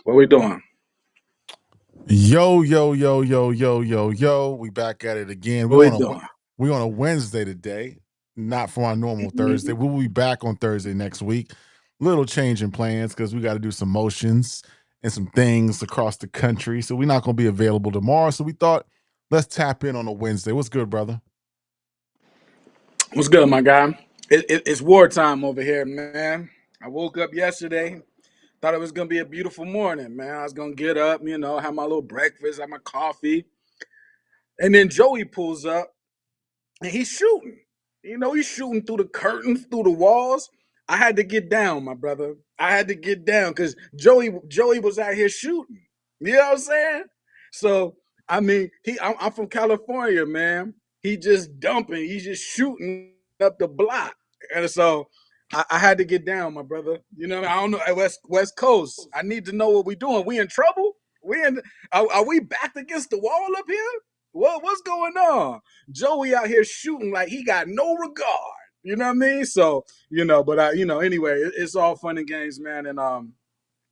What we doing? Yo, yo, yo, yo, yo, yo, yo. We back at it again. What we doing? We on a Wednesday today, not for our normal Thursday. Mhm. We'll be back on Thursday next week. Little change in plans because we got to do some motions and some things across the country. So we're not gonna be available tomorrow. So we thought let's tap in on a Wednesday. What's good, brother? What's good, my guy? It's wartime over here, man. I woke up yesterday, thought it was gonna be a beautiful morning, man. I was gonna get up, have my little breakfast, have my coffee, and then Joey pulls up and he's shooting. He's shooting through the curtains, through the walls. I had to get down, my brother. I had to get down because Joey was out here shooting. You know what I'm saying? So I'm from California, man. He just dumping. He's just shooting up the block, and so I had to get down, my brother. I don't know at West Coast. I need to know what we doing. We in trouble? We in? Are we backed against the wall up here? What's going on? Joey out here shooting like he got no regard. You know what I mean? So, anyway, it's all fun and games, man. And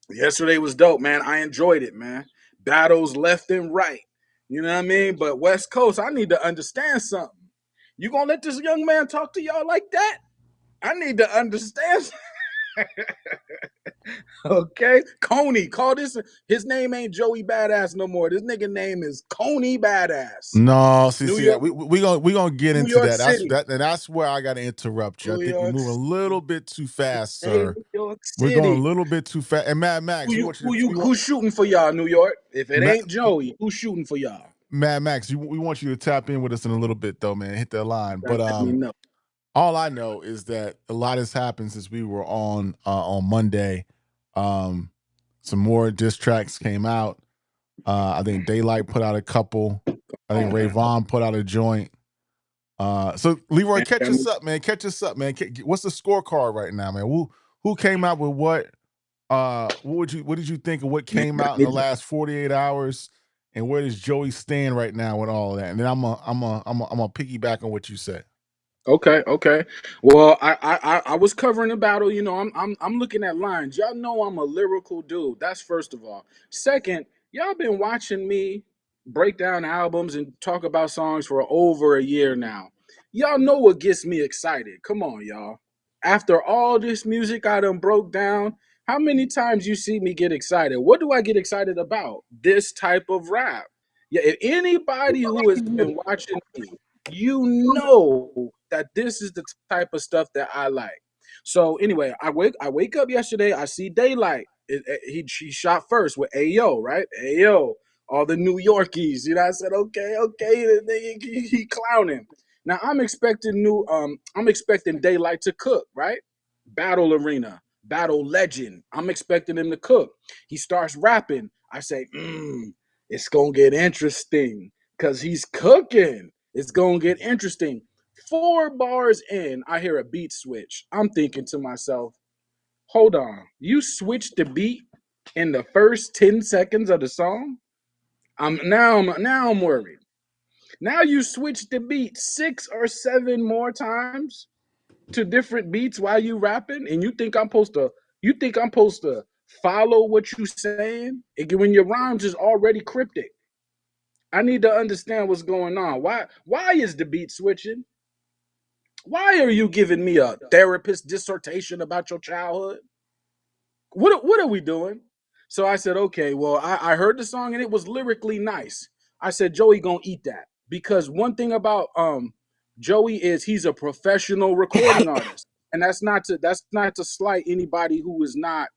yesterday was dope, man. I enjoyed it, man. Battles left and right. You know what I mean? But West Coast, I need to understand something. You gonna let this young man talk to y'all like that? I need to understand. Okay, Coney, call this. His name ain't Joey Badass no more. This nigga name is Coney Badass. No, see, New see that York, we gonna get New into York that. City, That's where I got to interrupt you. I New think we're York moving a little bit too fast, Hey, sir. New York We're going a City. little bit too fast. And Mad Max, Who's shooting for y'all, New York? If it Mad, ain't Joey, who's shooting for y'all? Mad Max, we want you to tap in with us in a little bit though, man. Hit that line. But Let me know. all I know is that a lot has happened since we were on Monday. Um, some more diss tracks came out. I think Daylight put out a couple. I think Oh Ray man. Vaughn put out a joint. So Leroy, Man, catch got me- us up, man. Catch us up, man. What's the scorecard right now, man? Who came out with what? What did you think of what man, came got out in the me- last 48 hours? And where does Joey stand right now with all of that? And then I'm a piggyback on what you said. Okay, okay. Well, I was covering the battle. I'm looking at lines. Y'all know I'm a lyrical dude. That's first of all. Second, y'all been watching me break down albums and talk about songs for over a year now. Y'all know what gets me excited. Come on, y'all. After all this music I done broke down, how many times you see me get excited? What do I get excited about? This type of rap. Yeah, if anybody who has been watching me, you know that this is the type of stuff that I like. So anyway, I wake up yesterday. I see Daylight. He shot first with Ayo, right? Ayo, all the New Yorkies. I said, okay, he clowning. Now I'm expecting Daylight to cook, right? Battle arena, battle legend. I'm expecting him to cook. He starts rapping. I say, it's gonna get interesting because he's cooking. It's gonna get interesting. 4 bars in, I hear a beat switch. I'm thinking to myself, hold on, you switched the beat in the first 10 seconds of the song? I'm worried. Now you switch the beat 6 or 7 more times to different beats while you rapping, and you think I'm supposed to follow what you saying? When your rhymes is already cryptic. I need to understand what's going on. Why is the beat switching? Why are you giving me a therapist dissertation about your childhood? What are we doing? So I said, okay, well, I heard the song and it was lyrically nice. I said, Joey gonna eat that. Because one thing about Joey is he's a professional recording artist. And that's not to slight anybody who is not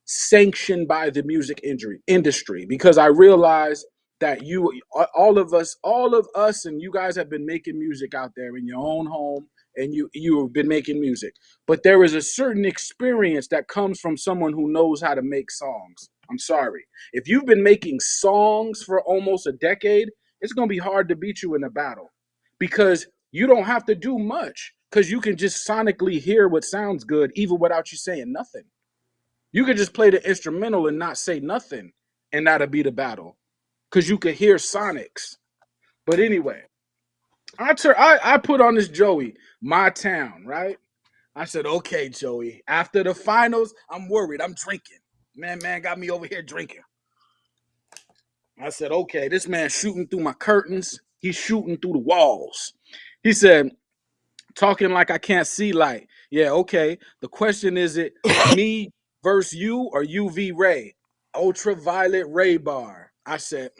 sanctioned by the music industry. Because I realize that all of us and you guys have been making music out there in your own home, and you have been making music, but there is a certain experience that comes from someone who knows how to make songs. I'm sorry. If you've been making songs for almost a decade, it's going to be hard to beat you in a battle because you don't have to do much because you can just sonically hear what sounds good even without you saying nothing. You could just play the instrumental and not say nothing, and that'll be the battle because you could hear sonics. But anyway, I put on this Joey, My Town, right? I said, okay, Joey. After the finals, I'm worried. I'm drinking. Man got me over here drinking. I said, okay, this man shooting through my curtains. He's shooting through the walls. He said, talking like I can't see light. Yeah, okay. The question is it me versus you or UV ray? Ultraviolet ray bar. I said,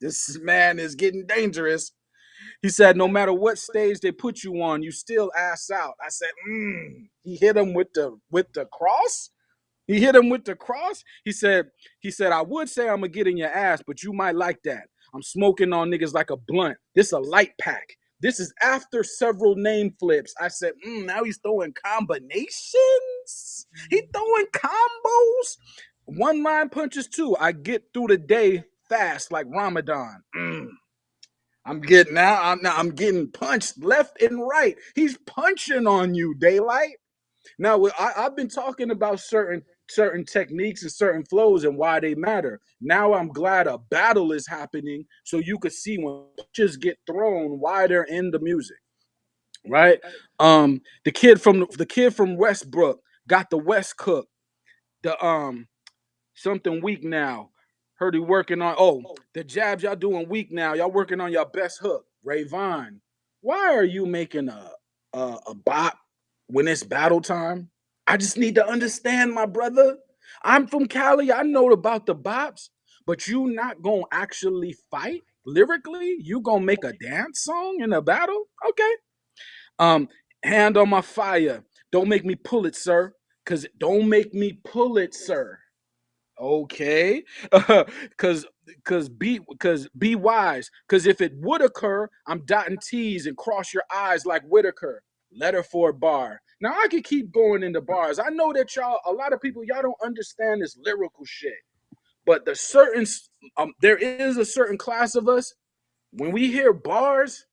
this man is getting dangerous. He said, no matter what stage they put you on, you still ass out. I said, He hit him with the cross. He hit him with the cross. He said, I would say I'm gonna get in your ass, but you might like that. I'm smoking on niggas like a blunt. This a light pack. This is after several name flips. I said, now he's throwing combinations. He throwing combos. One line punches too. I get through the day fast like Ramadan. I'm getting punched left and right. He's punching on you, Daylight. Now, I've been talking about certain techniques and certain flows and why they matter. Now I'm glad a battle is happening so you could see when punches get thrown why they're in the music, right? The kid from Westbrook got the West Cook, the something weak now. Heard he working on the jabs y'all doing weak now. Y'all working on your best hook. Ray Vaughn. Why are you making a bop when it's battle time? I just need to understand, my brother. I'm from Cali. I know about the bops, but you not gonna actually fight lyrically? You gonna make a dance song in a battle? Okay. Um, Hand on my fire. Don't make me pull it, sir. Cause don't make me pull it, sir. Okay, because be wise. Because if it would occur, I'm dotting T's and cross your eyes like Whitaker. Letter for a bar. Now I could keep going into bars. I know that a lot of people, y'all don't understand this lyrical shit. But there is a certain class of us. When we hear bars,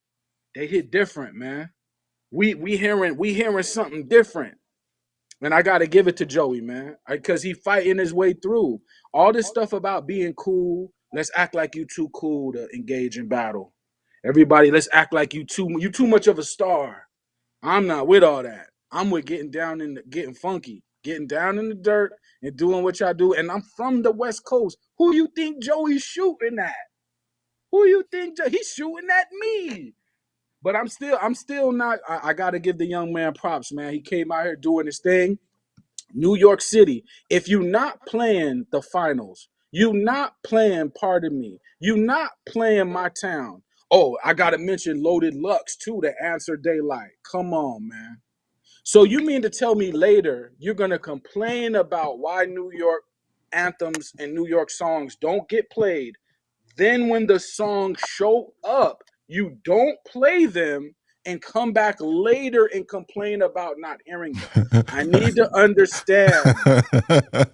they hit different, man. We hearing something different. And I got to give it to Joey, man, because he fighting his way through all this stuff about being cool. Let's act like you too cool to engage in battle. Everybody, let's act like you too much of a star. I'm not with all that. I'm with getting funky, getting down in the dirt and doing what y'all do. And I'm from the West Coast. Who you think Joey's shooting at? Who you think he's shooting at me? But I'm still not. I got to give the young man props, man. He came out here doing his thing. New York City, if you not playing the finals, you not playing Pardon Me, you not playing My Town. Oh, I gotta mention Loaded Lux too to answer Daylight. Come on, man. So you mean to tell me later you're gonna complain about why New York anthems and New York songs don't get played, then when the songs show up, you don't play them and come back later and complain about not hearing them. I need to understand.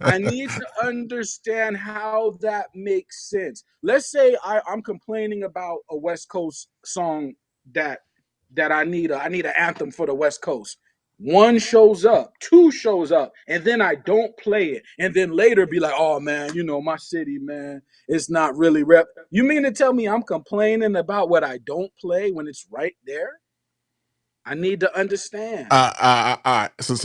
I need to understand how that makes sense. Let's say I'm complaining about a West Coast song that I need an anthem for the West Coast. One shows up, two shows up, and then I don't play it, and then later be like, "Oh man, my city, man, it's not really rep." You mean to tell me I'm complaining about what I don't play when it's right there? I need to understand. All right. So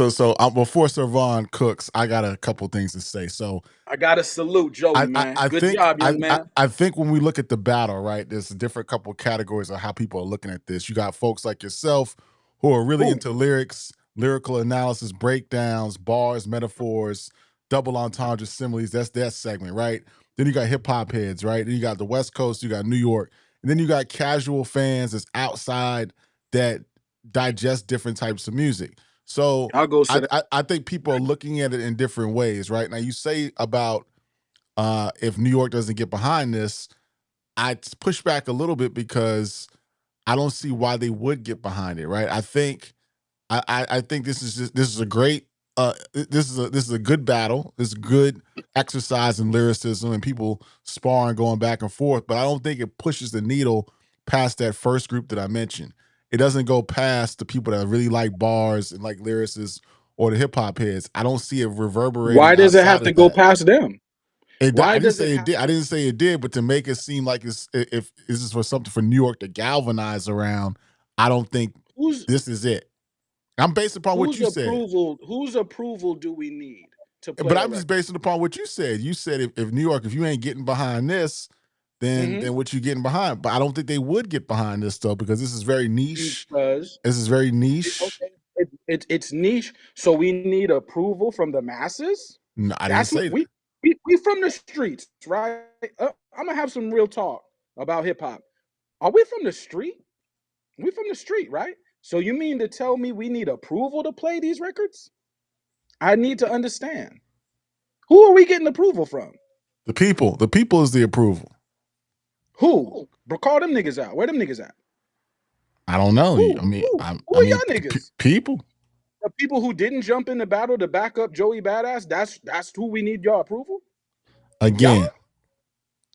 before Servon cooks, I got a couple things to say. So I gotta salute Joey, I, I, man. I Good think job, young man. I think when we look at the battle, right, there's a different couple categories of how people are looking at this. You got folks like yourself who are really Ooh, into lyrics, lyrical analysis, breakdowns, bars, metaphors, double entendre similes. That's that segment, right? Then you got hip hop heads, right? Then you got the West Coast, you got New York, and then you got casual fans that's outside that digest different types of music. So I'll go to that. I think people are looking at it in different ways, right? Now you say about if New York doesn't get behind this, I push back a little bit because I don't see why they would get behind it. Right? I think this is a great this is a good battle. It's good exercise in lyricism and people sparring going back and forth. But I don't think it pushes the needle past that first group that I mentioned. It doesn't go past the people that really like bars and like lyricists or the hip hop heads. I don't see it reverberating Why does it have outside to of go that. past them? I Why didn't does it say it have did. I to? didn't say it did, but to make it seem like if this is for something for New York to galvanize around, I don't think Who's this is it. I'm based upon what whose you said. approval? Whose approval do we need to But play a I'm just record. basing upon what you said. You said if New York, if you ain't getting behind this, then Hmm. what you getting behind? But I don't think they would get behind this though, because this is very niche. Because This is very niche. okay, it's niche, so we need approval from the masses. No, I didn't That's what say that. we from the streets, right? I'm gonna have some real talk about hip hop. Are we from the street? We from the street, right? So you mean to tell me we need approval to play these records? I need to understand. Who are we getting approval from? The people is the approval. Who? Bro, call them niggas out. Where them niggas at? I don't know. Who? I mean, Who? I, Who I are mean, y'all niggas? people The people who didn't jump in the battle to back up Joey Badass. That's who we need y'all approval. Y'all? again,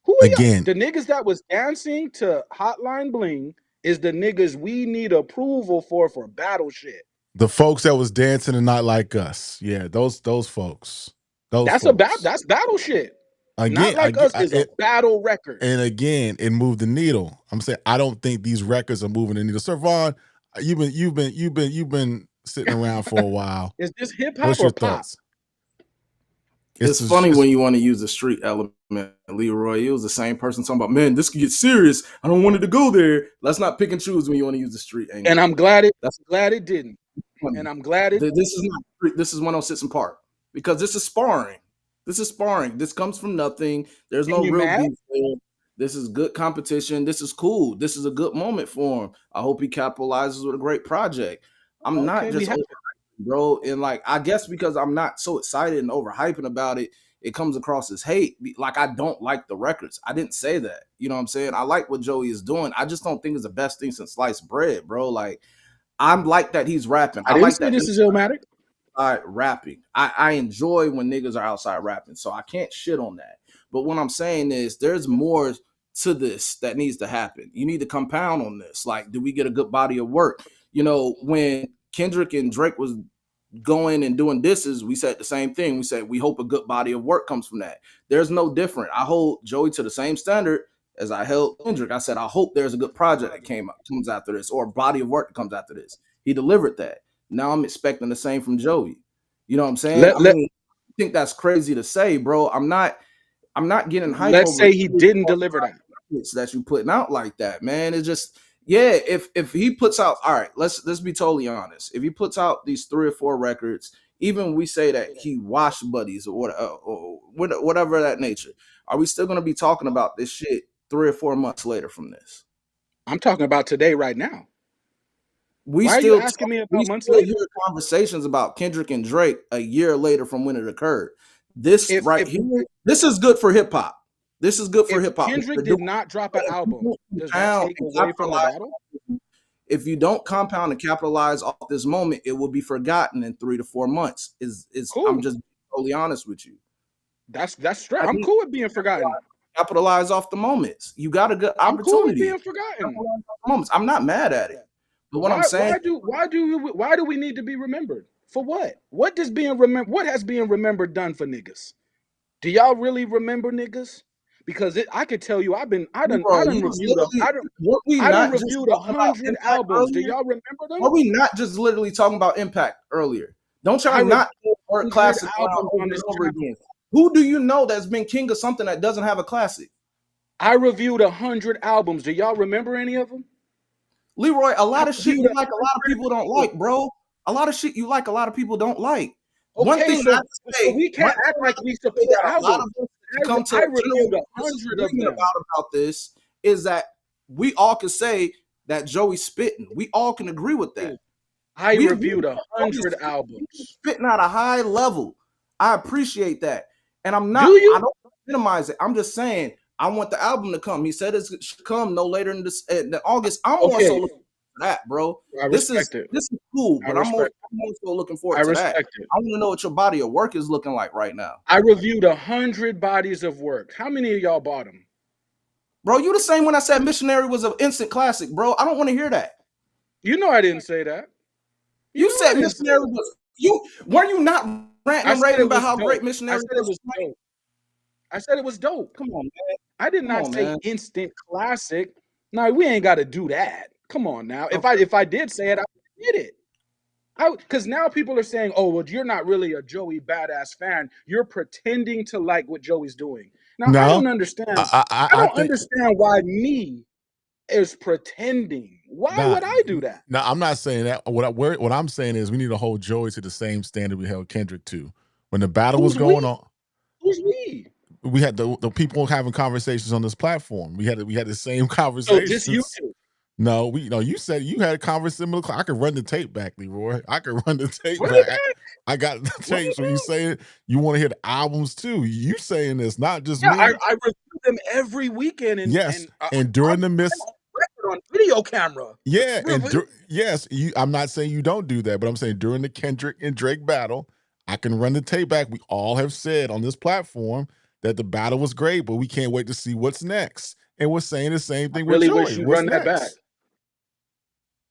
Who are y'all? again. The niggas that was dancing to Hotline Bling is the niggas we need approval for battle shit. The folks that was dancing and not like us. Yeah, those folks. Those folks. That's battle shit. Not Again, like us is a battle record. and again, it moved the needle. I'm saying I don't think these records are moving the needle. Sir Vaughn, you've been sitting around for a while. Is this hip hop What's your or pop? thoughts? It's funny when you want to use the street element. Leroy, it was the same person talking about, man, this could get serious. I don't want it to go there. Let's not pick and choose when you want to use the street angle. And I'm glad That's it didn't. funny. And I'm glad it. This is not street. This is 106 and Park because this is sparring. This is sparring. This comes from nothing. There's no And you real mad? beef there. This is good competition. This is cool. This is a good moment for him. I hope he capitalizes with a great project. I'm not Okay, we just have overhyping, bro. And like, I guess because I'm not so excited and overhyping about it, it comes across as hate. Like, I don't like the records. I didn't say that. You know what I'm saying? I like what Joey is doing. I just don't think it's the best thing since sliced bread, bro. Like, I'm like that he's rapping. I I didn't like say that this is Illmatic. rapping. I enjoy when niggas are outside rapping, so I can't shit on that. But what I'm saying is there's more to this that needs to happen. You need to compound on this. Like, do we get a good body of work? You know, when Kendrick and Drake was going and doing disses, we said the same thing. We said we hope a good body of work comes from that. There's no different. I hold Joey to the same standard as I held Kendrick. I said I hope there's a good project that comes after this, or a body of work that comes after this. He delivered that. Now I'm expecting the same from Joey. You know what I'm saying? Let, I let, mean, I think that's crazy to say, bro. I'm not getting hype let's over say he didn't deliver that. that you putting out like that, man. It's just, yeah, if he puts out, all right, let's be totally honest. If he puts out these 3 or 4 records, even we say that he washed buddies or whatever that nature, are we still gonna be talking about this shit 3 or 4 months later from this? I'm talking about today, right now. We Why are you still asking me we about months still later? hear conversations about Kendrick and Drake a year later from when it occurred. This If right if here, this is good for hip hop. This is good for if hip hop. Kendrick did not drop an album, does that Compound take and away from the capitalize. battle? If you don't compound and capitalize off this moment, it will be forgotten in 3 to 4 months. Is I'm Cool. just totally honest with you. That's straight. I I'm think cool with being forgotten. capitalize off the moments. You got a good I'm cool with opportunity. being forgotten. Capitalize off the moments. I'm not mad at it. But what I'm Why saying, why do we need to be remembered? For what? What does being what has being remembered done for niggas? Do y'all really remember niggas? Because I could tell you bro, you was literally, were we I done not just reviewed talking about 100 impact albums. Do earlier? y'all remember them? Were we not just literally talking about impact earlier? Don't I y'all reviewed not work 100 classics around albums over on and this over channel. again? Who do you know that's been king of something that doesn't have a classic? I reviewed 100 albums. Do y'all remember any of them? Leroy, a I lot of shit reviewed you like, a lot of 100 people don't albums. like, bro. A lot of shit you like, a lot of people don't like. One Okay, thing I so have to say, we one can't act thing I like have we to say support that a lot of albums. us can come to I a reviewed general 100 of disagreement them. about this is that we all can say that Joey's spitting. We all can agree with that. I We reviewed Joey's 100 albums. spitting at a high level. I appreciate that. And Do I you? don't minimize it. I'm just saying I want the album to come. He said it should come no later than August. I'm more so Okay, looking for that, bro. I respect it. This is cool, I but respect I'm more so looking I forward to that. respect it. I want to know what your body of work is looking like right now. I reviewed 100 bodies of work. How many of y'all bought them? Bro, you the same when I said Missionary was an instant classic, bro. I don't want to hear that. You know I didn't say that. You You know I said didn't say Missionary that. was were you not ranting I and said raving it about was how great dope. I Missionary said it was? was dope. I said it was dope. Come on, man. I did Come not on, say man. instant classic. No, we ain't got to do that. Come on now. Okay. If I did say it, I did it. Because now people are saying, "Oh, well, you're not really a Joey Badass fan. You're pretending to like what Joey's doing." Now, I No, don't understand. I I don't think understand why me is pretending. Why nah, would I do that? nah. I'm not saying that. What I'm saying is we need to hold Joey to the same standard we held Kendrick to. When the battle was Who's going we? on, Who's we? we had the people having conversations on this platform. We had the same So just you conversations. two. No, you said you had a conversation. I could run the tape back, Leroy. I could run the tape Run it back. back. I got the Run tapes it when you back. say you want to hear the albums too. You saying this, not just Yeah, me. I review them every weekend, and Yes, and during the I'm miss, on record on video camera. yeah, yes, I'm not saying you don't do that, but I'm saying during the Kendrick and Drake battle, I can run the tape back. We all have said on this platform that the battle was great, but we can't wait to see what's next. And we're saying the same I thing with really wish Joy. you'd What's run that back. next?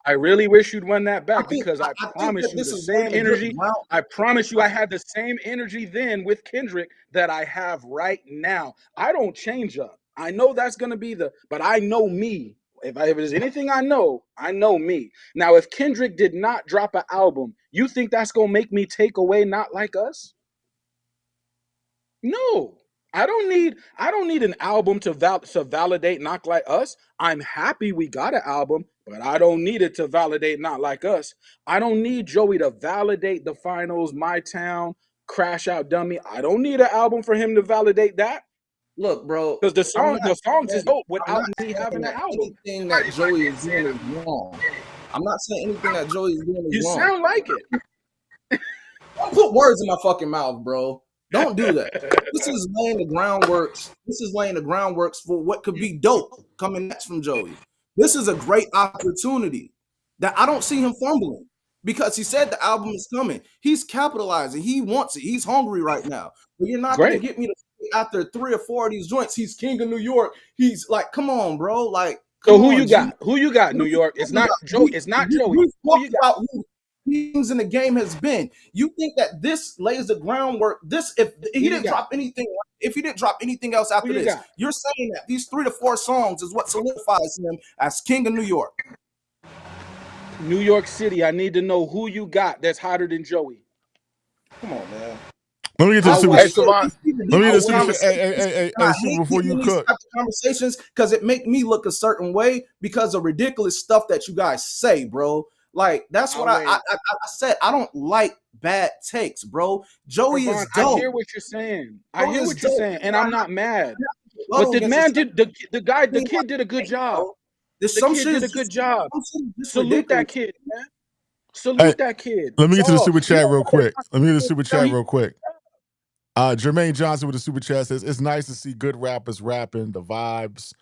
I really wish you'd run that back because I I think promise that you this the is same laying a good energy. ground. I promise you I had the same energy then with Kendrick that I have right now. I don't change up. I know that's gonna be but I know me. If there's anything I know me. Now, if Kendrick did not drop an album, you think that's gonna make me take away Not Like Us? No. I don't need an album to validate Not Like Us. I'm happy we got an album, but I don't need it to validate Not Like Us. I don't need Joey to validate the finals, My Town, Crash Out Dummy. I don't need an album for him to validate that. Look, bro, Because I'm not the songs is saying dope I'm without not me saying having an that album. anything that Joey is doing is wrong. I'm not saying anything that Joey is doing is You wrong. sound like it. Don't put words in my fucking mouth, bro. Don't do that. This is laying the groundworks. This is laying the groundworks for what could be dope coming next from Joey. This is a great opportunity that I don't see him fumbling because he said the album is coming. He's capitalizing. He wants it. He's hungry right now. But you're not gonna Great. get me to after 3 or 4 of these joints. He's king of New York. He's like, come on, bro. Like, So come who on, you G. got? Who you got, What New are we York? It's talking not about? Joey. It's not Joey. We Who talked you got? about who things in the game has been. You think that this lays the groundwork? This, if Who he you didn't got? drop anything, if he didn't drop anything else Who after you this, got? you're saying that these 3 to 4 songs is what solidifies him as king of New York. New York City. I need to know who you got that's hotter than Joey. Come on, man. Let me get to the I'll super. Hey, wait. Savant. Let me get to the I'll super. wait. I Super. hate Before getting you in these cook, types of conversations because it make me look a certain way because of ridiculous stuff that you guys say, bro. Like that's what I'll I wait. said. I don't like bad takes, bro. Joey Ravon, is I dope. hear what you're saying. I Joey hear is what you're dope. saying, and I'm not mad. But Rebuttal the against the man stuff did the like, kid did a good job. bro. There's The some kid shit did is a good just job. some shit is just Salute that ridiculous. kid, man. hey, Salute that kid. let me That's get to the all. super You chat know real what? quick. Let me get to the super No, chat real quick. Jermaine Johnson with the super chat says it's nice to see good rappers rapping. The vibes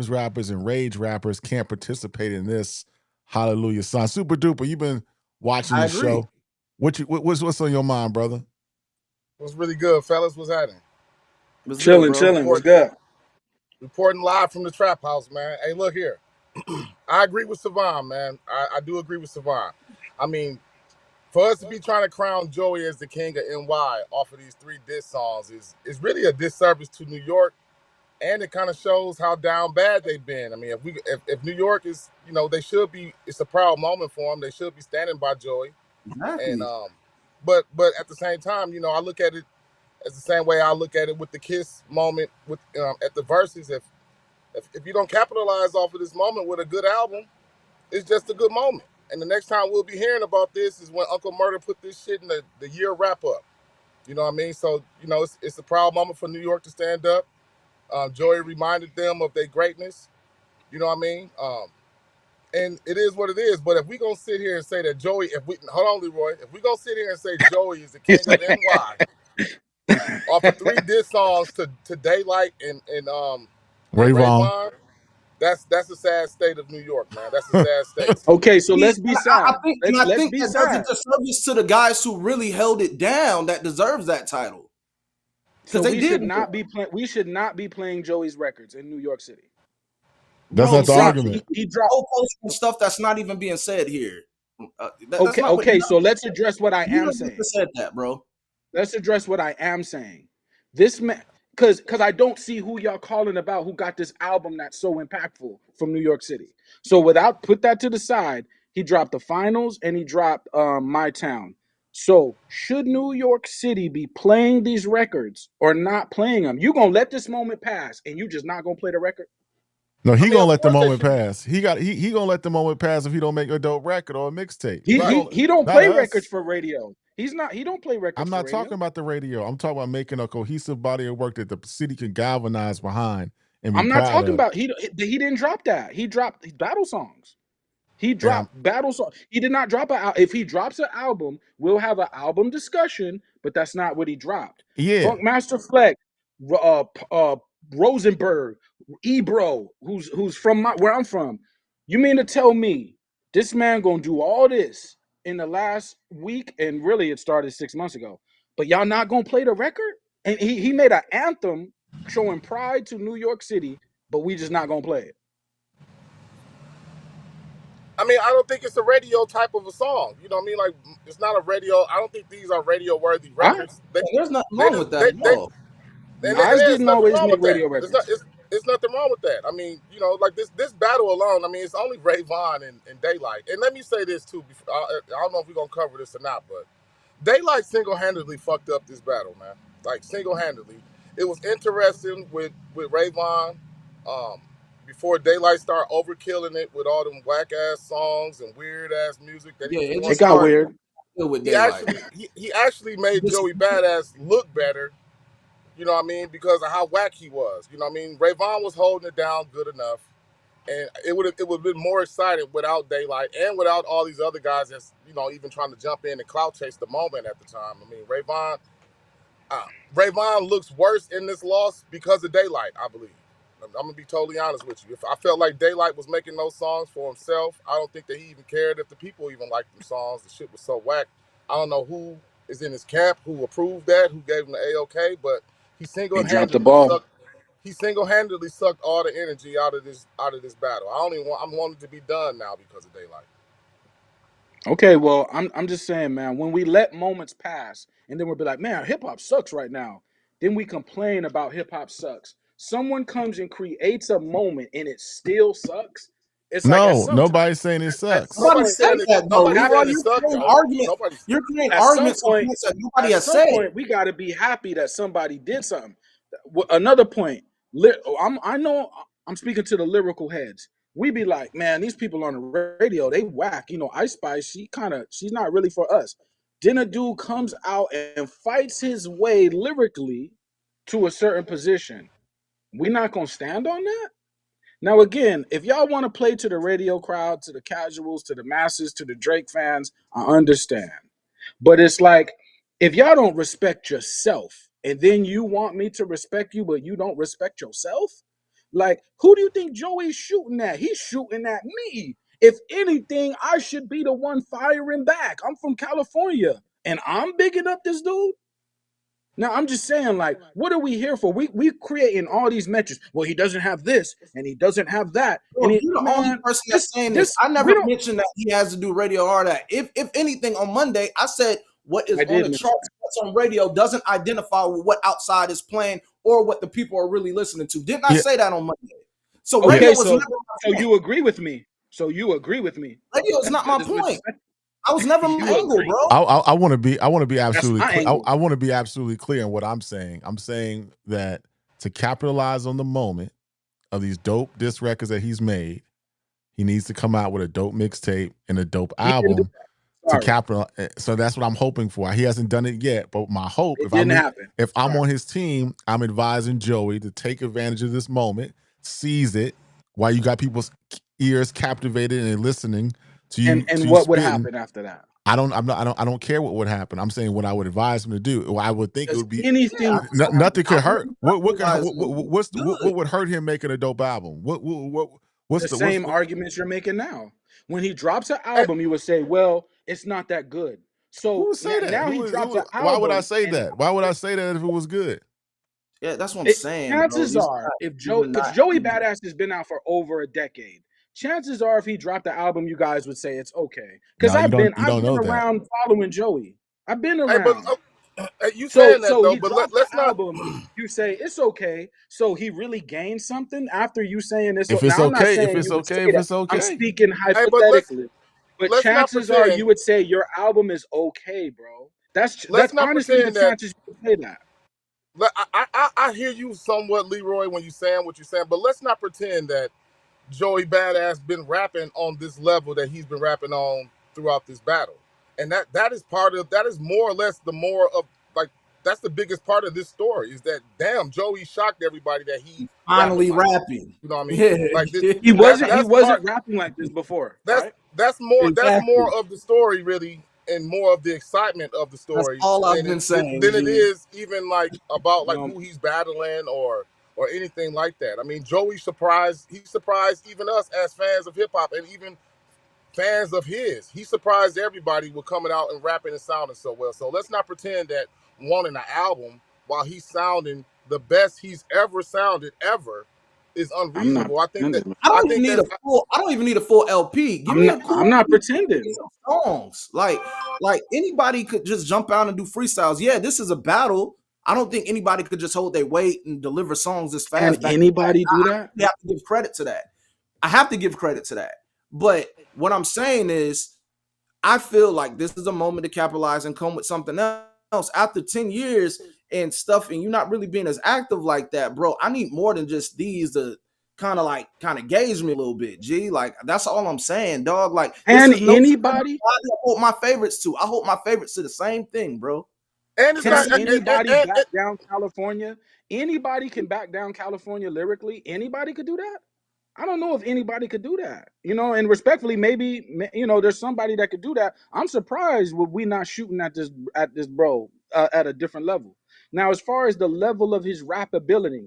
rappers and rage rappers can't participate in this. Hallelujah, son. Super duper. You've been watching I the agree. show. What's on your mind, brother? What's really good, fellas? What's happening? It was good, chilling, bro. chilling. Was Report, good. reporting live from the trap house, man. Hey, look here. I agree with Savon, man. I do agree with Savon. I mean, for us to be trying to crown Joey as the king of NY off of these 3 diss songs is really a disservice to New York, and it kind of shows how down bad they've been. I mean, if New York is, they should be. It's a proud moment for them. They should be standing by Joey, and Exactly. but at the same time, I look at it as the same way I look at it with the Kiss moment with at the verses. If you don't capitalize off of this moment with a good album, it's just a good moment. And the next time we'll be hearing about this is when Uncle Murder put this shit in the year wrap up. You know what I mean? So, it's a proud moment for New York to stand up. Joey reminded them of their greatness. You know what I mean? And it is what it is. But if we going to sit here and say that hold on, Leroy. If we going to sit here and say Joey is the king of NY off of 3 diss songs to Daylight and Ray Rayvon. Vaughn, that's a sad state of New York, man. That's a sad state. Okay, so let's be And I sad. think, and Let's I let's think be that does a sad. disservice to the guys who really held it down that deserves that title So because they we should did not more. be playing. We should not be playing Joey's records in New York City. That's Bro, not He the see, dropped. argument. He dropped. goalpost stuff that's not even being said here. That's Okay, not what okay. So let's address what I you am don't get to saying. said that, bro. Let's address what I am saying. This man, because I don't see who y'all calling about who got this album that's so impactful from New York City. So put that to the side. He dropped the finals and he dropped My Town. So should New York City be playing these records or not playing them? You gonna let this moment pass and you just not gonna play the record? No, I he mean, gonna of let the course they moment should be. pass. He gonna let the moment pass if he don't make a dope record or a mixtape. He He Right. he gonna he don't not play records us. for radio. He don't play I'm records for not talking radio. about the radio. I'm talking about making a cohesive body of work that the city can galvanize behind and be I'm not proud talking of. about he didn't drop that. He dropped battle songs. He And dropped battle song. He did not drop if he drops an album, we'll have an album discussion, but that's not what he dropped. yeah, Funkmaster Flex, Rosenberg, Ebro, who's from where I'm from. You mean to tell me this man gonna do all this in the last week, and really it started 6 months ago, but y'all not gonna play the record? And he made an anthem showing pride to New York City, but we just not gonna play it. I mean, I don't think it's a radio type of a song. You know what I mean? Like, it's not a radio. I don't think these are radio worthy I records. They, There's nothing they, wrong with that they, at they, all. and Nas there's didn't nothing always wrong make with that. radio records. It's nothing wrong with that. I mean, you know, like this battle alone. I mean, it's only Ray Vaughn and Daylight. And let me say this too. Before, I don't know if we're gonna cover this or not, but Daylight single-handedly fucked up this battle, man. Like single-handedly. It was interesting with Ray Vaughn. Um, before Daylight started overkilling it with all them whack ass songs and weird ass music that he Yeah, was it doing It just to got started Joey. weird. good with He Daylight. actually he actually made This, Joey Badass look better, you know what I mean, because of how whack he was. You know what I mean? Ray Vaughn was holding it down good enough. And it would have been more exciting without Daylight and without all these other guys that's, you know, even trying to jump in and clout chase the moment at the time. I mean, uh, Ray Vaughn looks worse in this loss because of Daylight, I believe. I'm gonna be totally honest with you. If I felt like Daylight was making those songs for himself, I don't think that he even cared if the people even liked them songs. The shit was so whack. I don't know who is in his camp, who approved that, who gave him the A-OK, but he He dropped the single-handedly ball. sucked. He single-handedly sucked all the energy out of this battle. I'm wanting to be done now because of Daylight. Okay, well, I'm just saying, man, when we let moments pass and then we'll be like, man, hip hop sucks right now. Then we complain about hip hop sucks. Someone comes and creates a moment and it still sucks. It's like no, nobody's saying it At sucks. nobody nobody's says saying it. that though. Nobody's Leroy, saying it you're sucked, creating Joe. argument. Nobody's. You're creating at some arguments on point, points that nobody at has some said. point, we got to be happy that somebody did something. Another point, I know I'm speaking to the lyrical heads. We be like, man, these people on the radio, they whack. You know, Ice Spice, she's not really for us. Then a dude comes out and fights his way lyrically to a certain position. We not gonna stand on that. Now, again, if y'all want to play to the radio crowd, to the casuals, to the masses, to the Drake fans, I understand. But it's like, if y'all don't respect yourself and then you want me to respect you, but you don't respect yourself, like, who do you think Joey's shooting at? He's shooting at me. If anything, I should be the one firing back. I'm from California and I'm bigging up this dude. Now I'm just saying, like, what are we here for? We creating all these metrics. Well, he doesn't have this, and he doesn't have that, Bro, and it, you're the only man, person that's saying this. I we never don't. mentioned that he has to do radio or that. If anything, on Monday, I said what is I on did the miss charts, what's on radio, doesn't identify with what outside is playing or what the people are really listening to. Didn't I Yeah, say that on Monday? So yeah. Okay, radio was never so my point. you agree with me? So you agree with me? Radio is That's not my that's what point. you're I was never saying. my You angle, agree? bro. I want to be That's absolutely my clear. angle. I want to be absolutely clear in what I'm saying. I'm saying that to capitalize on the moment of these dope disc records that he's made, he needs to come out with a dope mixtape and a dope He didn't do album that. to Sorry, capital. So that's what I'm hoping for. He hasn't done it yet, but my hope, it didn't happen. if I'm Sorry. on his team, I'm advising Joey to take advantage of this moment, seize it, while you got people's ears captivated and listening to you And what would spitting. happen after that? I don't care what would happen. I'm saying what I would advise him to do. I would think it Does would be anything? nothing I could hurt. What could realize it. what would hurt him making a dope album? What's The the what's same arguments you're making now. When he drops an Hey, album, you would say, "Well, it's not that good." who So would say that? now he drops an Why would I album, say and that? Why would I say that if it was good? Yeah, that's what I'm saying, bro. chances These are, if guys are because not Joey Badass has been out for over a decade, chances are if he dropped the album, you guys would say it's okay. Because No, I've been you don't know that. around following Joey. I've been hey, but around. you So saying that so though, he but drops the let's not. album. You say it's okay. So he really gained something after you saying this. If it's Now I'm not okay, if saying it's you would say okay, if that. it's I'm okay. speaking Hey, but let's hypothetically. But let's not chances are pretend. you would say your album is okay, bro. Let's That's not honestly the pretend that. chances you would say that. I hear you somewhat, Leroy, when you're saying what you're saying, but let's not pretend that Joey Badass been rapping on this level that he's been rapping on throughout this battle, and that is part of that is more or less the more of like that's the biggest part of this story is that damn Joey shocked everybody that he rapping Finally like this. rapping. You know what I mean? Yeah. Like this, He wasn't he that's part wasn't rapping like this before, that's right? that's Exactly. more of the story really and more of the excitement of the That's story all I've than been saying, it G. is even like about like Um, who he's battling or anything like that. I mean, Joey surprised he surprised even us as fans of hip hop and even fans of his. He surprised everybody with coming out and rapping and sounding so well. So let's not pretend that wanting an album while he's sounding the best he's ever sounded ever is I'm not unreasonable. pretending. I I don't even think need a that's full. I don't even need a full LP. Give me a cool I'm not beat, give me pretending. some songs. Like anybody could just jump out and do freestyles. Yeah, this is a battle. I don't think anybody could just hold their weight and deliver songs this Can fast back to back. anybody do I that? really have to give credit to that. I have to give credit to that. But what I'm saying is, I feel like this is a moment to capitalize and come with something else. After 10 years and stuff, and you're not really being as active like that, bro. I need more than just these to kind of gauge me a little bit, G. Like, that's all I'm saying, dog. Like, this Can is no anybody I hold my favorites to. I hold my favorites to the same thing, bro. and it's not can Tennessee. anybody back down California? Anybody can back down California lyrically. Anybody could do that. I don't know if anybody could do that, and respectfully, maybe there's somebody that could do that. I'm surprised with we not shooting at this bro at a different level. Now, as far as the level of his rap ability,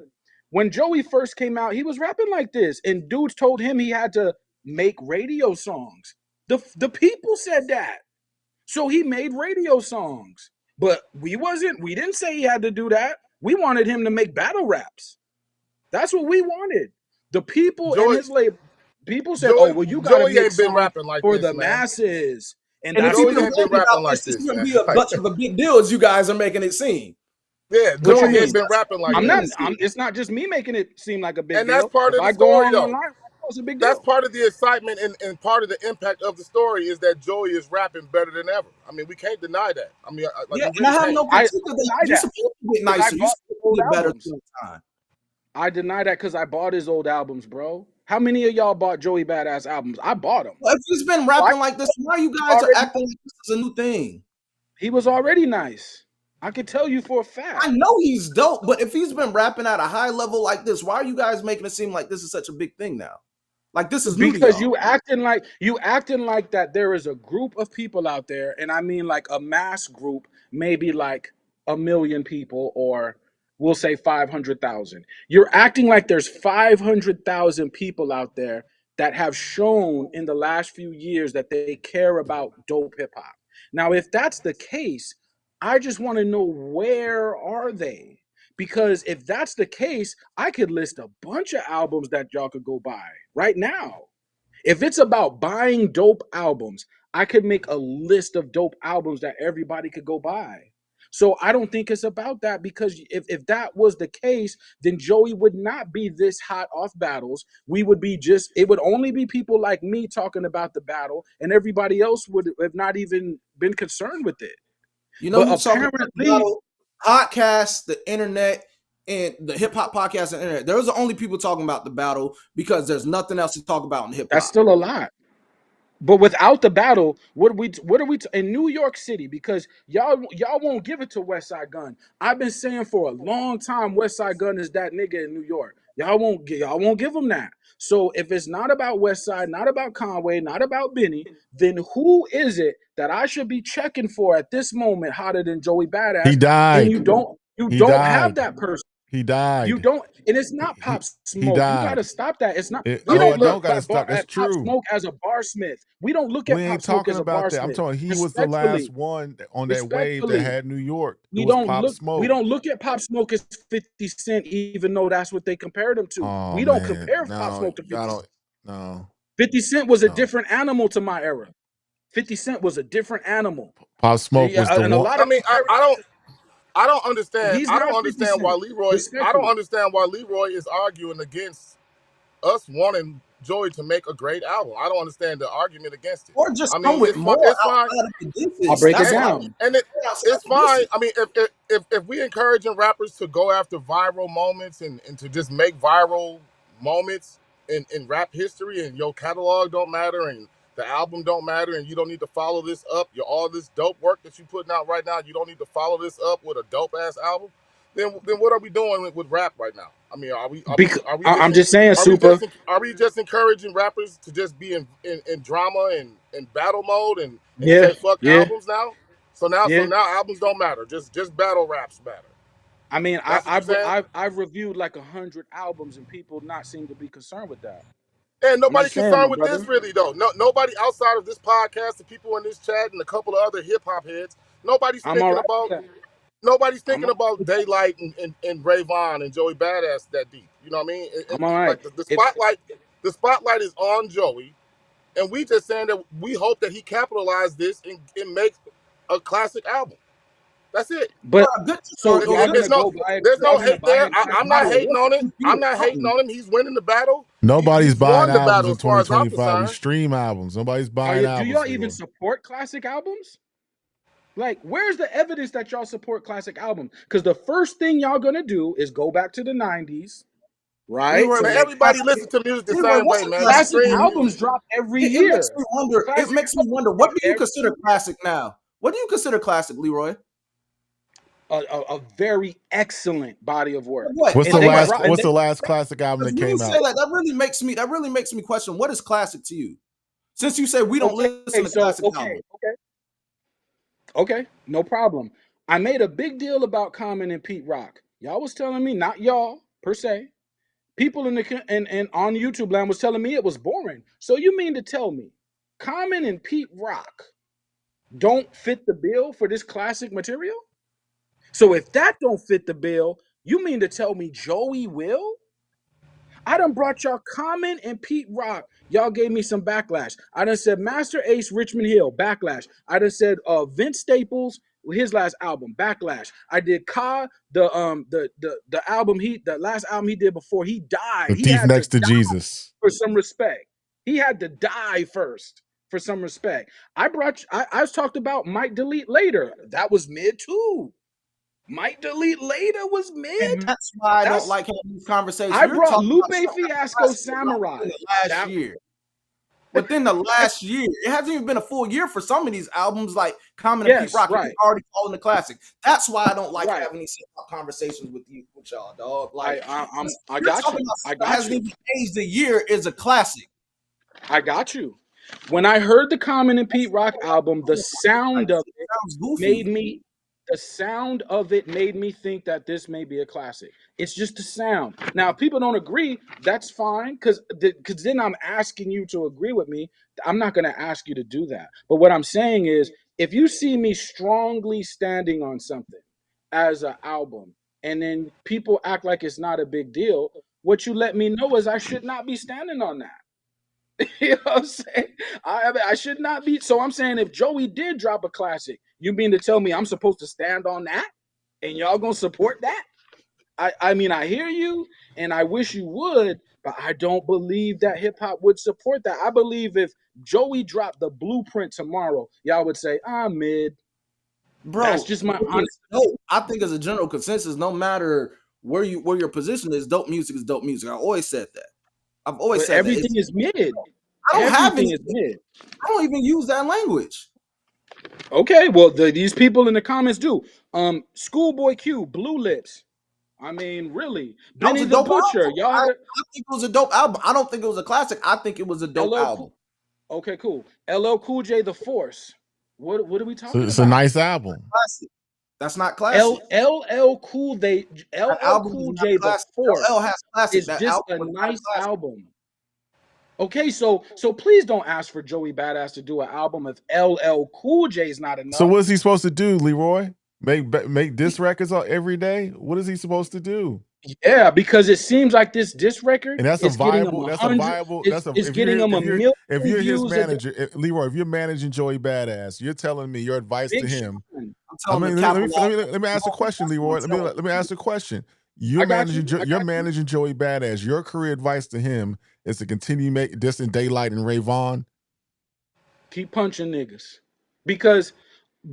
when Joey first came out, he was rapping like this, and dudes told him he had to make radio songs. The people said that, so he made radio songs. But we didn't say he had to do that. We wanted him to make battle raps. That's what we wanted. The people and Joey his label, people said, "Oh, well, you got to Joey make ain't been songs rapping like for this, the man. masses," and And if that's he what Joey been he ain't been rapping did. rapping about like this, this this, wouldn't man. be a Like, much of a big deal as you guys are making it seem. yeah, What you Joey mean? ain't been rapping like I'm not. this, It's not just me making it seem like a big and that's deal. part If of the I go story, on though. online, it's a big That's deal. part of the excitement and part of the impact of the story is that Joey is rapping better than ever. I mean, we can't deny that. I mean, like Yeah, we and I really have can't. no I critique of that. deny You that supposed to get because I nicer. You bought his supposed to old get better albums. through time. I deny that because I bought his old albums, bro. How many of y'all bought Joey Badass albums? I bought them. Well, if he's been So rapping like this, why you guys are already acting like this is a new thing? he was already nice. I can tell you for a I fact. know he's dope, but if he's been rapping at a high level like this, why are you guys making it seem like this is such a big thing now? Like this is new to Because y'all. you acting like that there is a group of people out there, and I mean like a mass group, maybe like 1 million people, or we'll say 500,000. You're acting like there's 500,000 people out there that have shown in the last few years that they care about dope hip hop. Now, if that's the case, I just want to know, where are they? Because if that's the case, I could list a bunch of albums that y'all could go buy right now. If it's about buying dope albums, I could make a list of dope albums that everybody could go buy. So I don't think it's about that, because if that was the case, then Joey would not be this hot off battles. We would be it would only be people like me talking about the battle, and everybody else would have not even been concerned with it. You know But who's talking about the apparently, battle? Podcasts, the internet, and the hip hop podcast and internet. Those are the only people talking about the battle because there's nothing else to talk about in hip that's hop. still a lot. But without the battle, in New York City? Because y'all won't give it to West Side Gun. I've been saying for a long time West Side Gun is that nigga in New York. Y'all won't give him that. So if it's not about West Side, not about Conway, not about Benny, then who is it that I should be checking for at this moment hotter than Joey He Badass? And died. you don't He have died. that person. He You died. don't, and it's not Pop He Smoke. You got died. to stop that. It's not. It, We No, no, don't I look don't got to stop. That's at Pop true. Smoke as a barsmith. We don't look We at Pop ain't Smoke talking as a about that. I'm barsmith. talking. He was the last Respectfully, one on that wave that respectfully, had New York. It we was don't Pop look. We Smoke. don't look at Pop Smoke as 50 Cent, even though that's what they compared him to. Oh We don't man, compare Pop no, Smoke to y'all 50 Cent. don't. No, 50 Cent was a no. different animal to my era. 50 Cent was a different animal. Pop Smoke was the And a one. lot I of mean, I don't understand. he's I don't not 50 understand why Cent. Leroy. I don't Respectfully. understand why Leroy is arguing against us wanting Joey to make a great album. I don't understand the argument against it. Or just I come mean, with more it's fine. outside of the I'll disses. break it That's like down. And outside it's the fine. disses. I mean, if we encouraging rappers to go after viral moments and to just make viral moments in rap history, and your catalog don't matter and the album don't matter, and you don't need to follow this up, all this dope work that you putting out right now, you don't need to follow this up with a dope ass album. Then what are we doing with rap right now? I mean, I'm just saying, Super. are we just encouraging rappers to just be in drama and battle mode and Yeah, say fuck yeah, albums now? So now yeah. albums don't matter. Just battle raps matter. I mean, That's what you're saying. I've reviewed like 100 albums, and people not seem to be concerned with that. And I'm nobody just saying, concerned my with this brother. really though. No, nobody outside of this podcast, the people in this chat, and a couple of other hip hop heads. Nobody's I'm all thinking right about with that. nobody's I'm thinking all right about with that. Daylight and Ray Vaughn and Joey Badass that deep. You know what I mean? I'm all right. Like the spotlight is on Joey, and we just saying that we hope that he capitalizes this and makes a classic album. That's it. But Good so or y'all good gonna It's no, go buy there's y'all no gonna hate buy there. him track I'm not now or hating what? on him. He I'm was not hating something. on him. He's winning the battle. Nobody's He's buying won the albums battle in as far as I'm 2025. We concerned. stream albums. Nobody's Are buying you, do albums, y'all even Leroy. support classic albums? Like, where's the evidence that y'all support classic albums? Because the first thing y'all gonna do is go back to the 90s, right? Leroy, Man, Say what's everybody classic? listens to music the Leroy, same what's way, a man. You classic classic to stream you? albums music. drop every It makes year. me wonder. It Classic makes me albums wonder. What drop do you every consider classic now? What do you consider classic, Leroy? a very excellent body of work. What? What's And the Like they what? last drop and what's they the last classic album Because that when you came say out? that, that really makes me question. What is classic to you? Since you say we don't listen okay, to so classic albums. okay, no problem. I made a big deal about Common and Pete Rock. Y'all was telling me, not y'all per se. People in the and on YouTube land was telling me it was boring. So you mean to tell me Common and Pete Rock don't fit the bill for this classic material? So if that don't fit the bill, you mean to tell me Joey will? I done brought y'all Common and Pete Rock. Y'all gave me some backlash. I done said Master Ace, Richmond Hill, backlash. I done said Vince Staples, his last album, backlash. I did Ka, the album the last album he did before he died. The He Thief had to Next to die Jesus. for some respect. He had to die first for some respect. I talked about Might Delete Later. That was mid too. Might Delete Later was And mid. that's why I don't That's like having these conversations. I You're brought talking Lupe about stuff that's Fiasco classic like Samurai. within the last That year. Within the last year. It hasn't even been a full year for some of these albums like Common and Pete yes, Rock. right, It's already fallen the classic. That's why I don't like right. having these conversations with y'all, dog. Like I you're got talking you. about I stuff that got hasn't you. even aged a year is a classic. I got you. When I heard the Common and Pete Rock album, the Like, sound of it it sounds goofy. made me think that this may be a classic. It's just the sound. Now, if people don't agree, that's fine, because then I'm asking you to agree with me. I'm not going to ask you to do that. But what I'm saying is, if you see me strongly standing on something as an album, and then people act like it's not a big deal, what you let me know is I should not be standing on that. You know what I'm saying? I should not be. So I'm saying if Joey did drop a classic, you mean to tell me I'm supposed to stand on that? And y'all gonna support that? I mean, I hear you, and I wish you would, but I don't believe that hip hop would support that. I believe if Joey dropped the blueprint tomorrow, y'all would say, I'm mid. That's Bro, just my honest opinion. I think as a general consensus, no matter where your position is, dope music is dope music. I always said that. I've always But said that. everything is mid. I don't have Everything any. is mid. I don't even use that language. Okay, well, these people in the comments do. Schoolboy Q, Blue Lips. I mean, really, That was Benny a the dope Butcher. album. Y'all I heard think it was a dope album. I don't think it was a classic. I think it was a dope LL album. Cool. Okay, cool. LL Cool J, The Force. What are we So talking it's a about? nice album. Classic. That's not classic. LL Cool That LL album is Cool not J, The classic. LL Force has classic. is That just album a was not nice classic. album. Okay, so please don't ask for Joey Badass to do an album if LL Cool J is not So enough. what is he supposed to do, Leroy? Make diss records every day? What is he supposed to do? Yeah, because it seems like this diss record And that's a is getting him viable. That's a 100. viable. It's, That's a it's getting him a million if you're his views a day. manager, Leroy. If you're managing Joey Badass, you're telling me your advice to Big him. Sean. I'm I telling mean, the capitalize. let me ask a question, Leroy. Let me ask a question. You're I got you. managing. I You're got you. managing Joey Badass. Your career advice to him is to continue make this in Daylight and Ray Vaughn. Keep punching niggas because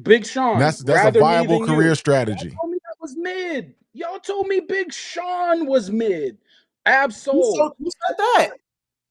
Big Sean That's a rather me viable than you. career Y'all strategy. told me that was mid. Y'all told me Big Sean was mid. Who Absol. said that?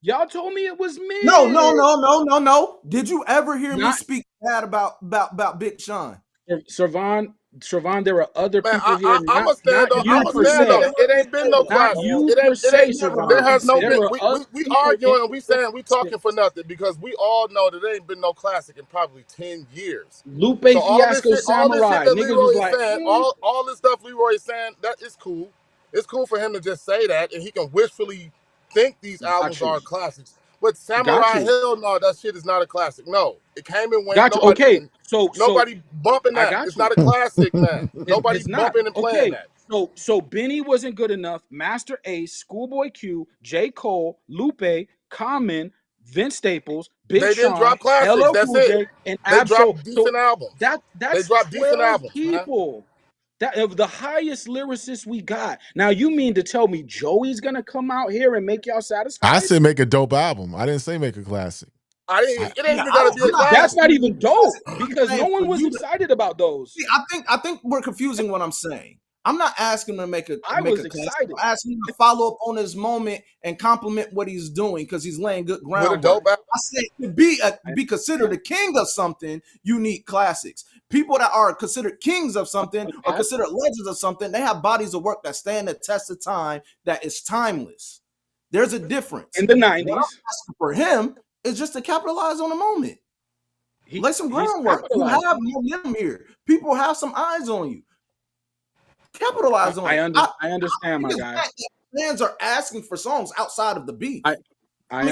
Y'all told me it was No. mid. Did you ever hear me Not speak bad about Big Sean? Servan, there are other Man, people here, I'ma not stand on you per it. se. It ain't been no Not classics. you It per ain't se, there Servan. has no There been are other we people in arguing and we saying we talking for nothing because we all know that there ain't been no classic in probably 10 years. Lupe So Fiasco all this shit Samurai. that Niggas was Leroy is like, saying, all this stuff Leroy is saying, that is cool. It's cool for him to just say that and he can wishfully think these got albums you. are classics. But Got Samurai, you. hell no, that shit is not a classic. No. It came and went. Got you. Okay. So Nobody bumping I that. got It's you. not a classic, man. Nobody It's not. bumping and playing Okay. that. So Benny wasn't good enough. Master Ace, Schoolboy Q, J. Cole, Lupe, Common, Vince Staples, Big They didn't Sean, drop classics. LL That's Cool it. J, and They Absol. dropped So decent albums. They that's dropped decent 12 albums, man. people. That of the highest lyricists we got. Now you mean to tell me Joey's gonna come out here and make y'all I satisfied? said make a dope album. I didn't say make a classic. It ain't Yeah, even gotta be a I'm not That's classic. not asking you to even be classic. dope I'm because no saying for one was you to excited about those. see. I think we're confusing what I'm saying. I'm not asking him to I make was a classic. excited. I'm asking him to follow up on his moment and compliment what he's doing because he's laying good With a groundwork. dope album. I said to be considered a king of something, you need classics. People that are considered kings of something or considered legends of something, they have bodies of work that stand the test of time, that is timeless. There's a difference. In the What 90s, I'm asking for him is just to capitalize on the moment. Lay some he's groundwork. You have capitalizing. momentum here. People have some eyes on you. Capitalize on it. I understand, my It's guy. bad that fans are asking for songs outside of the beef. I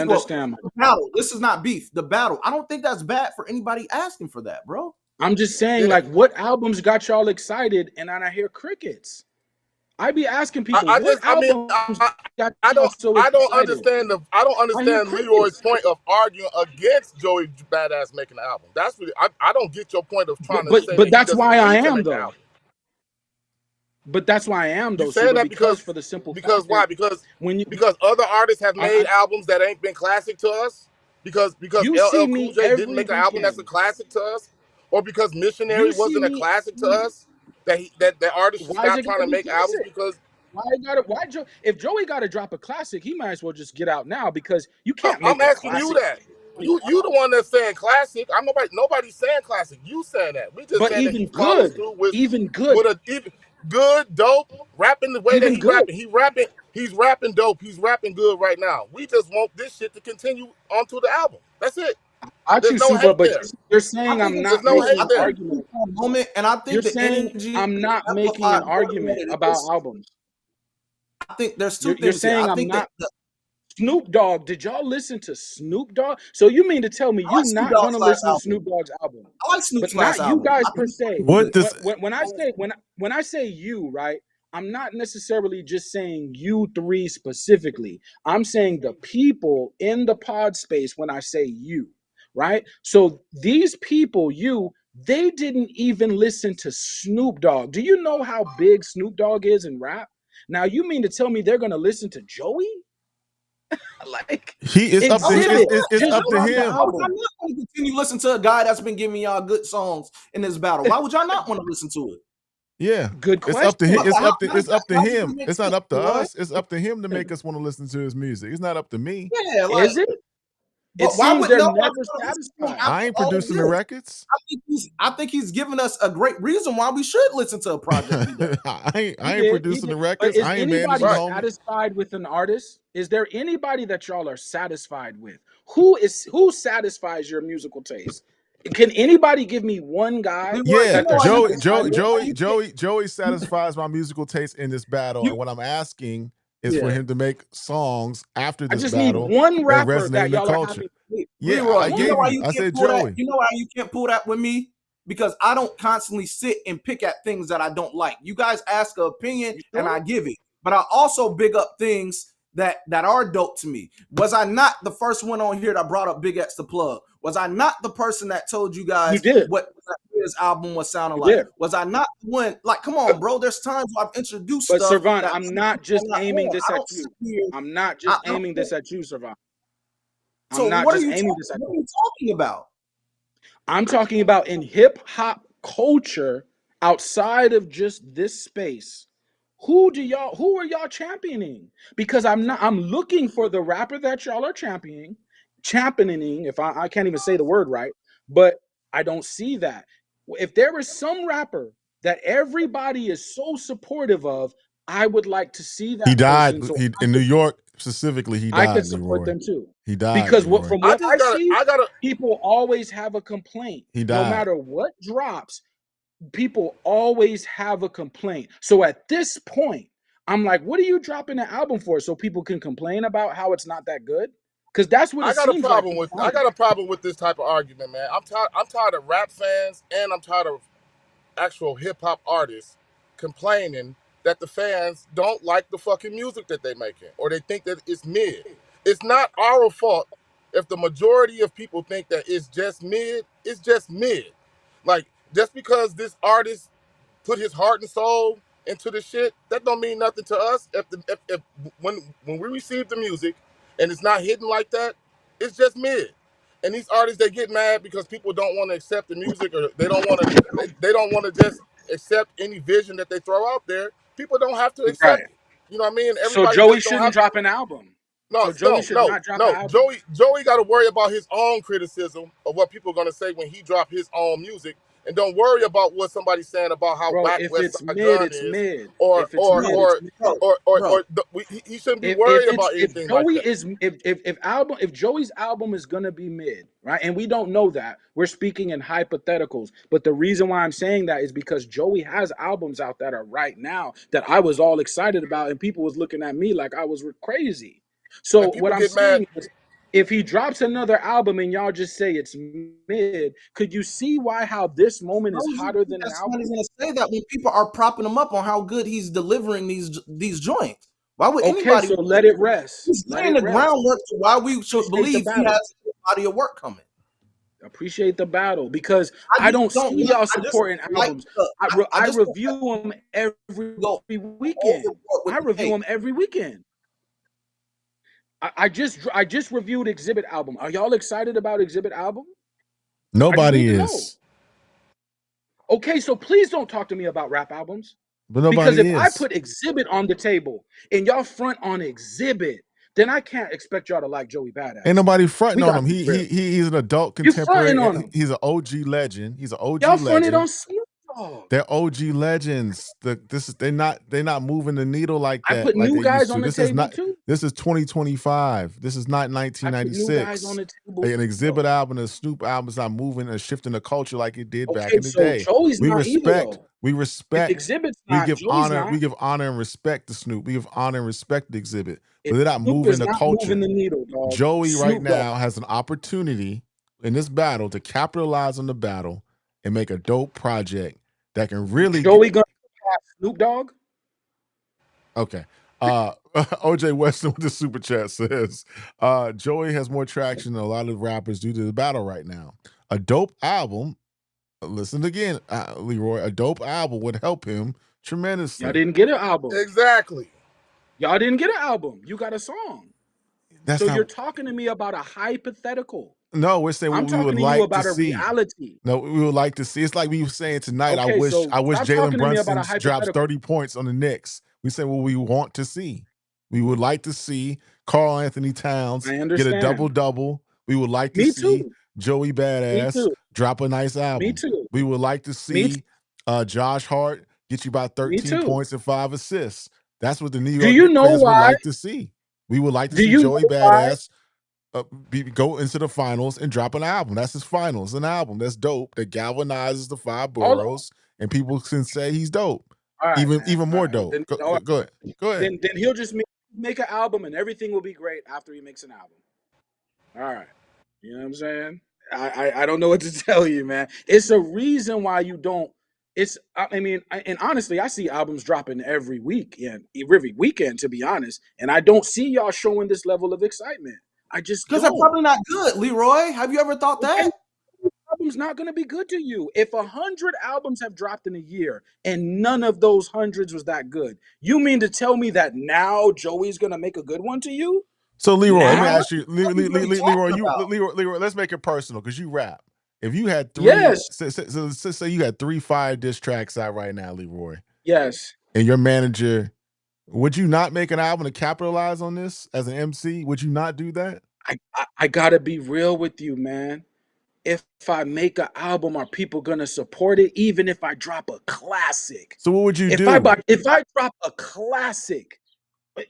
understand, my the battle. This is not beef. The battle. I don't think that's bad for anybody asking for that, bro. I'm just saying, Yeah. like, what albums got y'all excited? And then I hear crickets. I be asking people, what albums got y'all so I don't excited? understand I hear Leroy's crickets. point of arguing against Joey Badass making an album. That's really I don't get your point of trying to say But that he that's doesn't why I need to am make an though. album. But that's why I am You though, saying Super, that because for the simple fact why? that when you Because other artists have I, made albums that ain't been classic to us? Because you see LL Cool me J didn't every make an album that's a weekend. classic to us? Or because Missionary You see wasn't a me classic to us? That artists should why is stop it trying gotta to be make albums classic? because If Joey got to drop a classic, he might as well just get out now because you can't I'm make a asking you classic. that. You the one that's saying classic. I'm nobody's saying classic. You saying that. We just But saying that he follows through even with good, a even good, dope, rapping the way that even he good. rapping. He's rapping dope. He's rapping good right now. We just want this shit to continue onto the album. That's it. I There's choose no Super, hate but there. you're I saying think I'm it's There's not no making hate an I there. think it's argument. a moment, and I You're think the saying energy I'm not making an amplified more than argument what it about is. albums. I think there's two You're things here. saying I I'm think that not. Snoop Dogg, did y'all listen to Snoop Dogg? So you mean to tell me I you like Snoop not Dogg's gonna last listen to album. Snoop Dogg's album? I like Snoop's But last not you album. guys I per think se. it's What good. does When I say you, right? I'm not necessarily just saying you three specifically. I'm saying the people in the pod space when I say you, right? So these people, they didn't even listen to Snoop Dogg. Do you know how big Snoop Dogg is in rap? Now you mean to tell me they're gonna listen to Joey? Like he? It's up to him. exhibit, It's just up to drop the him. Why would y'all album. not want to continue listening to a guy that's been giving y'all good songs in this battle? Why would y'all not want to listen to it? Yeah, Good it's up to him. question. It's up to How does that him. make It's not sense, up to Roy? us. It's up to him to make us want to listen to his music. It's not up to me. Yeah, like, Is it? It but why seems would they're nobody never want to listen to him satisfied. after I ain't all of producing the this? records. I think he's given us a great reason why we should listen to a project he does. I He ain't did. He producing the did. But records. is I ain't managing anybody Right. homie. satisfied with an artist? Is there anybody that y'all are satisfied with? Who satisfies your musical taste? Can anybody give me one guy Leroy, you Yeah, that know they're why you satisfied with? Joey satisfies my musical taste in this battle. And you what I'm asking is for yeah. him to make songs after I this just need battle one that rapper resonate that in the y'all are culture. happy. Yeah, Leroy, I you know gave why you. you I can't said pull that? Joey. You know why you can't pull that with me? Because I don't constantly sit and pick at things that I don't like. You guys ask an opinion You and I sure? give it. But I also big up things that are dope to me. Was I not the first one on here that brought up Big X the Plug? Was I not the person that told you You guys did. what this album was sounding You like? did. Was I not the one? Like, come on, bro. There's times where I've introduced But stuff Servant, that I'm not just not aiming on. this I at don't sit you. here. I'm not I just don't. aiming this at you, Servant. So I'm not what are just you aiming this at talking? What are you. you talking about? I'm talking about in hip hop culture outside of just this space. Who are y'all championing? Because I'm looking for the rapper that y'all are championing, if I can't even say the word right, but I don't see that. If there is some rapper that everybody is so supportive of, I would like to see He that died. person so In New York specifically, he I could died, support Leroy. them too. He died, Because Leroy. from I what just I gotta, see, I gotta, people always have a complaint. He No died. matter what drops, people always have a complaint. So at this point, I'm like, what are you dropping the album for? So people can complain about how it's not that good? Because that's what I it got a seems like. problem with, I got a problem with this type of argument, man. I'm tired of rap fans, and I'm tired of actual hip hop artists complaining that the fans don't like the fucking music that they're making, or they think that it's mid. It's not our fault if the majority of people think that it's just mid. It's just mid. Like, just because this artist put his heart and soul into the shit, that don't mean nothing to us. If when we receive the music and it's not hidden like that, it's just mid. And these artists, they get mad because people don't want to accept the music, or they don't want to they don't want to just accept any vision that they throw out there. People don't have to Right. accept it. You know what I mean? So Everybody Joey just don't shouldn't have. drop an album. No, So Joey no, should no, not drop an no. album. Joey got to worry about his own criticism of what people are gonna say when he drop his own music, and don't worry about what somebody's saying about how Bro, whack if West it's Side mid, Gun it's is, mid. or If it's or mid, it's or mid. he shouldn't be If worried it's about if anything like Joey that. is if Joey's album is gonna be mid, right? And we don't know that. We're speaking in hypotheticals. But the reason why I'm saying that is because Joey has albums out that are right now that I was all excited about, and people was looking at me like I was crazy. So And what people I'm get mad. saying is, if he drops another album and y'all just say it's mid, could you see why how this moment How is would you hotter think than an that album? somebody's gonna say that when people are propping him up on how good he's delivering these joints? Why would Okay, anybody? so let it rest. He's Let laying it the rest. groundwork to why we should Appreciate the believe he battle. has a body of work coming. Appreciate the battle because I I just don't don't see like. y'all I just supporting don't like albums. the. I I just don't like review them every to go weekend. overboard with I the review hate. them every weekend. I just reviewed Exhibit album. Are y'all excited about Exhibit album? I just Nobody need to know. is. Okay, so please don't talk to me about rap albums But because nobody if I is. put Exhibit on the table and y'all front on Exhibit, then I can't expect y'all to like Joey Ain't Badass. nobody fronting We on got to him. be real. He's an adult You fronting contemporary. on him. He's an OG legend. He's an OG Y'all fronted legend. on Snoop Dogg. They're OG legends. They're not moving the needle like I that, put like new they used guys to. on the table too. This is 2025. This is not I put new guys on 1996. the table An too, though. Exhibit album, a Snoop album is not moving and shifting the culture like it did back Okay, in the so day. Joey's We not either respect, though. we If respect, Exhibit's not, Joey's we not. give honor and respect to Snoop. We give honor and respect to Exhibit, If but they're not Snoop moving is the not moving culture. the needle, dog, Joey right Snoop Dogg. now has an opportunity in this battle to capitalize on the battle and make a dope project that can really get. Joey gonna pass Snoop Dogg? Okay. OJ Weston with the super chat says, Joey has more traction than a lot of rappers due to the battle right now. A dope album, listen again, Leroy, a dope album would help him tremendously. Y'all didn't get an album. Exactly. Y'all didn't get an album. You got a song. That's So not. you're talking to me about a hypothetical. No, we're saying I'm what we would talking to you like to about a see. reality. No, we would like to see. It's like we were saying tonight. Okay, so I wish stop Jalen talking to me about Brunson a drops hypothetical. 30 points on the Knicks. We say what we want to see. We would like to see Karl Anthony Towns I get a understand. double-double. We would like to Me see too. Joey Me Badass too. drop a nice Me album. too. We would like to Me see Josh Hart get you about Me 13 too. points and 5 assists. That's what the New Do York you Knicks know fans would why? like to see. We would like to Do see you Joey know why? Badass go into the finals and drop an album. That's his finals, an album that's dope that galvanizes the 5 All, boroughs, and people can say he's dope. all right, man. Even All more right. dope. Then, all right. Go ahead. Go ahead. Then he'll just make an album and everything will be great after he makes an album. All right. You know what I'm saying? I don't know what to tell you, man. It's a reason why you don't. I mean, and honestly, I see albums dropping every week and every weekend, to be honest, and I don't see y'all showing this level of excitement. I just Because they're don't. probably not good, Leroy. Have you ever thought Okay, that? album's not going to be good to you. If 100 albums have dropped in a year and none of those hundreds was that good, you mean to tell me that now Joey's going to make a good one to you? So Leroy, let me Now? ask you, What are you really Leroy, talking about? Leroy, let's make it personal because you rap. If you had three, Yes. say you had 3 diss tracks out right now, Leroy, Yes. and your manager, would you not make an album to capitalize on this as an MC? Would you not do that? I got to be real with you, man. If I make an album, are people going to support it even if I drop a classic? So what would you If do? I drop a classic,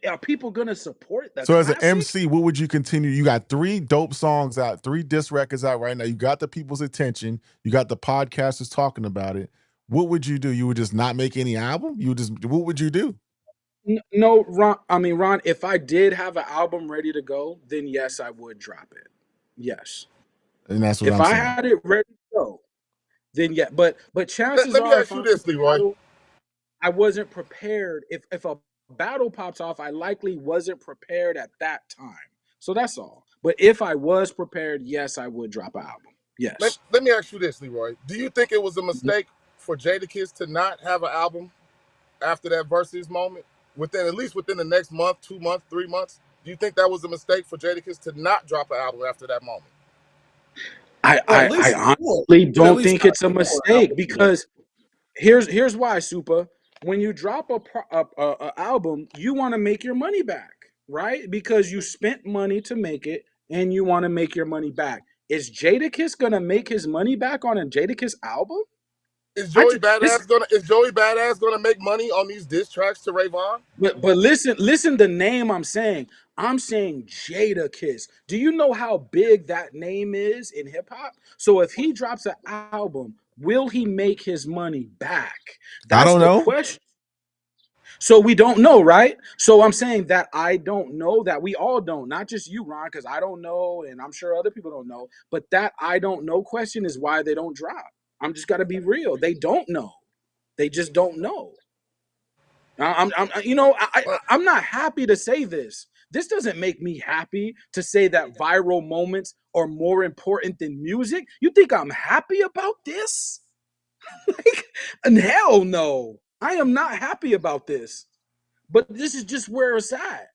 are people going to support the So as an classic? MC, what would you continue? You got 3 dope songs out, 3 diss records out right now. You got the people's attention. You got the podcasters talking about it. What would you do? You would just not make any album? You would just, what would you do? No, Ron. I mean, Ron. If I did have an album ready to go, then yes, I would drop it. Yes. And that's what If I'm I saying. had it ready to go, then yeah. But chances Let me are, if ask you I'm in this, a Leroy. battle, I wasn't prepared. If a battle pops off, I likely wasn't prepared at that time. So that's all. But if I was prepared, yes, I would drop an album. Yes. Let me ask you this, Leroy. Do you think it was a mistake for Jadakiss to not have an album after that versus moment? Within at least within the next month, 2 months, 3 months? Do you think that was a mistake for Jadakiss to not drop an album after that moment? Or at I least record. honestly But at don't least think not it's a record an album. mistake because here's why, Super. When you drop a album, you want to make your money back, right? Because you spent money to make it, and you want to make your money back. Is Jadakiss gonna make his money back on a Jadakiss album? Is I Joey just this, Badass gonna make money on these diss tracks to Rayvon? but listen, the name I'm saying. I'm saying Jadakiss. Do you know how big that name is in hip hop? So if he drops an album, will he make his money back? I That's don't the know. question. So we don't know, right? So I'm saying that I don't know, that we all don't, not just you, Ron, because I don't know, and I'm sure other people don't know. But that I don't know question is why they don't drop. I'm just got to be real. They don't know. They just don't know. Well, I'm not happy to say this. This doesn't make me happy to say that viral moments are more important than music. You think I'm happy about this? Like, and hell no. I am not happy about this. But this is just where it's at.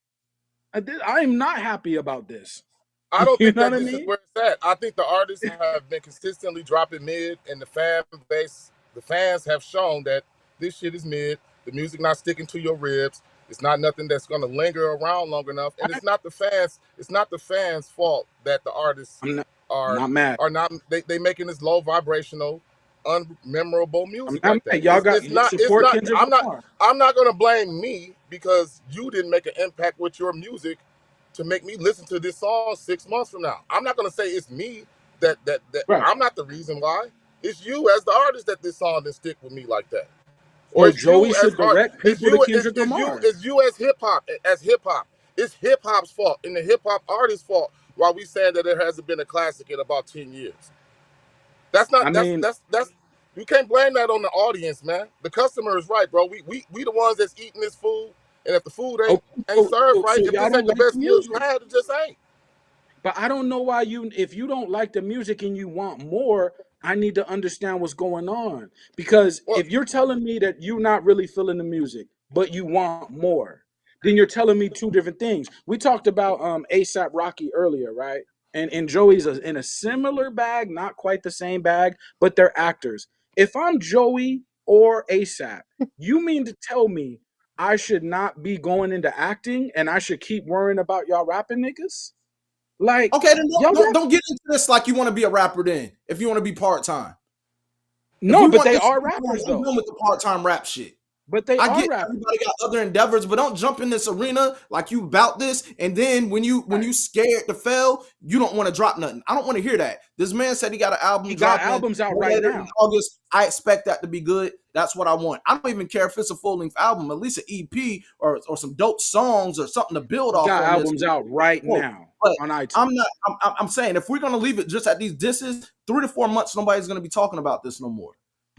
I am not happy about this. I don't You think know what that I this is mean? where it's at. I think the artists have been consistently dropping mid, and the fans have shown that this shit is mid. The music not sticking to your ribs. It's not nothing that's gonna linger around long enough, and I, it's not the fans. It's not the fans' fault that the artists I'm not. I'm are not mad. are not. They making this low vibrational, unmemorable I'm music not like that. mad. Y'all got It's you not. It's support not. Kendrick Lamar. I'm not gonna blame me because you didn't make an impact with your music to make me listen to this song 6 months from now. I'm not gonna say it's me that Right. I'm not the reason why. It's you as the artist that this song didn't stick with me like that. Or So it's you Joey as should art. direct It's people to you. Kendrick Lamar. It's you as hip hop. As hip hop, it's hip hop's fault and the hip hop artist's fault. Why we saying that there hasn't been a classic in about 10 years? That's I not. mean, That's. You can't blame that on the audience, man. The customer is right, bro. We the ones that's eating this food, and if the food okay, ain't served right, so if y'all this ain't don't the like the best meal you music. had, it just ain't. But I don't know why if you don't like the music and you want more, I need to understand what's going on. Because Well, if you're telling me that you're not really feeling the music, but you want more, then you're telling me two different things. We talked about ASAP Rocky earlier, right? And Joey's in a similar bag, not quite the same bag, but they're actors. If I'm Joey or ASAP, you mean to tell me I should not be going into acting and I should keep worrying about y'all rapping niggas? Like, Okay, then y'all rap, don't get into this like you want to be a rapper then. If you want to be part time, if no, we but want they this, are shit going, rappers I'm though. done with the part time rap shit. But they I are get rappers. everybody got other endeavors, but don't jump in this arena like you about this. And then when Right. you scared to fail, you don't want to drop nothing. I don't want to hear that. This man said he got an album He got dropping albums out no right later than now. August. I expect that to be good. That's what I want. I don't even care if it's a full length album, at least an EP or some dope songs or something to build He off got on this. albums out right Quote. now But on iTunes. I'm not. I'm saying if we're gonna leave it just at these disses, 3 to 4 months, nobody's gonna be talking about this no more.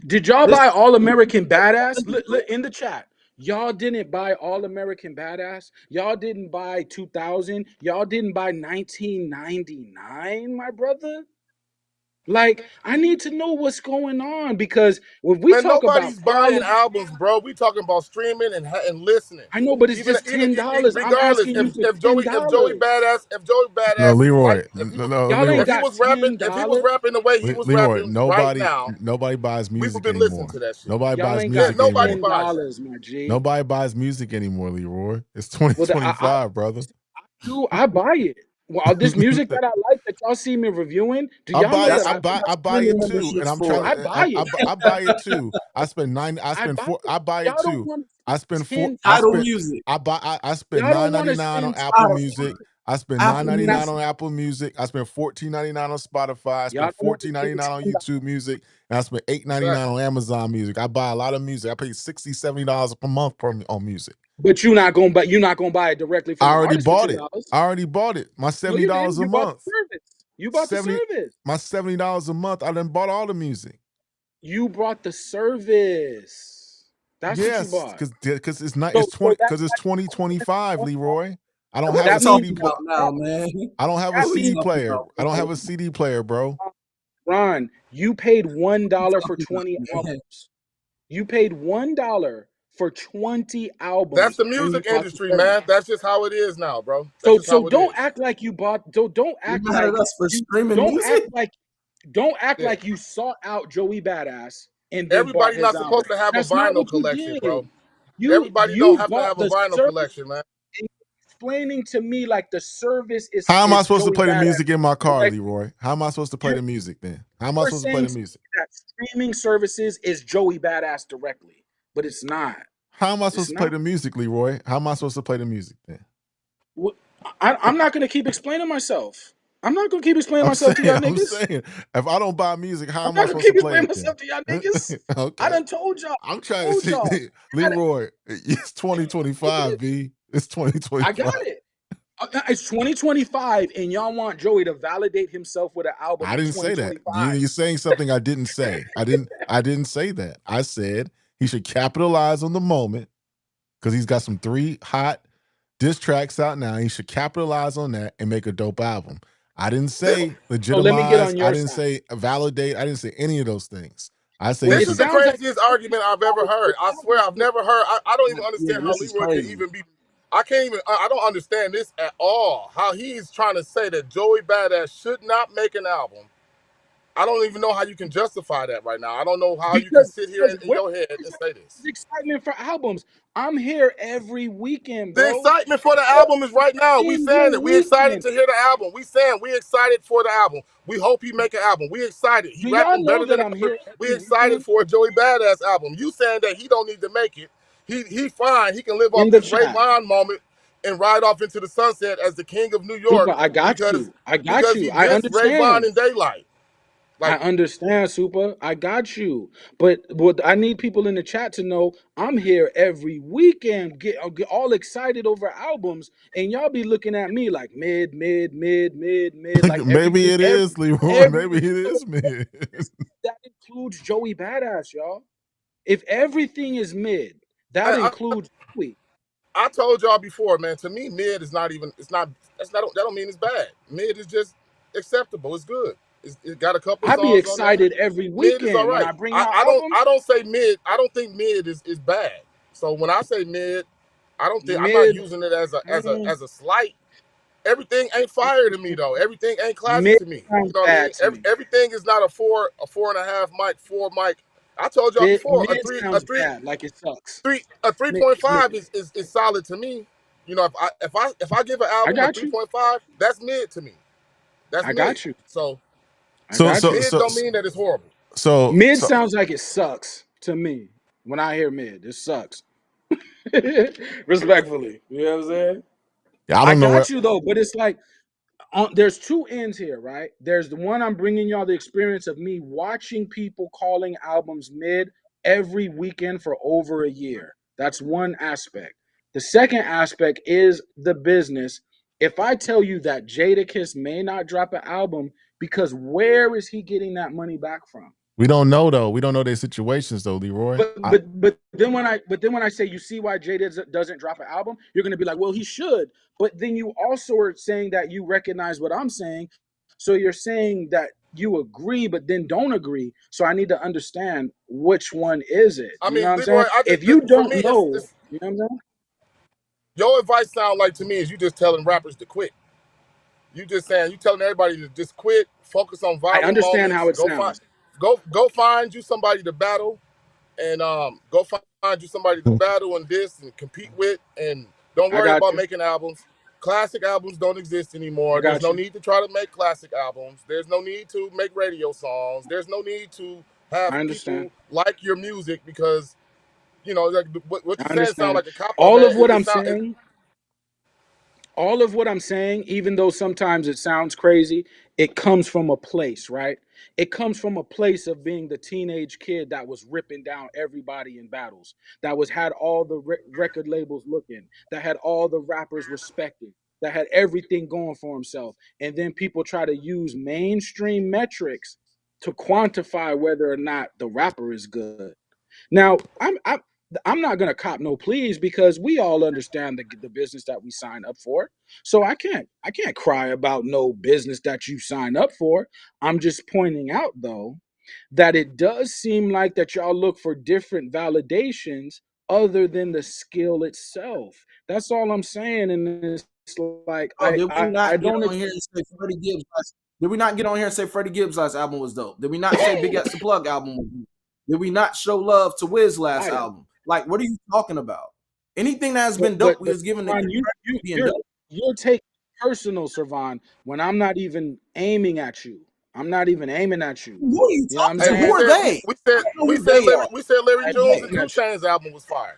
Did y'all This buy All American Badass? Look in the chat. Y'all didn't buy All American Badass. Y'all didn't buy 2000. Y'all didn't buy 1999, my brother. Like, I need to know what's going on because when we Man, talk about nobody's buying quality, albums, bro. We talking about streaming and listening. I know, but it's Even just even $10. I'm regardless, asking you for If Joey $10. No, Badass is right, Leroy. No, Y'all ain't Leroy. got if he was $10. rapping the way he was Leroy. rapping right now, Nobody buys we would music been listening anymore. to that shit. Nobody Y'all buys ain't Yeah, got music nobody anymore. buys that. $10, my G. Nobody buys music anymore, Leroy. It's Well, I 2025, brother. do. I buy it. Well, this music that I like that y'all see me reviewing, do y'all know That's that what I the buy premium it too, and membership's I'm trying for. I to. buy it. I buy it too. I spend nine. I I spend buy four. it. I buy it Y'all don't too. want I to spend four. spend I Title spend. music. I spend Y'all don't want to $9.99 on spend Apple Title. Music. I spend Apple $10. $9.99 Music. on Apple Music. I spend $14.99 on Spotify. I Y'all spend don't want to spend $14.99 on $10. YouTube Music, and I spend $8.99 Exactly. on Amazon Music. I buy a lot of music. I pay $60-$70 per month on music. But you're not gonna buy it directly I from the already artist for bought $10. it. I already bought it. My No, you $70 didn't. a You bought the month. service. You bought the 70 service. my $70 a month. I done bought all the music. You bought the service. That's what you Yes, bought. because it's not So it's 20 that because it's 2025, Leroy. I don't What have you a that means CD talking player. about now, man? I don't have a that What you means CD talking player. about, I don't bro? have a CD player, bro. Ron, you paid What $1 you for talking 20 about, man? albums. You paid $1 for 20 That's albums the when you music bought the industry, service. man. That's just how it is now, bro. That's So just how it don't is. act like you bought don't You act mad at like us for you streaming don't music? act like don't act Yeah. like you sought out Joey Badass and then bought Everybody his not album. supposed to have a That's not vinyl what you collection, did. bro. You Everybody don't you have to bought have a the vinyl service collection, man. and you're explaining to me like the service How am I is supposed to Joey play the Badass music in my car, directly. Leroy? How am I supposed to play You're the music then? How am I you're supposed to play saying the to me music? that streaming services is Joey Badass directly, but it's not. How am I supposed It's to play not. the music, Leroy? How am I supposed to play the music then? Wh- I'm not gonna keep explaining myself. I'm not gonna keep explaining I'm myself saying, to y'all I'm niggas. saying, if I don't buy music, how I'm am I not gonna supposed to keep play explaining it then? myself to y'all niggas. I Okay. done told y'all. I'm trying to Told see, y'all. I got it. Leroy. It's 2025, V. It's I got 2025. it. It's 2025, and y'all want Joey to validate himself with an album I in didn't say that. 2025. You're saying something I didn't say. I didn't say that. I said he should capitalize on the moment because he's got some 3 hot diss tracks out now. He should capitalize on that and make a dope album. I didn't This say So let me get legitimize. on I your didn't side. say validate. I didn't say any of those things. I say Well, he this it is should. the sounds like craziest argument I've ever heard. I swear I've never heard. I don't even Yeah, understand how this is Leroy can crazy. even be. I can't even. I don't understand this at all. How he's trying to say that Joey Badass should not make an album. I don't even know how you can justify that right now. I don't know how you can sit here because in where your head and say this. is excitement for albums? I'm here every weekend, The bro. excitement for the album is right now. We saying Single it. We excited weekend. to hear the album. We saying we excited for the album. We hope he make an album. We excited. He Do y'all rapping know better that than I'm ever. here We every excited weekend? for a Joey Badass album. You saying that he don't need to make it. He fine. He can live In off the this chat. Ray moment and ride off into the sunset as the king of New York Super, I got because you. I got because you. he I dissed Ray understand. in Daylight. I Like understand, Super. I got you. But what I need people in the chat to know, I'm here every weekend, get all excited over albums, and y'all be looking at me like mid, like Maybe it is Leroy. Maybe every it is me. that includes Joey Badass, y'all. If everything is mid, that I, includes Joey. I told y'all before, man. To me, mid is not even. It's not. That's not. That don't mean it's bad. Mid is just acceptable. It's good. It got a couple I be songs on there. excited every Mid is all weekend when right. I bring out I don't. albums. I don't say mid. I don't think mid is bad. So when I say mid, I don't think I'm not Mid, using it as mm, a slight. Everything ain't fire to me though. Everything ain't classic mid to me. You sounds know what I mean? bad to me. Everything is not a 4.5 mic, 4 mic. I told y'all before Mid sounds bad, like it sucks. a Mid, 3.5 mid. is solid to me. You know, if I give an I album a got you. 3.5, that's mid to me. That's I mid. got you. So I so got so you. mid so don't mean that it's horrible. so Mid so sounds like it sucks to me when I hear mid. It sucks. Respectfully. You know what I'm saying? yeah, I I don't know got what you though, but it's like there's two ends here, right? There's the one I'm bringing y'all the experience of me watching people calling albums mid every weekend for over a year. That's one aspect. The second aspect is the business. If I tell you that Jadakiss may not drop an album because where is he getting that money back from? we don't know though. We don't know their situations though, Leroy. But then when I say you see why doesn't drop an album, you're gonna be like, well, he should. But then you also are saying that you recognize what I'm saying. So you're saying that you agree, but then don't agree. So I need to understand which one is it. I You know mean, what I'm Leroy, saying? If you for don't me, know, it's you know what I'm saying? your advice sound like to me is you just telling rappers to quit. You just saying you telling everybody to just quit, focus on I viral understand how moments, it sounds. go find you somebody to battle, and go find you somebody to battle and this and compete with, and don't I worry got about you. making albums. Classic albums don't exist I anymore. There's got no you. need to try to make classic albums. There's no need to make radio songs. There's no need to have I understand. people like your music because like what I you're saying sound understand. like a cop on All that. of what It I'm sound saying, all of what I'm saying, even though sometimes it sounds crazy, it comes from a place, right? It comes from a place of being the teenage kid that was ripping down everybody in battles, that was had all the record labels looking, that had all the rappers respected, that had everything going for himself. And then people try to use mainstream metrics to quantify whether or not the rapper is good. Now, I'm not gonna cop no pleas because we all understand the business that we sign up for. So I can't cry about no business that you sign up for. I'm just pointing out though that it does seem like that y'all look for different validations other than the skill itself. That's all I'm saying. And it's like Oh, I did we I, I not get don't on here and say Freddie Gibbs? Did we not get on here and say Freddie Gibbs' last album was dope? Did we not say Big X the Plug album was dope? Did we not show love to Wiz last Bada. album? Like, what are you talking about? Anything that has But been but dope, we but was given the Savon, credit you for you being you're dope. you're taking personal, Savon, when I'm not even aiming at you. I'm not even aiming at you. Who are you You know what I'm talking hey, to? we Who saying? are said they? I don't know we who said they are. Larry I ain't Jones and aiming Two at you. Chainz album was fire.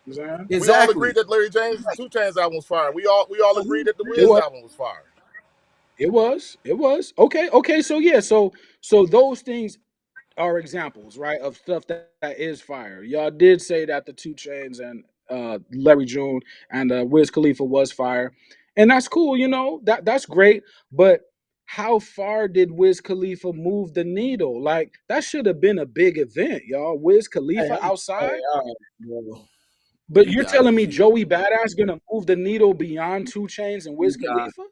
You know what I'm saying? We all Exactly. agreed that Larry James and Like, 2 Chainz album was fire. We all so agreed who that the are It they? Wiz was. album was fire. It was. It was. Okay. Okay. So yeah. So those things are examples, right, of stuff that is fire. Y'all did say that the Two Chains and Larry June and Wiz Khalifa was fire, and that's cool. You know that's great. But how far did Wiz Khalifa move the needle? Like that should have been a big event, y'all. Wiz Hey, Khalifa hey, outside. all right, bro. But You you're got it, telling me G. Joey Badass gonna move the needle beyond Two Chains and Wiz You got it. Khalifa?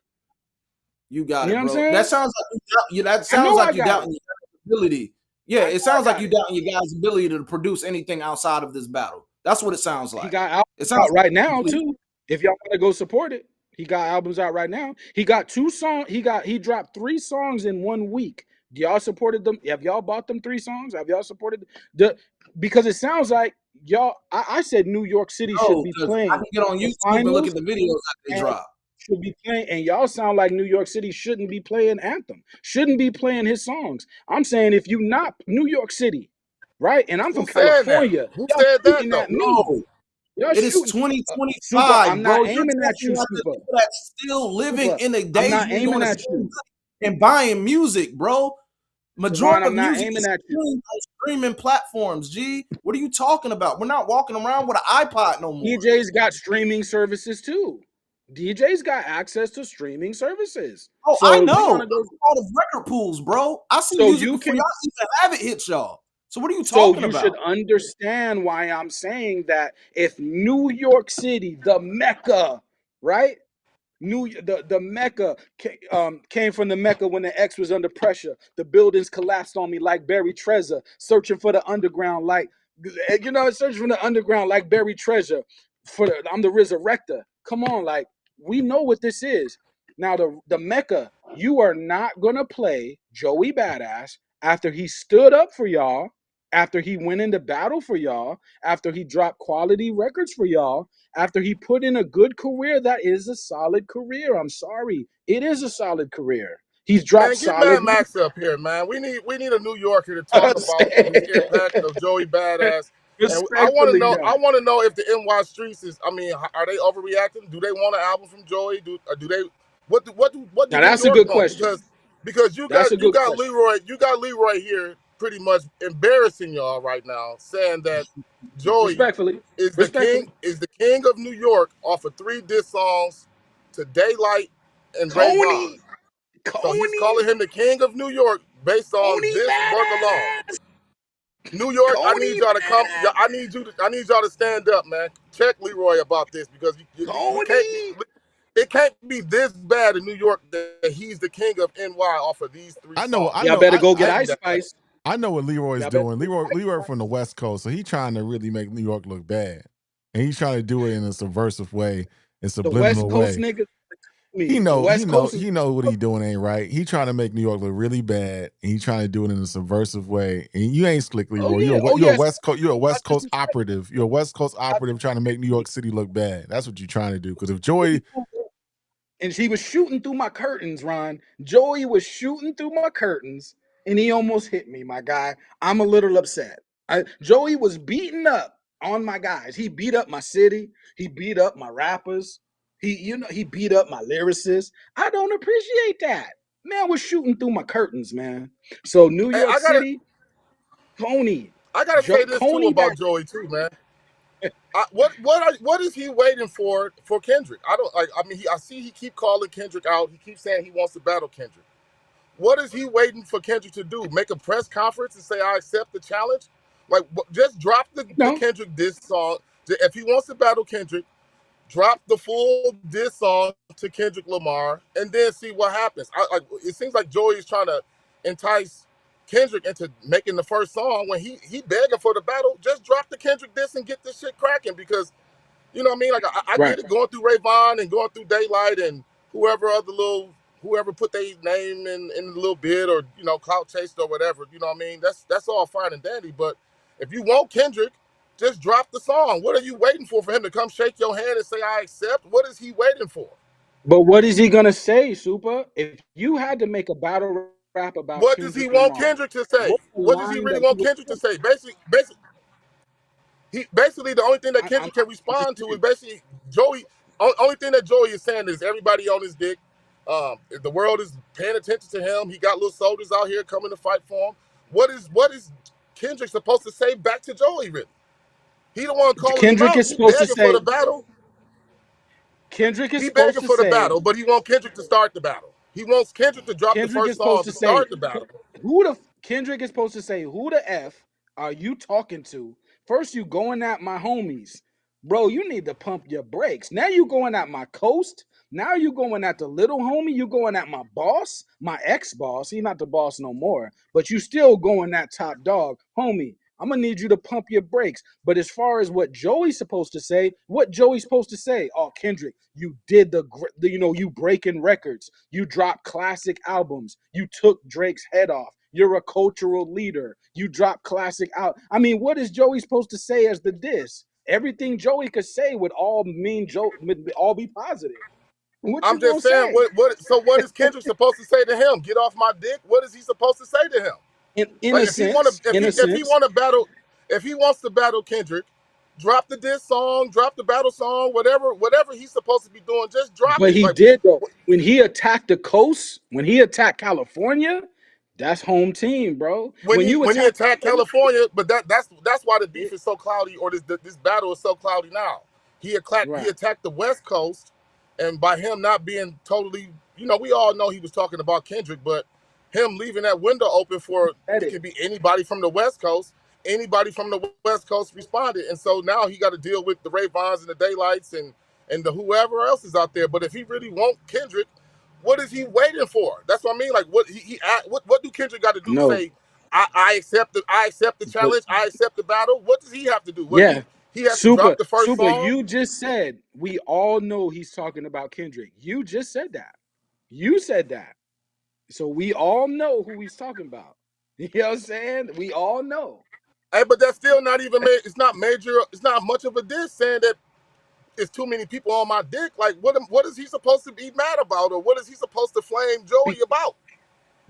You got You know it, what I'm bro. That saying? sounds like that I sounds know I like you got it. doubting your guys' ability. Yeah, I it know I sounds like got you it. doubting your guys' ability to produce anything outside of this battle. That's what it sounds He like. got albums It sounds out right like now complete. too. If y'all want to go support it, he got albums out right now. He got two songs. He dropped three songs in 1 week. Do y'all supported them? Have y'all bought them three songs? Have y'all supported the? Because it sounds like y'all. I said New York City should No, be because I playing can get on the YouTube and look finals at the videos that they and drop. should be playing. And y'all sound like New York City shouldn't be playing Anthem. Shouldn't be playing his songs. I'm saying if you not New York City, right? And I'm Who from said that? California. Who Y'all said that shooting though? at me. No, Y'all it is shooting. Super, 2025, I'm not bro. You're aiming at talking you, about the Super. people that's still living Super, in the I'm days not when we aiming going to at stream you. and buying music, bro. Savon, Majority of I'm not music aiming is at you. streamed on streaming platforms. G, what are you talking about? We're not walking around with an iPod no more. DJ's got streaming services too. DJ's got access to streaming services. Oh, I So you know. want to I'm go, out of record pools, bro. I see so music you before can, y'all even have it hit y'all. So what are you so talking you should about? understand why I'm saying that if New York City, the Mecca, right? The Mecca came from the Mecca when the X was under pressure. The buildings collapsed on me like buried treasure, searching for the underground like searching for the underground like buried treasure. I'm the resurrector. Come on, like we know what this is. Now the Mecca, you are not gonna play Joey Badass after he stood up for y'all, after he went into battle for y'all, after he dropped quality records for y'all, after he put in a good career. That is a solid career. I'm sorry. It is a solid career. He's dropped Man, get solid Mad Max up here, man. We need a New Yorker to talk music. about his impact of Joey Badass. And I want to Respectfully, know. though. I want to know if the NY streets is. I mean, are they overreacting? Do they want an album from Joey? Do they? What do Now New that's a York good want? question. Because you That's got a you good got question. Leroy here pretty much embarrassing y'all right now, saying that Joey Respectfully. king Respectfully. is the king of New York off of three diss songs to Daylight and Ray Vaughn. Coney. So he's Coney. calling him the king of New York based on Coney this work alone. badass. New York, I need Coney y'all to come. badass. I need y'all to stand up, man. Check Leroy about this because we can't be. Coney. it can't be this bad in New York that he's the king of NY off of these 3 songs. I Y'all know, better go get Can't be Ice that bad. Spice. I know what Leroy's Y'all better doing. go get Ice Leroy Spice. from the West Coast, so he's trying to really make New York look bad, and he's trying to do it in a subversive way, a The West subliminal Coast way. niggas me. The West Coast is He know what he doing ain't right. He trying to make New York look really bad, and he trying to do it in a subversive way. And you ain't slick, oh Leroy. yeah, oh You're a yes. West Coast. You're a I West just Coast operative. You're a West Coast operative trying to make New York City look bad. That's what you're trying to do. Because if Joey, and he was shooting through my curtains, Ron. Joey was shooting through my curtains, and he almost hit me, my guy. I'm a little upset. Joey was beating up on my guys. He beat up my city. He beat up my rappers. He beat up my lyricists. I don't appreciate that. Man was shooting through my curtains, man. So New Hey, York City, Coney, I gotta say this too Coney about that. Joey too, man. What is he waiting for Kendrick? I don't like. I mean, I see he keep calling Kendrick out. He keeps saying he wants to battle Kendrick. What is he waiting for Kendrick to do? Make a press conference and say I accept the challenge? Like, just drop the No, Kendrick diss song. If he wants to battle Kendrick, drop the full diss song to Kendrick Lamar, and then see what happens. It seems like Joey is trying to entice Kendrick into making the first song when he begging for the battle. Just drop the Kendrick diss and get this shit cracking because you know what I mean? Like I right. get it going through Ray Vaughn and going through Daylight and whoever put their name in the little bid or clout chased or whatever. You know what I mean? That's all fine and dandy. But if you want Kendrick, just drop the song. What are you waiting for him to come shake your hand and say I accept? What is he waiting for? But what is he gonna say, Super? If you had to make a battle rap about What does he Kendrick want Lamar, Kendrick to say? what the What does he line really that he want would Kendrick to say? say? Basically the only thing that I'm Kendrick can just respond to is saying. basically Joey. Only thing that Joey is saying is everybody on his dick. The world is paying attention to him. He got little soldiers out here coming to fight for him. What is Kendrick supposed to say back to Joey? Really, he the one calling him Kendrick out. is He supposed to begging for the say. battle. Kendrick is He supposed begging to for the say. battle, but he wants Kendrick to start the battle. He wants Kendrick to drop the Kendrick is first supposed song to to say. start the battle. Kendrick is supposed to say, "Who the f are you talking to?" First, you going at my homies, bro. You need to pump your brakes. Now you going at my coast. Now you going at the little homie. You going at my boss, my ex boss. He not the boss no more, but you still going at top dog, homie. I'm gonna need you to pump your brakes. But as far as what Joey's supposed to say, what Joey's supposed to say? Oh, Kendrick, you did you breaking records. You dropped classic albums. You took Drake's head off. You're a cultural leader. You drop classic out. I mean, what is Joey supposed to say as the diss? Everything Joey could say would all mean would all be positive. What I'm you gonna just saying, say? what is Kendrick supposed to say to him? Get off my dick. What is he supposed to say to him? In Like a if he want sense, to, in a if he sense. want to battle, if he wants to battle Kendrick, drop the diss song, drop the battle song, whatever he's supposed to be doing, just drop But it. he Like did though. When he attacked the coast, when he attacked California, that's home team, bro. when When he you when he attack attacked LA, California, but that's why the yeah, beef is so cloudy, or this battle is so cloudy now. He right. attacked the West Coast, and by him not being totally, we all know he was talking about Kendrick, but him leaving that window open for Said it it. could be anybody from the West Coast. Anybody from the West Coast responded, and so now he got to deal with the Ray Vons and the Daylights and the whoever else is out there. But if he really want Kendrick, what is he waiting for? That's what I mean. Like what do Kendrick got to do to No, say I accept the but challenge, I accept the battle? What does he have to do? What yeah. he has to Super, drop the first super. song? You just said we all know he's talking about Kendrick. You just said that. You said that. So we all know who he's talking about. You know what I'm saying? We all know. Hey, but that's still not even it's not major, it's not much of a diss saying that it's too many people on my dick. Like what is he supposed to be mad about, or what is he supposed to flame Joey Be- about?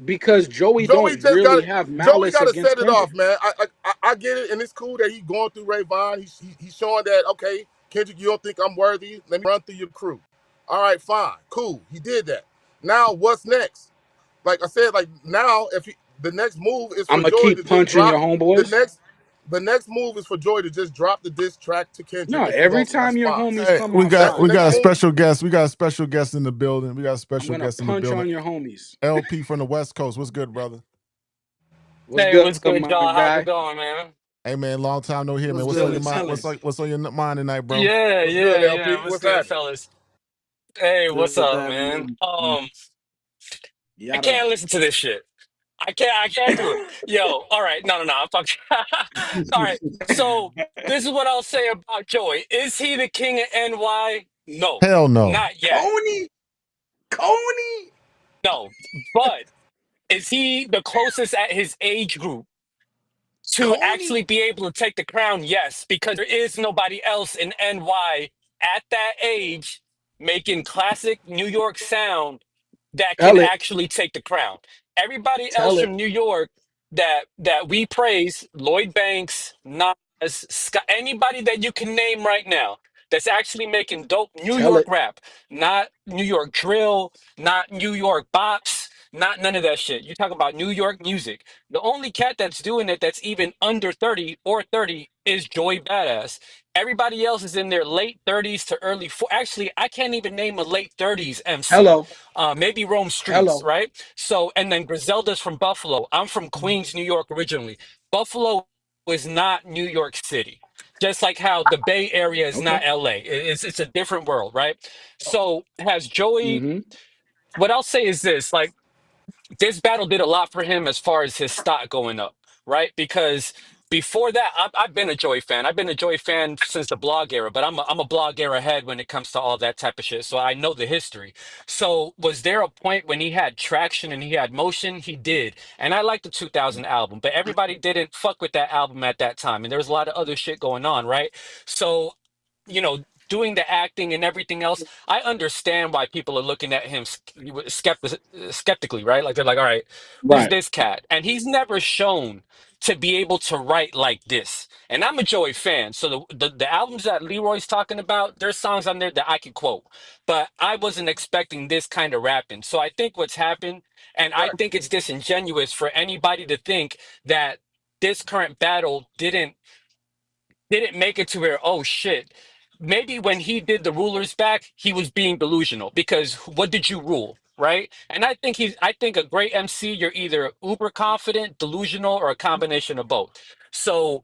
because Joey Joey don't just got really it. have Joey malice got to against set it Kendrick. off, man. I get it, and it's cool that he's going through Ray Vaughn. He's showing that okay, Kendrick, you don't think I'm worthy? Let me run through your crew. All right, fine, cool. He did that. Now what's next? Like I said, like now the next move is I'm for gonna Joey to keep just punching your drop the homeboys. next. The next move is for Joey to just drop the diss track to No, Kendrick if he every wants to time your respond. homies hey, come That's the we outside, next got a move. special guest. We got a special guest in the building. We got a I'm special gonna guest in the punch building. on your homies. LP from the West Coast. What's good, brother? What's Hey, good, what's good, my y'all? How's it guy? going, man? Hey man, long time no hear, man. What's What's on good? your Chilling, mind? chilling. What's on your mind tonight, bro? Yeah, What's good, yeah, LP? yeah. What's What's good, happening? fellas? Hey, what's Fifth up, man? Avenue. I Yada. can't listen to this shit. I can't do it. Yo, all right, no, I'm fucking. All right, so this is what I'll say about Joey. Is he the king of NY? No, Hell no. not yet. Coney, Coney, No, but is he the closest at his age group to actually Coney. be able to take the crown? Yes, because there is nobody else in NY at that age making classic New York sound that can Tell it, actually take the crown. Everybody else tell it, from New York that we praise, Lloyd Banks, Nas, Scott, anybody that you can name right now that's actually making dope New tell York it. rap, not New York drill, not New York bops, not none of that shit. You're talking about New York music. The only cat that's doing it that's even under 30 or 30 is Joy Badass. Everybody else is in their late 30s to early. Actually, I can't even name a late 30s MC. Hello, Maybe Rome Streets, hello. right? So, and then Griselda's from Buffalo. I'm from Queens, New York originally. Buffalo is not New York City. Just like how the Bay Area is Okay. not LA. It's a different world, right? So, has Joey, Mm-hmm. what I'll say is this, like, this battle did a lot for him as far as his stock going up, right? Because before that, I've been a Joy fan. I've been a Joy fan since the blog era, but I'm a blog era head when it comes to all that type of shit. So I know the history. So was there a point when he had traction and he had motion? He did. And I like the 2000 album, but everybody didn't fuck with that album at that time. And there was a lot of other shit going on, right? So, doing the acting and everything else, I understand why people are looking at him skeptically, right? Like they're like, all right, who's Right. this cat? And he's never shown to be able to write like this. And I'm a Joey fan, so the albums that Leroy's talking about, there's songs on there that I can quote, but I wasn't expecting this kind of rapping. So I think what's happened, and I Right. think it's disingenuous for anybody to think that this current battle didn't make it to where, oh shit, maybe when he did the rulers back he was being delusional, because what did you rule, right? And I think a great MC, you're either uber confident, delusional, or a combination of both. So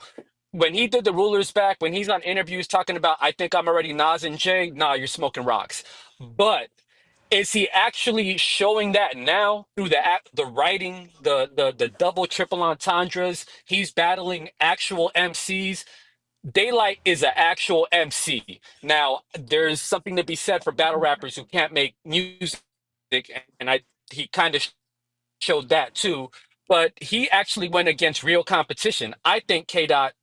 when he did the rulers back, when he's on interviews talking about, I think I'm already Nas and Jay, nah, you're smoking rocks. But is he actually showing that now through the writing, the double triple entendres? He's battling actual MCs. Daylight is an actual MC. Now, there's something to be said for battle rappers who can't make music, and he kind of showed that too. But he actually went against real competition. I think K Dot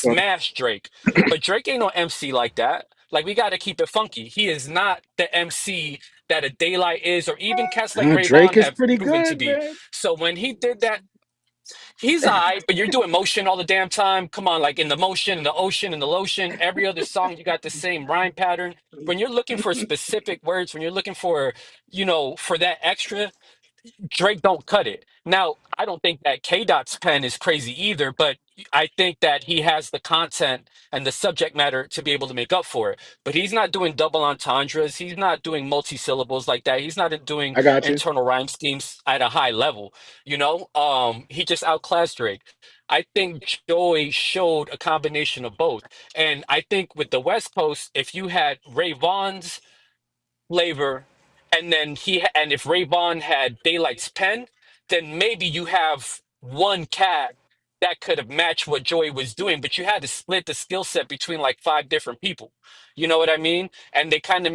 Okay. smashed Drake, but Drake ain't no MC like that. Like, we got to keep it funky. He is not the MC that a Daylight is, or even cats like Ray Drake Vaughn is have pretty proven to good, be. man. So when he did that, he's all right, but you're doing motion all the damn time. Come on, like in the motion, in the ocean, in the lotion, every other song, you got the same rhyme pattern. When you're looking for specific words, when you're looking for, for that extra, Drake don't cut it. Now, I don't think that K Dot's pen is crazy either, but I think that he has the content and the subject matter to be able to make up for it. But he's not doing double entendres. He's not doing multi-syllables like that. He's not doing I got you. internal rhyme schemes at a high level. He just outclassed Drake. I think Joey showed a combination of both. And I think with the West Coast, if you had Ray Vaughn's flavor, and then and if Ray Vaughn had Daylight's pen, then maybe you have one cat that could have matched what Joey was doing, but you had to split the skill set between like five different people. You know what I mean? And they kind of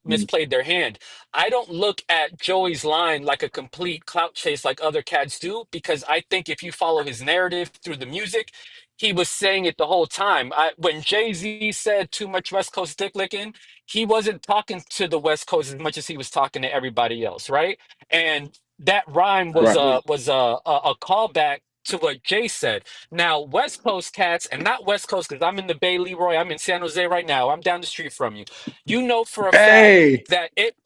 Mm. misplayed their hand. I don't look at Joey's line like a complete clout chase like other cats do, because I think if you follow his narrative through the music, he was saying it the whole time. When Jay-Z said too much West Coast dick licking, he wasn't talking to the West Coast as much as he was talking to everybody else, right? And that rhyme I was Right. a agree. was a callback to what Jay said. Now, West Coast cats, and not West Coast, because I'm in the Bay, Leroy. I'm in San Jose right now. I'm down the street from you. You know for a fact Hey, that it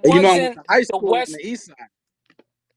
you know I went wasn't to high the school on West. the east side.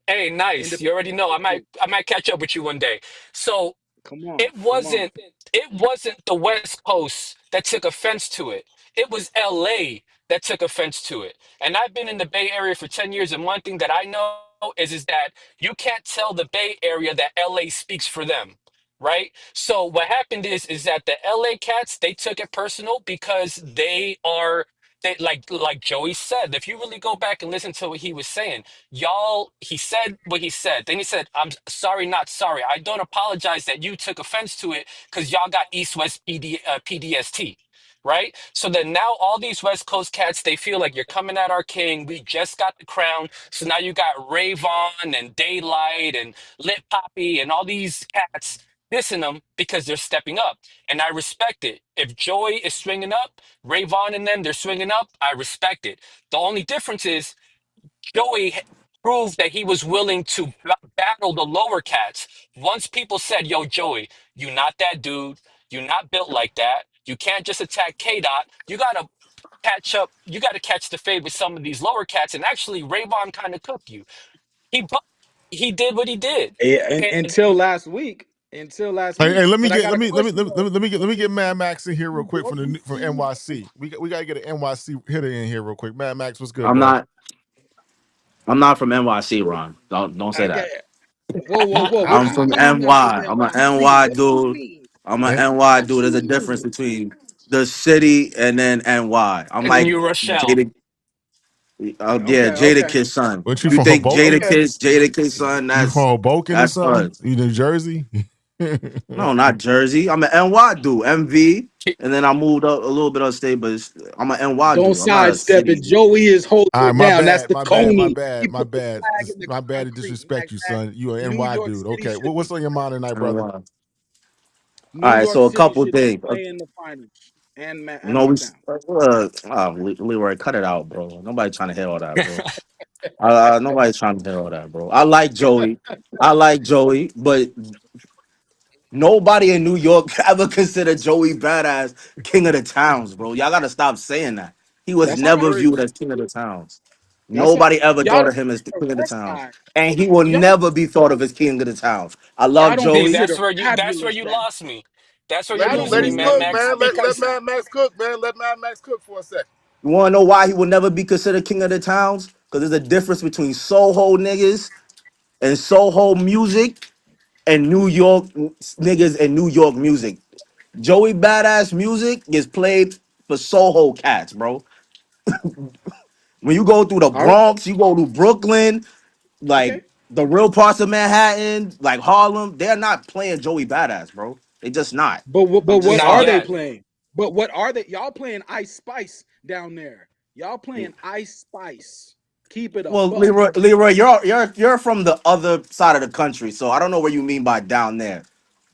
Hey, nice. You already Independence know. I Day. might I might catch up with you one day. So Come on, it come on. wasn't it wasn't the West Coast that took offense to it. It was LA that took offense to it. And I've been in the Bay Area for 10 years, and one thing that I know is that you can't tell the Bay Area that LA speaks for them. Right? So what happened is that the LA cats, they took it personal because they are They, like Joey said, if you really go back and listen to what he was saying, y'all, he said what he said. Then he said, "I'm sorry, not sorry. I don't apologize that you took offense to it because y'all got East West PDST." Right? So then now all these West Coast cats, they feel like you're coming at our king. We just got the crown. So now you got Rayvon and Daylight and Lit Poppy and all these cats dissing them because they're stepping up. And I respect it. If Joey is swinging up, Rayvon and them, they're swinging up. I respect it. The only difference is Joey proved that he was willing to battle the lower cats. Once people said, "Yo, Joey, you not that dude. You not built like that. You can't just attack K Dot. You gotta catch up. You gotta catch the fade with some of these lower cats." And actually, Rayvon kind of cooked you. He bu- he did what he did. Yeah, And until last week. Until last Hey, week. let me But I get got let a me let me question let me though. let me get Mad Max in here real New quick York, from New York. NYC. We got to get an NYC hitter in here real quick. Mad Max, what's good, I'm bro? not. I'm not from NYC, Ron. Don't say I that. get Whoa, whoa, whoa. What I'm do you from mean you're not from NY. I'm an NYC? NY What do you dude. mean? I'm an Eh, NY What dude. There's you a difference mean? between the city and then NY. I'm like New Rochelle. Jada. Yeah, Okay, Jada okay, Kiss son. what you You from think Hoboken? okay. Jada Kiss son? You from Hoboken or That's something? us. You New Jersey? No, not Jersey. I'm an NY dude. MV, He- and then I moved up a little bit upstate, but I'm an NY Don't dude. I'm not a sidestep city it. dude. Joey is holding All right, it down. That's the Coney. He my put the bad. flag in the My bad to concrete. disrespect Mac, you, Mac. son. You an New NY York dude. City Okay, should be what's on your mind tonight, brother? NY. All New right, York so a City couple should be things. playing the finals and No, we. uptown. Leroy, cut it out, bro. Nobody trying to hear all that, bro. Nobody's trying to hear all that, bro. I like Joey. I like Joey, but nobody in New York ever considered Joey Badass king of the towns, bro. Y'all gotta stop saying that. He was That's not never true. viewed as king of the towns. That's not, Nobody ever y'all thought don't of him as the consider king of the West towns, Side. and he will Y'all don't never be thought of as king of the towns. I y'all love don't See, Joey. consider that's where fabulous you that. lost me. That's where you Y'all Let don't losing let me, him consider Mad cook, Max. man. Let Because Mad Max cook, man. Let Mad Max cook for a second. You want to know why he will never be considered king of the towns? Because there's a difference between Soho niggas and Soho music and New York niggas and New York music. Joey Badass music gets played for Soho cats, bro. When you go through the all right. Bronx, you go to Brooklyn, like Okay. the real parts of Manhattan, like Harlem, they're not playing Joey Badass, bro. They just not. But I'm just what not are they sorry. yet. playing? But what are they? Y'all playing Ice Spice down there. Y'all playing Ice Spice. Keep it a Well, buck. Leroy, you're from the other side of the country, so I don't know what you mean by down there.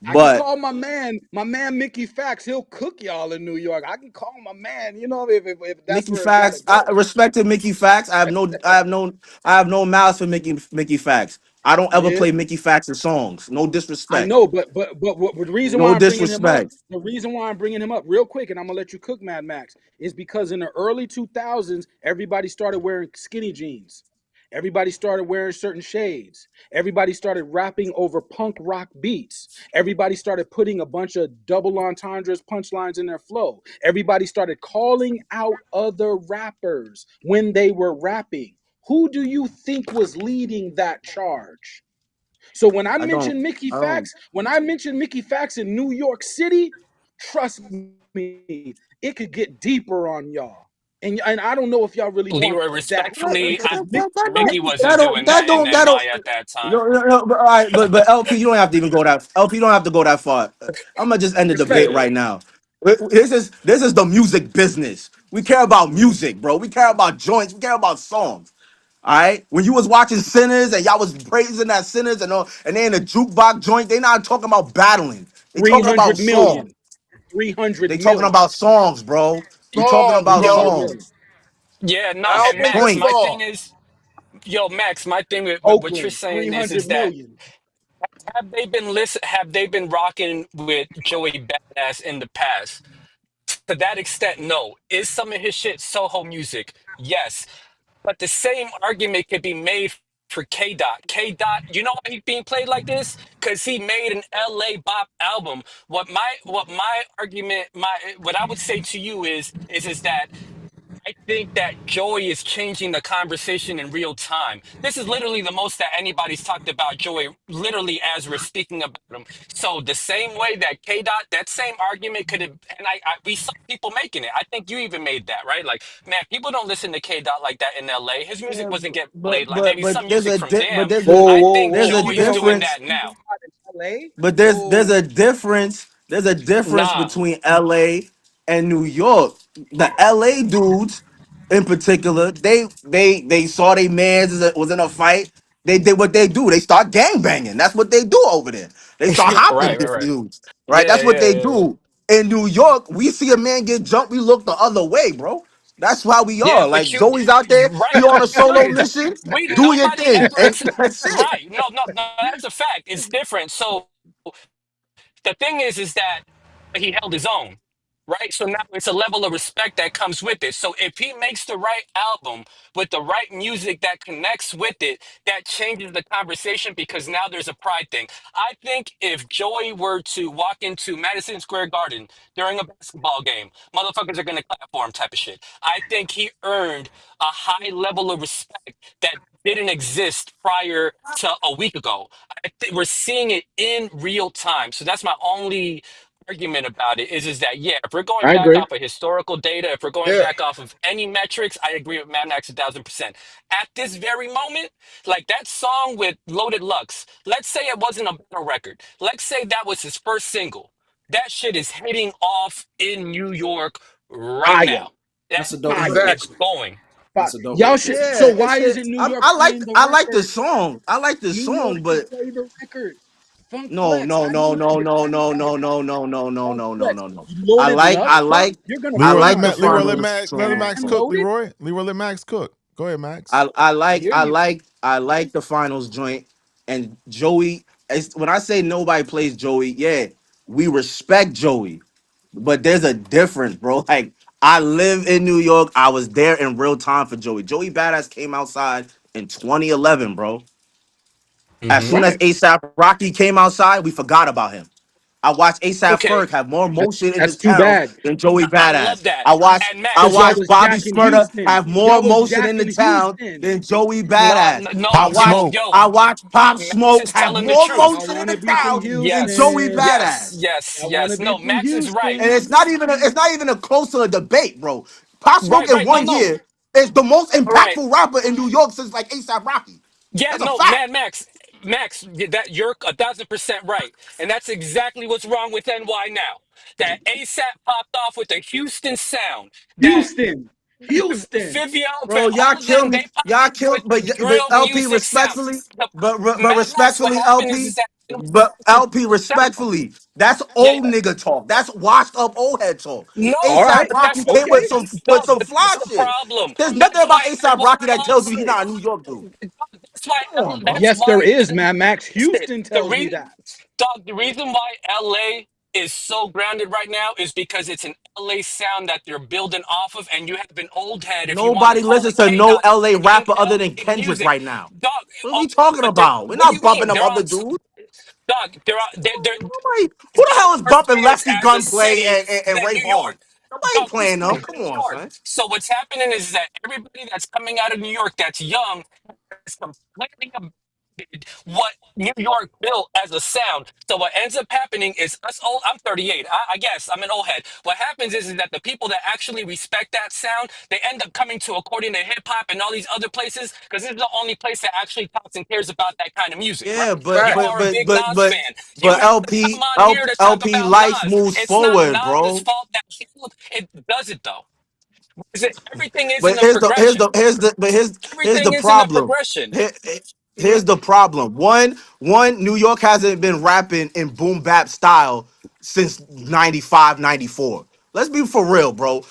I can But call my man Mickey Fax. He'll cook y'all in New York. I can call my man. You know, if that's Mickey where it gotta Facts, I go. respected Mickey Facts. I have no malice for Mickey Facts. I don't ever Yeah. play Mickey Facts' songs. No I disrespect. know, but the reason No why I'm bringing him up, disrespect. real quick, and I'm gonna let you cook, Mad Max, is because in the early 2000s, everybody started wearing skinny jeans. Everybody started wearing certain shades. Everybody started rapping over punk rock beats. Everybody started putting a bunch of double entendres, punchlines in their flow. Everybody started calling out other rappers when they were rapping. Who do you think was leading that charge? So when I I don't. mention Mickey I don't. Fax, when I mention Mickey Fax in New York City, trust me, it could get deeper on y'all. And I don't know if y'all really want Leroy, that That, respectfully, because Mickey that wasn't don't. doing That that in don't. That don't. NY at that time. No, but, all right, but LP, you don't have to even go that. LP, you don't have to go that far. I'm gonna just end the debate respectfully. right now. This is the music business. We care about Mhm. music, bro. We care about joints. We care about songs. All right. When you was watching Sinners and y'all was praising that Sinners and all, and they in a jukebox joint, they not talking about battling. They talking about 300 songs. million. 300 They talking million. about songs, bro. We talking Songs, about 300 bro. million. songs. Yeah, no, It's and Albums and Max, point. my thing songs. is, yo, Max, my thing with what you're Oakland, saying 300 is that million. have they been rocking with Joey Badass in the past? To that extent, no. Is some of his shit Soho music? Yes. But the same argument could be made for K Dot. K Dot, you know why he's being played like this? Because he made an LA Bop album. What my argument, my what I would say to you is that I think that Joey is changing the conversation in real time. This is literally the most that anybody's talked about Joey, literally as we're speaking about him. So the same way that K Dot, that same argument could have, and we saw people making it. I think you even made that, right? Like, man, people don't listen to K Dot like that in LA. His music Yeah, wasn't getting played like maybe but some music from Damn. there's a Whoa, I whoa, think there's whoa. a You Joey's know doing what? difference. that You now. know what? In LA, But there's so a difference. There's a difference Nah. between LA and New York. The LA dudes, in particular, they saw they man's was in a fight. They did what they do. They start gang banging. That's what they do over there. They start hopping Right, right, different right. dudes. Right. Yeah, That's what yeah, they yeah, yeah. do. In New York, we see a man get jumped, we look the other way, bro. That's how we Yeah, are. but Like you, Joey's out there, right? he on a solo Agreed. mission. We Do your nobody thing, ever and that's it. right. No, no, no. That's a fact. It's different. So the thing is that he held his own, right? So now it's a level of respect that comes with it. So if he makes the right album with the right music that connects with it, that changes the conversation because now there's a pride thing. I think if Joey were to walk into Madison Square Garden during a basketball game, motherfuckers are gonna clap for him, type of shit. I think he earned a high level of respect that didn't exist prior to a week ago. We're seeing it in real time. So that's my only argument about it is that yeah, if we're going I back agree. off of historical data, if we're going Yeah, back off of any metrics, I agree with Mad Max 1,000%. At this very moment, like that song with Loaded Lux, let's say it wasn't a battle record. Let's say that was his first single. That shit is hitting off in New York right Fire, now. That That's a dope shit fire, is record. going. fire. That's a dope Y'all record. should. So Yeah, why it's a, isn't New York playing the I like the record? song. I like the New York song, should but play the record. Funk no, Flex. no, I no, need you no, to no, play no, that. no, no, no, no, no, Funk no, no, Flex. no, no. Loaded Lux, bro. You're gonna I Leroy, play let like my the Max, Leroy, shit, let finals Max, let song, Max man. bro. cook. Loaded. Leroy, let Max cook. Go ahead, Max. I hear you. I like the finals joint. And Joey, when I say nobody plays Joey, yeah, we respect Joey, but there's a difference, bro. Like I live in New York. I was there in real time for Joey. Joey Badass came outside in 2011, bro. As Hmm. soon as Right. ASAP Rocky came outside, we forgot about him. I watched ASAP Okay, Ferg have more That, motion in the that's too town bad. than Joey I love Badass. that. And I Cause Max, y'all watched was Bobby jacking Smurda Houston. have more Y'all was motion in the jacking town Houston. than Joey no, Badass. no, I Pop yo, watched Smoke. yo, I watched Pop Max Smoke is have telling the more truth. Y'all motion in want the to be from town than Yes, Joey Houston. yes, Badass. yes, Y'all want to yes. be No, from Max is right. And Houston. it's not even a close to a debate, bro. Pop Smoke Right, in right. No, one no. year is the most All right. impactful rapper in New York since like ASAP Rocky. Yeah, That's a no, fact. Mad Max, that you're 1,000% right, and that's exactly what's wrong with NY now. That ASAP popped off with the Houston sound. That Houston. Houston. Fivio, Bro, y'all all of them, killed me. they popped Y'all off with killed, the but drill LP music sound. respectfully, The, but Mad Max, what respectfully, happened is LP, that but LP Tell me. respectfully, that's Yeah, old yeah. nigga talk. That's washed up old head talk. No, All right. ASAP but Rocky that's came Okay. with some but that's fly the shit. problem. There's nothing That's about why ASAP Rocky that NY tells you lost he's it. not a New York dude. That's why Come on, bro. that's Yes, there why is, LA man. Max lost it. Houston The tells me reason, that. dog, the reason why LA is so grounded right now is because it's an LA sound that they're building off of, and you have an old head, if you want to Nobody call listens it to K no Dot, LA bringing rapper other than LA Kendrick music. right now. Dog, What are oh, we talking but about? We're what do not you bumping mean? them other dudes. Dog, they're Nobody, who the hell is are bumping famous Lefty as a Gunplay city and than Ray New York. Vaughn? Nobody Dog, playing listen, them. than Come New on, York. son. So what's happening is that everybody that's coming out of New York that's young is completely what New York built as a sound. So what ends up happening is us old. I'm 38. I guess I'm an old head. What happens is that the people that actually respect that sound, they end up coming to according to hip hop and all these other places because this is the only place that actually talks and cares about that kind of music, right? Yeah, You Facts. are a big Nas fan. You but have to come on here to talk LP about life Nas. moves It's not forward, Nas's bro. fault that it does it though. Is it, everything is in But a progression. here's Everything the is in a problem. progression. Here- here's the problem. One, New York hasn't been rapping in boom bap style since 95, 94. Let's be for real, bro.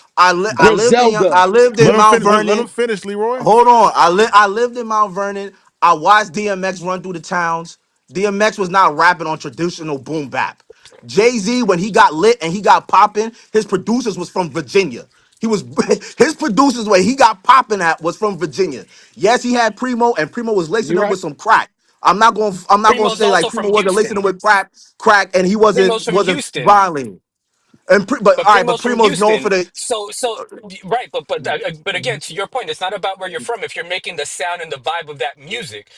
Griselda. I lived in Let him Mount finish. Let him Vernon. finish, Leroy. Hold on. I lived in Mount Vernon. I watched DMX run through the towns. DMX was not rapping on traditional boom bap. Jay-Z, when he got lit and he got popping, his producers was from Virginia. He was his producers where he got popping at was from Virginia. Yes, he had Primo, and Primo was lacing You him right? with some crack. I'm not gonna Primo's say like also Primo from wasn't lacing him Houston. with crack, and he Primo's from wasn't Houston. violent. And but But all right, but Primo's from Primo's known for Houston, the. so right. But again, to your point, it's not about where you're from. If you're making the sound and the vibe of that music,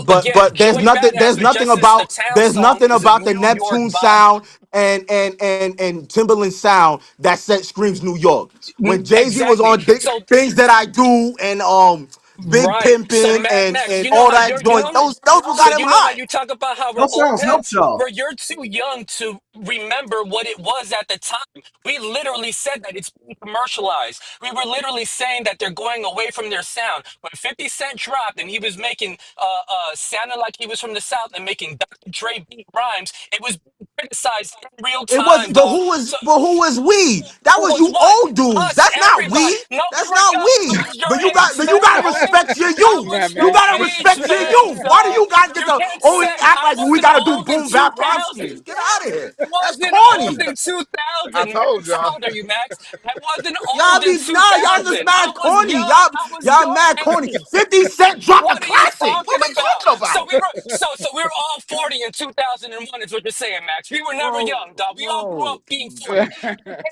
again, Joey Badass with just the town there's song nothing is a about the New York Neptune vibe. sound and Timberland sound that screams New York. When Jay-Z was Exactly. on So things that I do and Big right. So Pimpin' Mad Max, and you know all how that you're joint, young. those who So got him you know how hot. you talk about how we're Those old sounds helped heads, y'all. where you're too young to remember what it was at the time. We literally said that it's being commercialized. We were literally saying that they're going away from their sound. When 50 Cent dropped and he was making sounding like he was from the South and making Dr. Dre beat rhymes, it was being criticized in real It was, time, dog. So but who was we? That who was was you what? old dudes. Us, That's not everybody. we. No, we That's were not young. I we. was your age, But you man, gotta homie. respect your I youth. was Mad You your Max. gotta age, respect your man, youth. Why do dog. you guys get You to can't say always act I like we wasn't gotta do old in boom bap rap 2000. schemes? Get out of here. I That's wasn't old corny. in I 2000, told Max. How y'all. old are you, Max? I wasn't Y'all old in be nah, y'all just 2000. I mad was corny. young. I was Y'all your mad corny. age. 50 Cent dropped a What are you classic. What talking we about? talking about? So we were all 40 in 2001 is what you're saying, Max. We were never Bro, young, dog. We all grew bro, up being 40.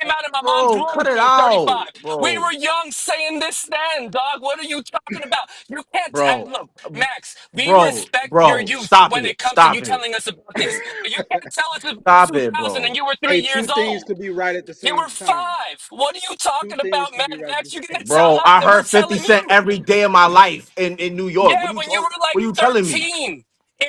Came out of my mom's bro, womb cut it being 35. out, We bro. were young saying this then, dog. What are you talking about? You can't Bro, look, Max, we respect your bro, youth stop when it. it comes to you Stop it. telling us about this. But you can't tell us about Stop it, 2000 and bro. you were three Hey, years two things old. could be right at the You same were time. 5. What are you Two talking things about, could Mad be right at the Max? You're going to same tell Bro, time. us I and we're heard 50 telling Cent you. every day of my life in New Yeah, York. when you were like What are you telling me? 13 in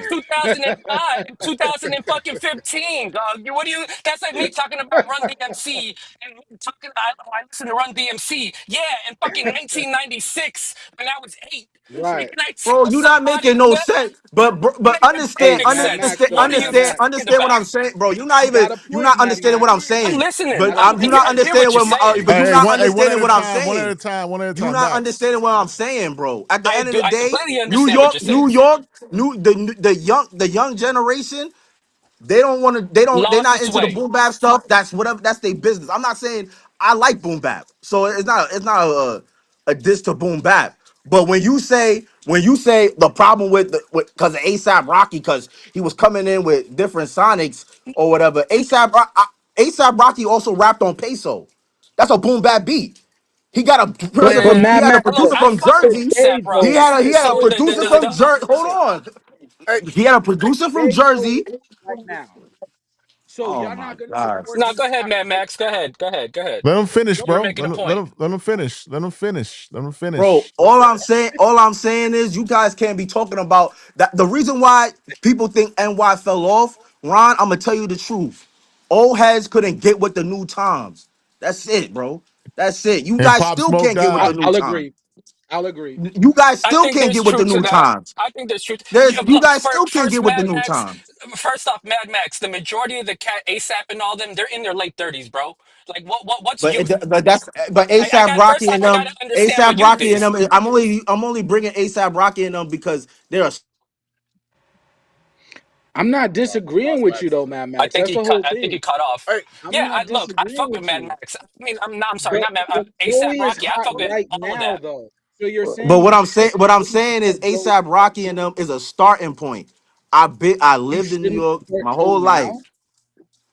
2005 and 2015, dog. What do you? That's like me talking about Run DMC and me talking. I listen to Run DMC. Yeah, in fucking 1996 when I was 8. Right. Can I Bro, tell you not somebody making no that? sense. But Make the Hey, understand, perfect Mad sense. Max though, What are you Mad talking Max. understand what about? I'm saying, bro. You got a You're point, not Mad understanding what Max. I'm I'm saying. listening. But Got a you're point. not I hear what understanding you're what saying. but you're Hey, not one at understanding a what I'm time, one at saying. a time, one at a You're time. not Max. understanding what I'm saying, bro. At the end of the I day, completely understand what you're saying. New York, the young generation. They don't want to. They're Lost not its into the way. boom bap stuff. That's whatever. That's their business. I'm not saying I like boom bap, so it's not a diss to boom bap. But when you say the problem with because of ASAP Rocky because he was coming in with different sonics or whatever. ASAP Rocky also rapped on Peso. That's a boom bap beat. He got a But Man, he Mad had a Max look, producer though, I from fuck with Jersey. ASAP Dave though, Rocky. He had a So producer from Jersey. Hold on. Hey, He had a producer from Dave know Jersey. what it is right now. So Oh y'all my not gonna God. support no, these go ahead, guys Mad right Max. Go ahead. Go ahead. Go ahead. Let him finish, You were bro. making a point. Let him finish. Let him finish. Let him Bro, finish. all I'm saying is you guys can't be talking about that. The reason why people think NY fell off, Ron, I'm gonna tell you the truth. Old heads couldn't get with the new times. That's it, bro. That's it. You And guys Pop still Smoke can't get with now? the died. new I'll times. agree. I'll agree. You guys I still think can't there's get with the truth to new that. times. I think there's truth. You Look, guys still can't first, get with the Mad new Max. times. First off, Mad Max. The majority of the cat ASAP and all them, they're in their late 30s, bro. Like, what's But youth? I ASAP got Rocky first off, and I gotta them, understand what youth is. I'm only bringing ASAP Rocky and them because they're a. I'm not disagreeing lost with you Max. though, Mad Max. That's the whole I think he thing. cut off. Hey, I'm Yeah, not look, I disagreeing fuck with with Mad you. Max. I mean, I'm sorry, But not Mad. but ASAP Joey is Rocky. I hot fuck with right all of now that. though. So you're But saying you can't what I'm say saying is that Joey ASAP Rocky and them is a starting point. I you lived in New shouldn't York support my whole them life, now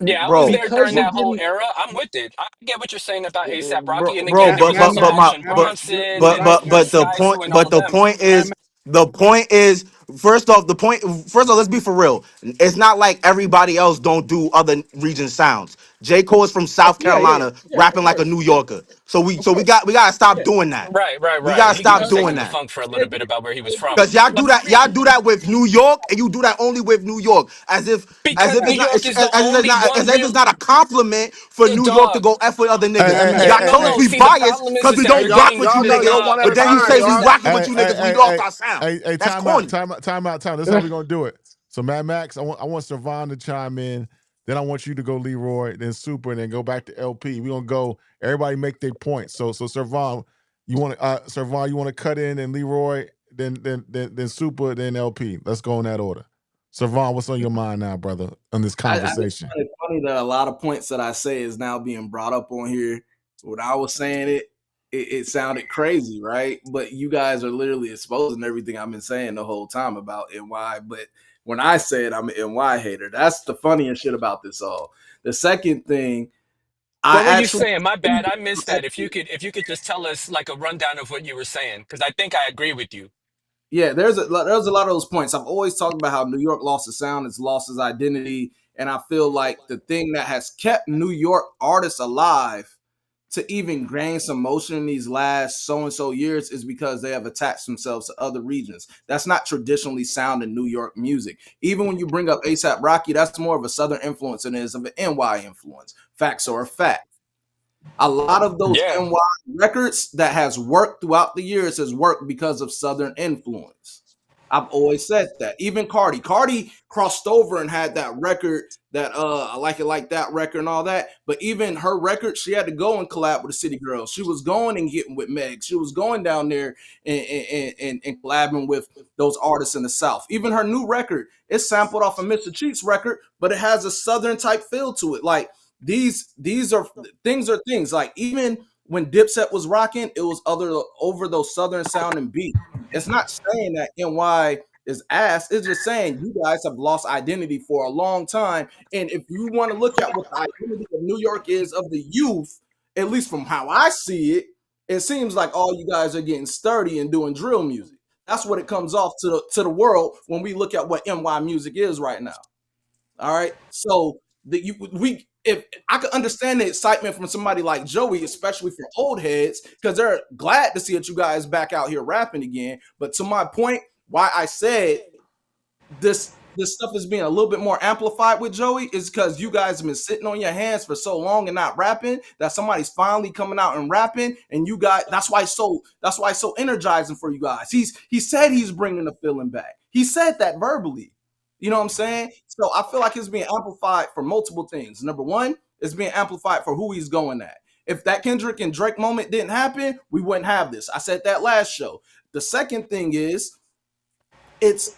Yeah, I was bro. there because during you that whole didn't. era. I'm with it. I get what you're saying about ASAP Bro, Rocky. And again, there was Mad also Max, Action Mad Max, Bronson and you're right. Sky Zoo and all them. Mad Max. the point is first off let's be for real. It's not like everybody else don't do other region sounds. J. Cole is from Oh, South yeah, Carolina yeah. Of rapping like a course, New Yorker. of course. We gotta stop Yeah, doing that. We Right. gotta He stop was doing faking the that. funk for a I little bit agree. about where he I was from. Because But y'all do that with New York, and you do that only with New York, because New York is the only one as if real it's not a compliment for New York to dog. go f with other niggas. Y'all tell us No. we See, the biased problem because is we that hey, you're don't y'all, rock getting with you y'all go, niggas, go nah. one at The but a then you time, problem say we is y'all. that rocking with you niggas. We lost our sound. That's Time out, corny. time out. This is how we're gonna do it. So Mad Max, I want Servon to chime in. Then I want you to go Leroy, then Super, and then go back to LP. We're gonna go. Everybody make their points. So Servon, you want to cut in and Leroy, then Super, then LP. Let's go in that order. Servon, what's on your mind now, brother, on this I just conversation? find it funny that a lot of points that I say is now being brought up on here. When I was saying it sounded crazy, right? But you guys are literally exposing everything I've been saying the whole time about NY. But when I say it, I'm an NY hater. That's the funniest shit about this all. The second thing, I What were you actually saying? My bad. I missed that. If you could just tell us like a rundown of what you were saying, because I think I agree with you. yeah, there's a lot of those points. I've always talked about how New York lost its sound, it's lost its identity, and I feel like the thing that has kept New York artists alive to even gain some motion in these last so and so years is because they have attached themselves to other regions. That's not traditionally sound in New York music. Even when you bring up ASAP Rocky, that's more of a Southern influence than it is of an NY influence. Facts are a fact. A lot of those Yeah. NY records that has worked throughout the years has worked because of Southern influence. I've always said that. Even Cardi. Cardi crossed over and had that record that I like it like that record and all that. But even her record, she had to go and collab with the City Girls. She was going and getting with Meg. She was going down there and collabing with those artists in the South. Even her new record, it's sampled off of Mr. Cheeks record, but it has a Southern type feel to it. Like these are things like even when Dipset was rocking, it was other over those Southern sounding beats. It's not saying that NY is ass. It's just saying you guys have lost identity for a long time. And if you want to look at what the identity of New York is of the youth, at least from how I see it, it seems like all you guys are getting sturdy and doing drill music. That's what it comes off to the world when we look at what NY music is right now. All right. So we if I could understand the excitement from somebody like Joey, especially for old heads, because they're glad to see that you guys back out here rapping again. But to my point, why I said this stuff is being a little bit more amplified with Joey is because you guys have been sitting on your hands for so long and not rapping that somebody's finally coming out and rapping, and you got that's why it's so energizing for you guys. He said he's bringing the feeling back. He said that verbally. You know what I'm saying? So I feel like it's being amplified for multiple things. Number one, it's being amplified for who he's going at. If that Kendrick and Drake moment didn't happen, we wouldn't have this. I said that last show. The second thing is it's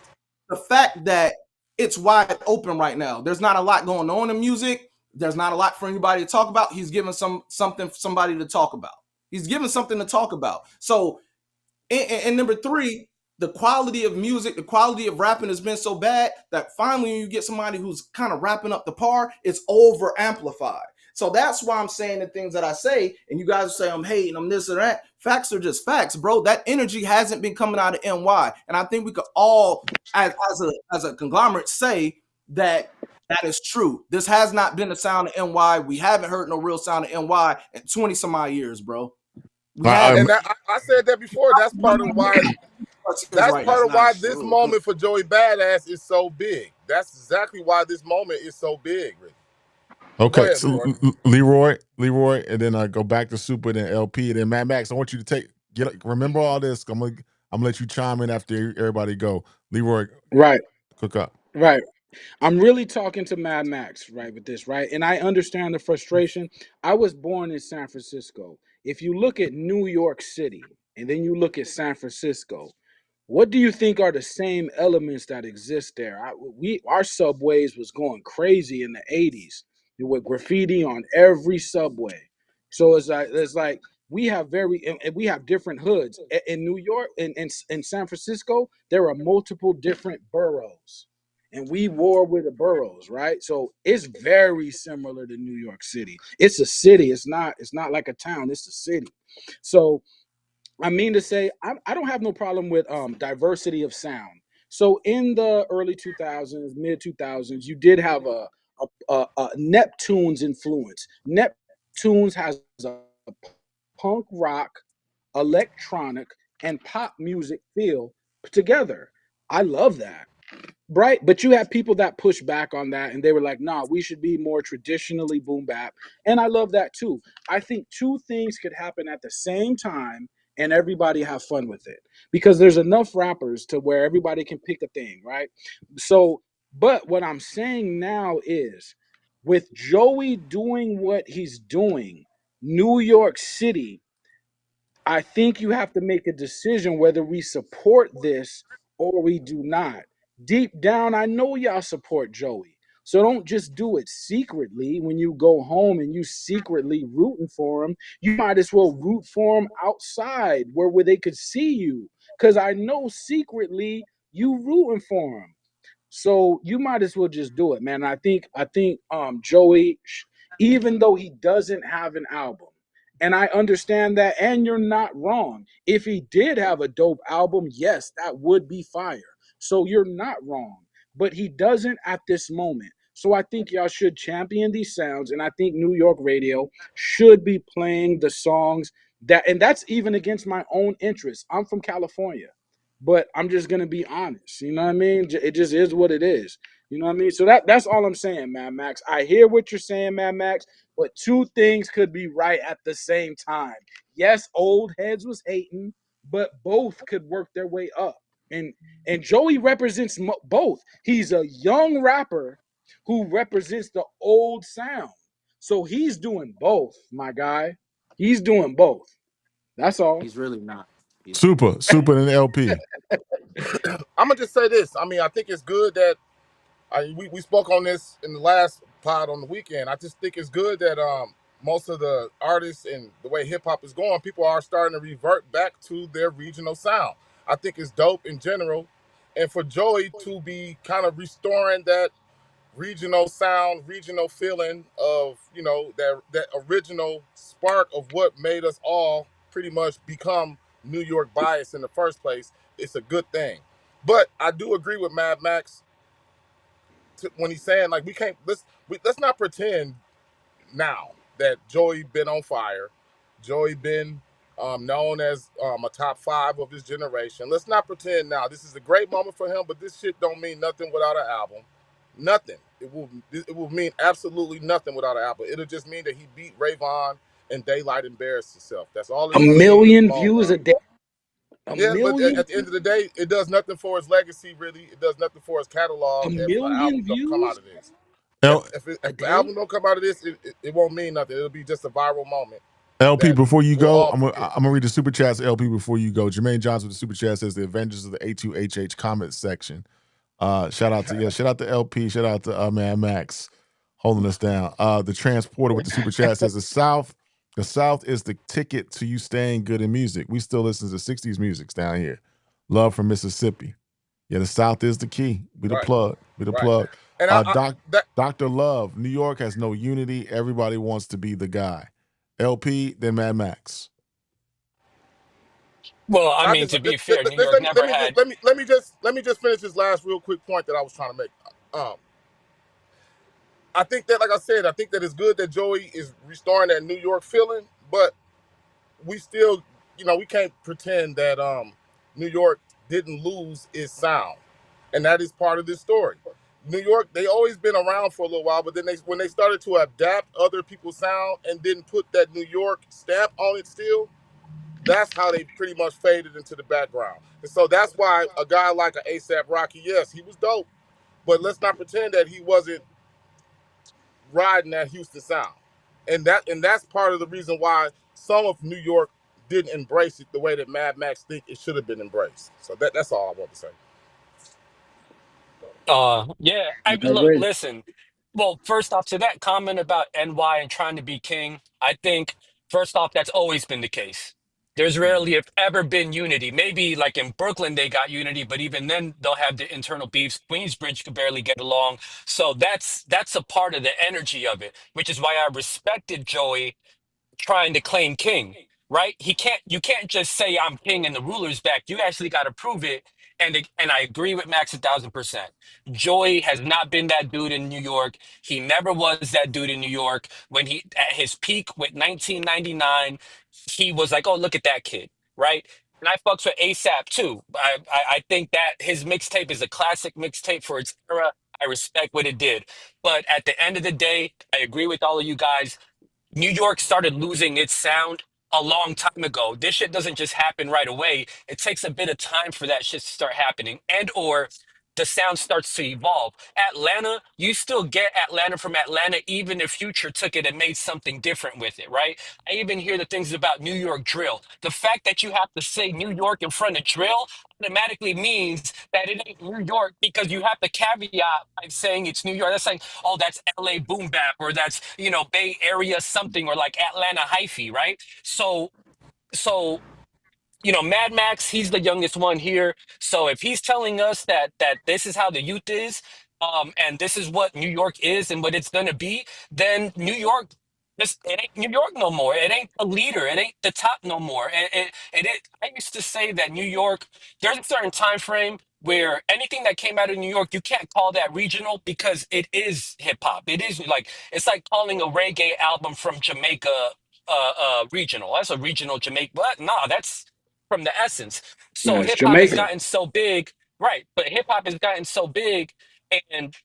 the fact that it's wide open right now. There's not a lot going on in music. There's not a lot for anybody to talk about. He's giving something for somebody to talk about. He's giving something to talk about. So, and number three, the quality of music, the quality of rapping has been so bad that finally, when you get somebody who's kind of rapping up the par, it's over amplified. So that's why I'm saying the things that I say, and you guys say I'm hating, I'm this or that. Facts are just facts, bro. That energy hasn't been coming out of NY, and I think we could all, as a conglomerate, say that that is true. This has not been the sound of NY. We haven't heard no real sound of NY in 20 some odd years, bro. We I, haven't. And I said that before. That's Right now, part it's of not why this true. moment for Joey Badass is so big. That's exactly why this moment is so big. Rick. But go Okay, ahead, so Leroy. Leroy, and then I go back to Super, then LP, and then Mad Max. I want you to remember all this. I'm gonna let you chime in after everybody go. Leroy, Right, cook up. right. I'm really talking to Mad Max, right, with this, right? And I understand the frustration. I was born in San Francisco. If you look at New York City and then you look at San Francisco, what do you think are the same elements that exist there? Our subways was going crazy in the '80s with graffiti on every subway. So it's like we have different hoods in New York in San Francisco. There are multiple different boroughs, and we war with the boroughs, right? So it's very similar to New York City. It's a city. It's not like a town. It's a city. So I mean to say, I don't have no problem with diversity of sound. So in the early 2000s, mid 2000s, you did have a Neptune's influence. Neptune's has a punk rock, electronic, and pop music feel together. I love that. Right, but you have people that push back on that, and they were like, "Nah, we should be more traditionally boom bap," and I love that too. I think two things could happen at the same time, and everybody have fun with it because there's enough rappers to where everybody can pick a thing, right? So, but what I'm saying now is, with Joey doing what he's doing, New York City, I think you have to make a decision whether we support this or we do not. Deep down, I know y'all support Joey. So don't just do it secretly when you go home and you secretly rooting for him. You might as well root for him outside where they could see you. Because I know secretly you rooting for him. So you might as well just do it, man. I think Joey, even though he doesn't have an album, and I understand that, and you're not wrong. If he did have a dope album, yes, that would be fire. So you're not wrong. But he doesn't at this moment. So I think y'all should champion these sounds, and I think New York radio should be playing the songs that, and that's even against my own interests. I'm from California, but I'm just gonna be honest. You know what I mean? It just is what it is. You know what I mean? So that's all I'm saying, Mad Max. I hear what you're saying, Mad Max, but two things could be right at the same time. Yes, old heads was hating, but both could work their way up. And and Joey represents both. He's a young rapper who represents the old sound. So he's doing both, my guy. He's doing both. That's all. He's really not. He's Super and LP. I'm gonna just say this. I mean, I think it's good that we spoke on this in the last pod on the weekend. I just think it's good that most of the artists and the way hip hop is going, people are starting to revert back to their regional sound. I think it's dope in general, and for Joey to be kind of restoring that regional sound, regional feeling of that original spark of what made us all pretty much become New York bias in the first place. It's a good thing. But I do agree with Mad Max when he's saying like we can't let's not pretend now that Joey been on fire. Joey been known as a top five of his generation. Let's not pretend now. This is a great moment for him, but this shit don't mean nothing without an album. Nothing. It will mean absolutely nothing without an album. It'll just mean that he beat Rayvon and Daylight embarrassed himself. That's all A it's gonna mean in the million long views run. a day. A Yeah, but million, at the end of the day, it does nothing for his legacy. Really, it does nothing for his a catalog if an million album don't come out views of this. If L, a if the day. album don't come out of this, it won't mean nothing. It'll be just a viral moment LP, that before you we'll go, all forget. I'm gonna read the super chats. LP, before you go, Jermaine Johnson with the super chat says the Avengers of the A2HH comment section. Shout out to LP, shout out to Man Max holding us down. The transporter with the super chat says the South is the ticket to you staying good in music. We still listen to 60s music down here. Love from Mississippi. Yeah, the South is the key. Be the Right, plug. Be the right. plug. And that Dr. Love, New York has no unity. Everybody wants to be the guy. LP, then Mad Max. Well, I I mean, just to be fair, New York never had. let me just finish this last real quick point that I was trying to make. Um, I think that, like I said, I think that it's good that Joey is restoring that New York feeling, but we still, we can't pretend that New York didn't lose its sound, and that is part of this story. New York, they always been around for a little while, but then when they started to adapt other people's sound and didn't put that New York stamp on it still, that's how they pretty much faded into the background. And so that's why a guy like an ASAP Rocky, yes, he was dope, but let's not pretend that he wasn't riding that Houston sound. And that's part of the reason why some of New York didn't embrace it the way that Mad Max think it should have been embraced. So that's all I want to say. Yeah. I I mean, look, agree. listen. Well, first off, to that comment about NY and trying to be king, I think first off, that's always been the case. There's rarely, if ever, been unity. Maybe like in Brooklyn, they got unity, but even then, they'll have the internal beefs. Queensbridge could barely get along. So that's a part of the energy of it, which is why I respected Joey trying to claim king, right? You can't just say I'm king and the ruler's back. You actually got to prove it. And I agree with Max 1,000%. Joey has not been that dude in New York. He never was that dude in New York. When he at his peak with 1999, he was like, oh, look at that kid, right? And I fucks with ASAP too. I think that his mixtape is a classic mixtape for its era. I respect what it did. But at the end of the day, I agree with all of you guys. New York started losing its sound a long time ago. This shit doesn't just happen right away. It takes a bit of time for that shit to start happening and or the sound starts to evolve. Atlanta, you still get Atlanta from Atlanta even if Future took it and made something different with it, right? I even hear the things about New York drill. The fact that you have to say New York in front of drill automatically means that it ain't New York because you have the caveat by saying it's New York. That's like, oh, that's LA boom bap or that's, Bay Area something or like Atlanta hyphy, right? So Mad Max, he's the youngest one here. So if he's telling us that this is how the youth is, and this is what New York is and what it's gonna be, then New York, it ain't New York no more. It ain't a leader. It ain't the top no more. I used to say that New York, there's a certain time frame where anything that came out of New York, you can't call that regional because it is hip hop. It is like it's like calling a reggae album from Jamaica regional. That's a regional Jamaica. But nah, that's from the essence. So Yeah, it's hip hop has Jamaica. gotten so big, right? But hip hop has gotten so big, and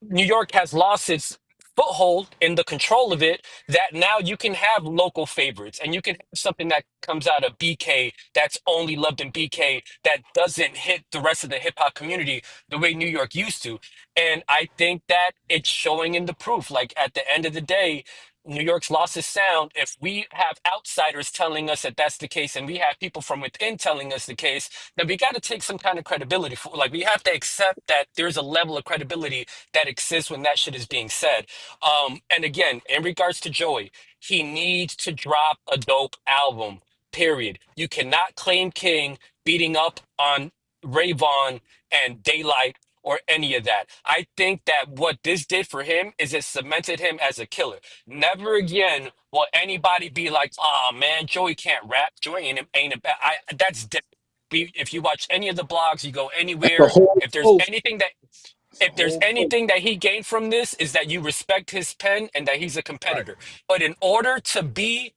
New York has lost its foothold in the control of it that now you can have local favorites and you can have something that comes out of BK that's only loved in BK that doesn't hit the rest of the hip hop community the way New York used to. And I think that it's showing in the proof. Like at the end of the day, New York's lost its sound. If we have outsiders telling us that that's the case, and we have people from within telling us the case, then we got to take some kind of credibility for. Like we have to accept that there's a level of credibility that exists when that shit is being said. And again, in regards to Joey, he needs to drop a dope album. Period. You cannot claim King beating up on Ray Vaughn and Daylight or any of that. I think that what this did for him is it cemented him as a killer. Never again will anybody be like, "Oh man, Joey can't rap. Joey ain't a bad." That's different. If you watch any of the blogs, you go That's the anywhere. whole If there's post. anything that It's the if there's whole post. anything that he gained from this is that you respect his pen and that he's a Right. competitor. But in order to be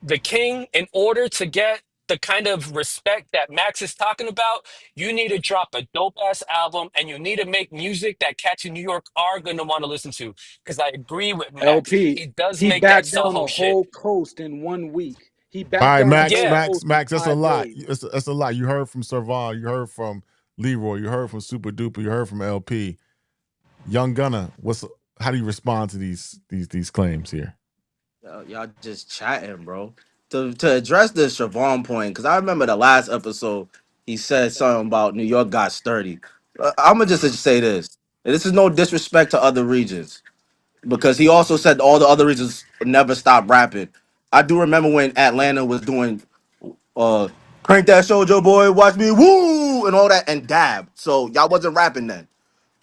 the king, in order to get the kind of respect that Max is talking about, you need to drop a dope ass album and you need to make music that cats in New York are going to want to listen to. Because I agree with Max. LP. He does He make that backed down Soho a shit. whole coast in 1 week. He All backed right, down a Max, whole Yeah. Max, coast in Max. That's a 5 lot. days. That's a lot. You heard from Serval. You heard from Leroy. You heard from Super Duper. You heard from LP. Young Gunner. How do you respond to these claims here? Y'all just chatting, bro. To address the Siobhan point, because I remember the last episode, he said something about New York got sturdy. I'm gonna just say this. And this is no disrespect to other regions, because he also said all the other regions never stop rapping. I do remember when Atlanta was doing crank that Sojo boy, watch me woo and all that and dab. So y'all wasn't rapping then.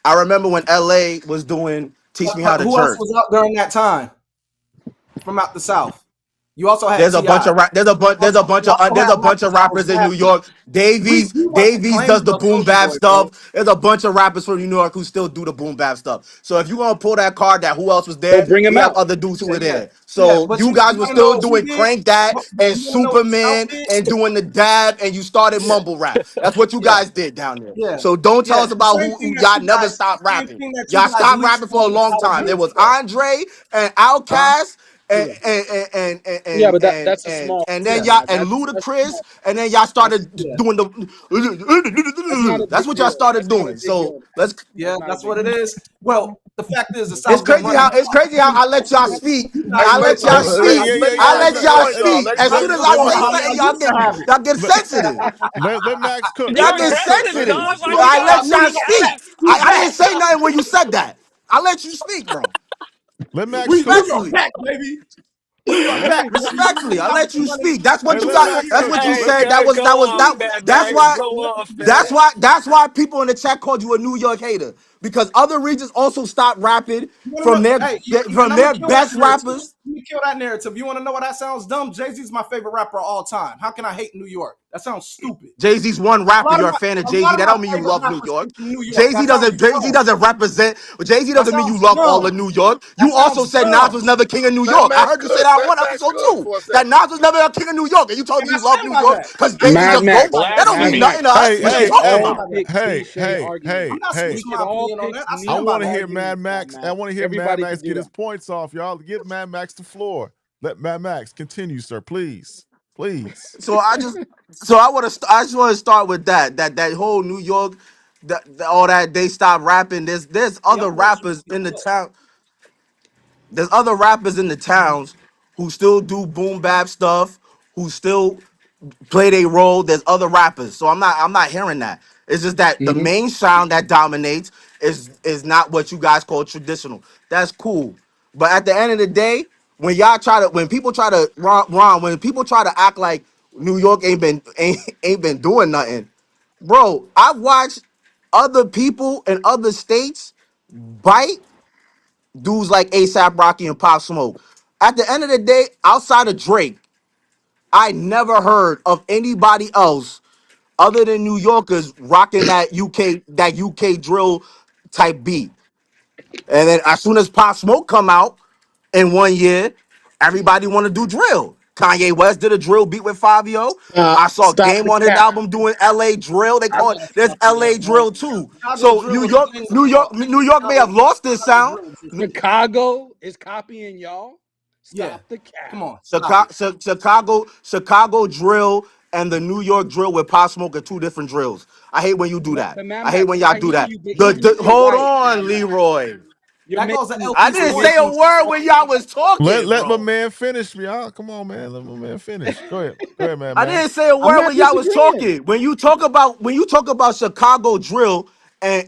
I remember when LA was doing teach me how But to who else jerk. was out during that time from out the South? You also had There's a Ti. bunch of You also there's had a bunch of Ross that was rappers in New rapping. York. Davies We wasn't Davies claiming does the no boom Soldier bap Boy, bro. stuff. There's a bunch of rappers from New York who still do the boom bap stuff. So if you gonna pull that card that who else was So there, bring we him have out. other dudes who Yeah, were yeah, there. yeah. So But you you guys were want to know still what he doing did? crank that and You want to know what the South Superman did? and doing the dab and you started Yeah, mumble rap. That's what you yeah, guys did down there. yeah, So don't tell yeah. us The about same who thing that y'all you never guys, stopped same rapping. thing that you Y'all guys stopped leached rapping for a on long how the time. There youth was stuff. Andre and Huh? Outkast and Yeah, Yeah, but that's a small then pool, yeah, y'all man. and That's Ludacris, small. and then y'all That's started yeah, doing that's not a the. That's big what y'all deal. started That's not a doing. big So deal, man. let's. yeah. That's not a That's what big it deal. is. Well, the fact is, the It's South been crazy running how hip hop I for let y'all 2 years. speak. You guys I Hey, wait. let wait, Hold y'all on. wait, I speak. just yeah, told I you. yeah. let Let, y'all wait, I no, speak. just, let, As I soon let, as just I let told you say how Max, something, y'all y'all used to get have it. y'all get Let, sensitive. let Max cook. You're Y'all Let get Max cook. aggressive, Let him sensitive. dog. cook. Why You you I guys let gotta y'all be gotta speak. speak I back. didn't say nothing when you said that. I let you speak, bro. Let Max We New cook. York Respectfully. back, baby. New York Let back, him. baby. You Respectfully, I guys let been you running. speak. That's Hey, what you let got. Max That's cook. what you Hey, Let said. go That. off, Mad That's Max. why. Go off, That's man. why. That's why people in the chat called you a New York hater because other regions also stopped rapping You wanna know? Hey, and from I'm gonna their kill that best narrative. rappers. I'm gonna kill that narrative. You want to know why that sounds dumb? Jay Z's my favorite rapper of all time. How can I hate New York? That sounds stupid. Jay Z's one A rapper. lot of You're a my fan of a Jay lot Z. of That my don't mean you favorite love New rappers York. come from New York. That sounds Jay Z dumb. doesn't represent. Jay Z That doesn't mean sounds you love all of dumb. New York. That You also sounds said Nas dumb. was never king of New let York. I Max heard you say cook. that on Let one Max episode cook too. for a That second. Nas was never a king of New York, and you told And me I you love stand New by York that. because Jay Z Mad the goat. Max. That don't Mad mean Blasphemy. nothing to Max. us. Hey, We What you could hey, talking hey, all about? By that. pick hey, cliche hey, I'm hey, not arguments. We hey. switching could my all opinion on pick that. I I stand by niche want to that. hear Mad arguments, Mad Max. I Max. want to hear Mad Everybody Max could do get his that. points off, y'all. Give Mad Max the floor. Let Mad Max continue, sir. Please. Please. So I just want to start with that whole New York, all that they stopped rapping. There's Yeah, I'm other gonna let you rappers speak. in the Go ahead. town. There's other rappers in the towns who still do boom bap stuff, who still play their role. There's other rappers, so I'm not hearing that. It's just that the Hmm. main sound that dominates is not what you guys call traditional. That's cool, but at the end of the day, when people try to when people try to act like New York ain't been doing nothing. Bro, I've watched other people in other states bite dudes like ASAP Rocky and Pop Smoke. At the end of the day, outside of Drake, I never heard of anybody else other than New Yorkers rocking that UK drill type beat. And then as soon as Pop Smoke come out in 1 year, everybody want to do drill. Kanye West did a drill beat with Fabio. I saw Stop Game the on his cap. album doing LA drill. They I call it thought there's Fabio LA was drill too. Chicago So drill was against New York may have lost their LA sound. drill too. Chicago is copying y'all. Yeah, Stop the cap. come on, stop it. Chicago drill and the New York drill with Pop Smoke are two different drills. I hate when you do that. But Mad I hate Max, when y'all I do hear that. you, but even if you're Hold right, Mad on, Max, Leroy. you're That goes to making I LP didn't you're say a Swordsman making too, word bro. when y'all was talking, Let my bro. man finish, y'all. Come on, man. Let my man finish. Go ahead, man, I didn't Max. say a I'm word not when y'all was disagreeing. talking. When you talk about Chicago drill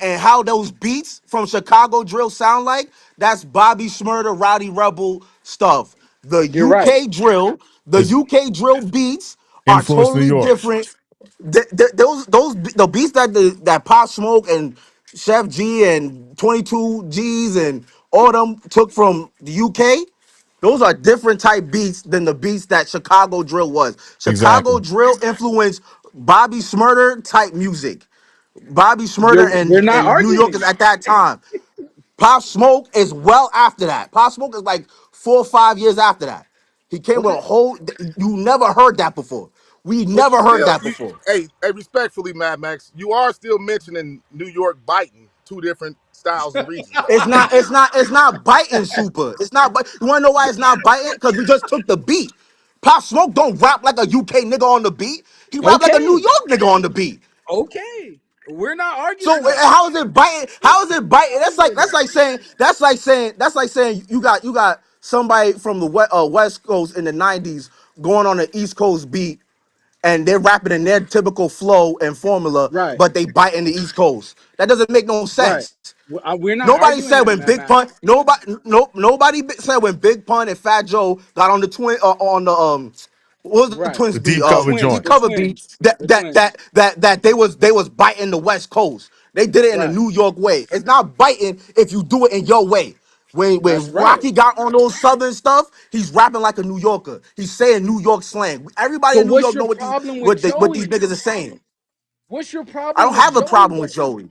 and how those beats from Chicago drill sound like, that's Bobby Shmurda, Rowdy Rebel stuff. The You're right. UK drill, the It's UK drill beats are influence New totally York. different. The beats that Pop Smoke and Chef G and 22 G's and all them took from the UK. Those are different type beats than the beats that Chicago drill was. Chicago Exactly. drill influenced Bobby Smurder type music. Bobby Smurder We're not and New Yorkers arguing. at that time. Pop Smoke is well after that. Pop Smoke is like 4 or 5 years after that. He came with Okay. a whole. You never heard that before. We But you never heard still, that before. hey, respectfully, Mad Max, you are still mentioning New York biting two different styles and regions, though. It's not. It's not. It's not biting super. It's not. You wanna know why it's not biting? Because we just took the beat. Pop Smoke don't rap like a UK nigga on the beat. He rap like a New Okay. York nigga on the beat. Okay. We're not So arguing that. how is it biting? How is it We're not biting? arguing that. That's like saying you got somebody from the West Coast in the '90s going on the East Coast beat and they're rapping in their typical flow and formula, Right. but they bite in the East Coast. That doesn't make no Right. sense. We're not Nobody arguing said that, when Mad Big Max. Pun. Nobody said when Big Pun and Fat Joe got on the twin what was the Right. twins The beat? deep The cover twins. The joint. The cover beat twins. that The that twins. that that that they was biting the West Coast. They did it in a Right. New York way. It's not biting if you do it in your way. That's When right. Rocky got on those Southern stuff, he's rapping like a New Yorker. He's saying New York slang. Everybody So in New what's York your know what problem with these Joey? niggas are saying. What's your I problem don't with have a Joey problem with though? Joey.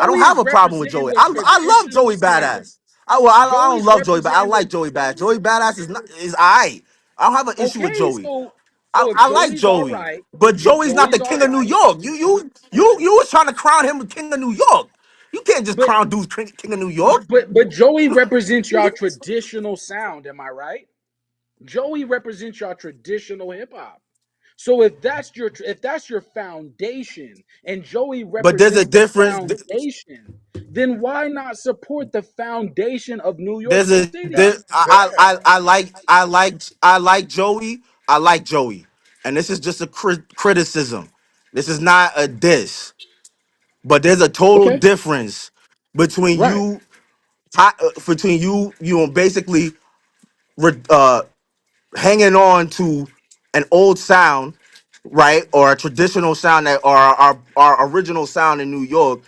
I don't Joey have is a problem with representing Joey. the I love traditional Joey sound. Badass. I don't Joey's love Joey, but I representing the like Joey Badass. Joey Badass is alright. I don't have an issue with okay. Joey. So if I like Joey's all Joey, right, but if Joey's not the Joey's all king of New right, York. You was trying to crown him the king of New York. You can't just but crown dudes king of New York. but Joey represents your traditional sound. Am I right? Joey represents your traditional hip hop. So if that's your foundation and Joey But there's a represents the difference. foundation, then why not support the foundation of New York There's a City? there, I like Joey. I like Joey, and this is just a criticism. This is not a diss. But there's a total Okay. difference between Right. you basically uh, hanging on to an old sound, right, or a traditional sound that or our original sound in New York,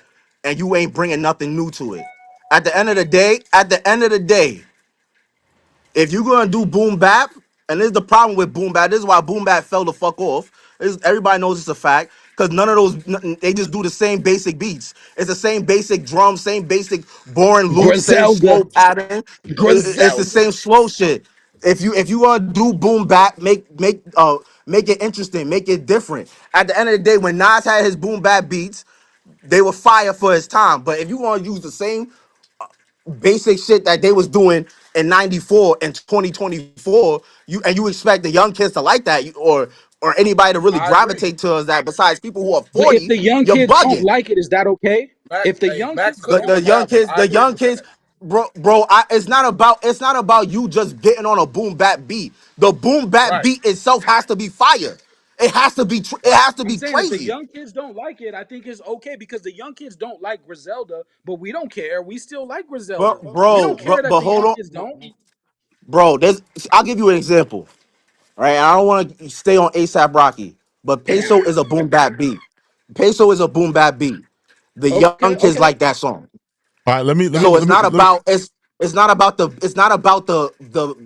and you ain't bringing nothing new to it. At the end of the day, if you're gonna do boom bap, and this is the problem with boom bap, this is why boom bap fell the fuck off. Everybody knows it's a fact because none of those they just do the same basic beats. It's the same basic drum, same basic boring loop, same Griselda. slow pattern. It's the Griselda. same slow shit. If you want to do boom bap, make it interesting, make it different. At the end of the day, when Nas had his boom bap beats, they were fire for his time. But if you want to use the same basic shit that they was doing in 94 and 2024, you expect the young kids to like that, or anybody to really I agree. gravitate to us that besides people who are But if 40, the young you're kids don't bugging. like it, is that okay? Max, If the hey, young Max kids couldn't don't The even young have it. kids, I the agree young with kids, that. it's not about you just getting on a boom bap beat. The boom bap Right, beat itself has to be fire. It right. has to I'm be saying if the crazy. young kids don't like it, I think it's okay because the young kids don't like Griselda, but we don't care. We still like Griselda. But We bro, don't care that but the hold young on, kids don't. bro. I'll give you an example. right? I don't want to stay on ASAP Rocky, but Peso is a boom bap beat. Peso is a boom bap beat. The young Okay, kids okay, like that song. All right, let me let me So gotcha. it's let me not let me about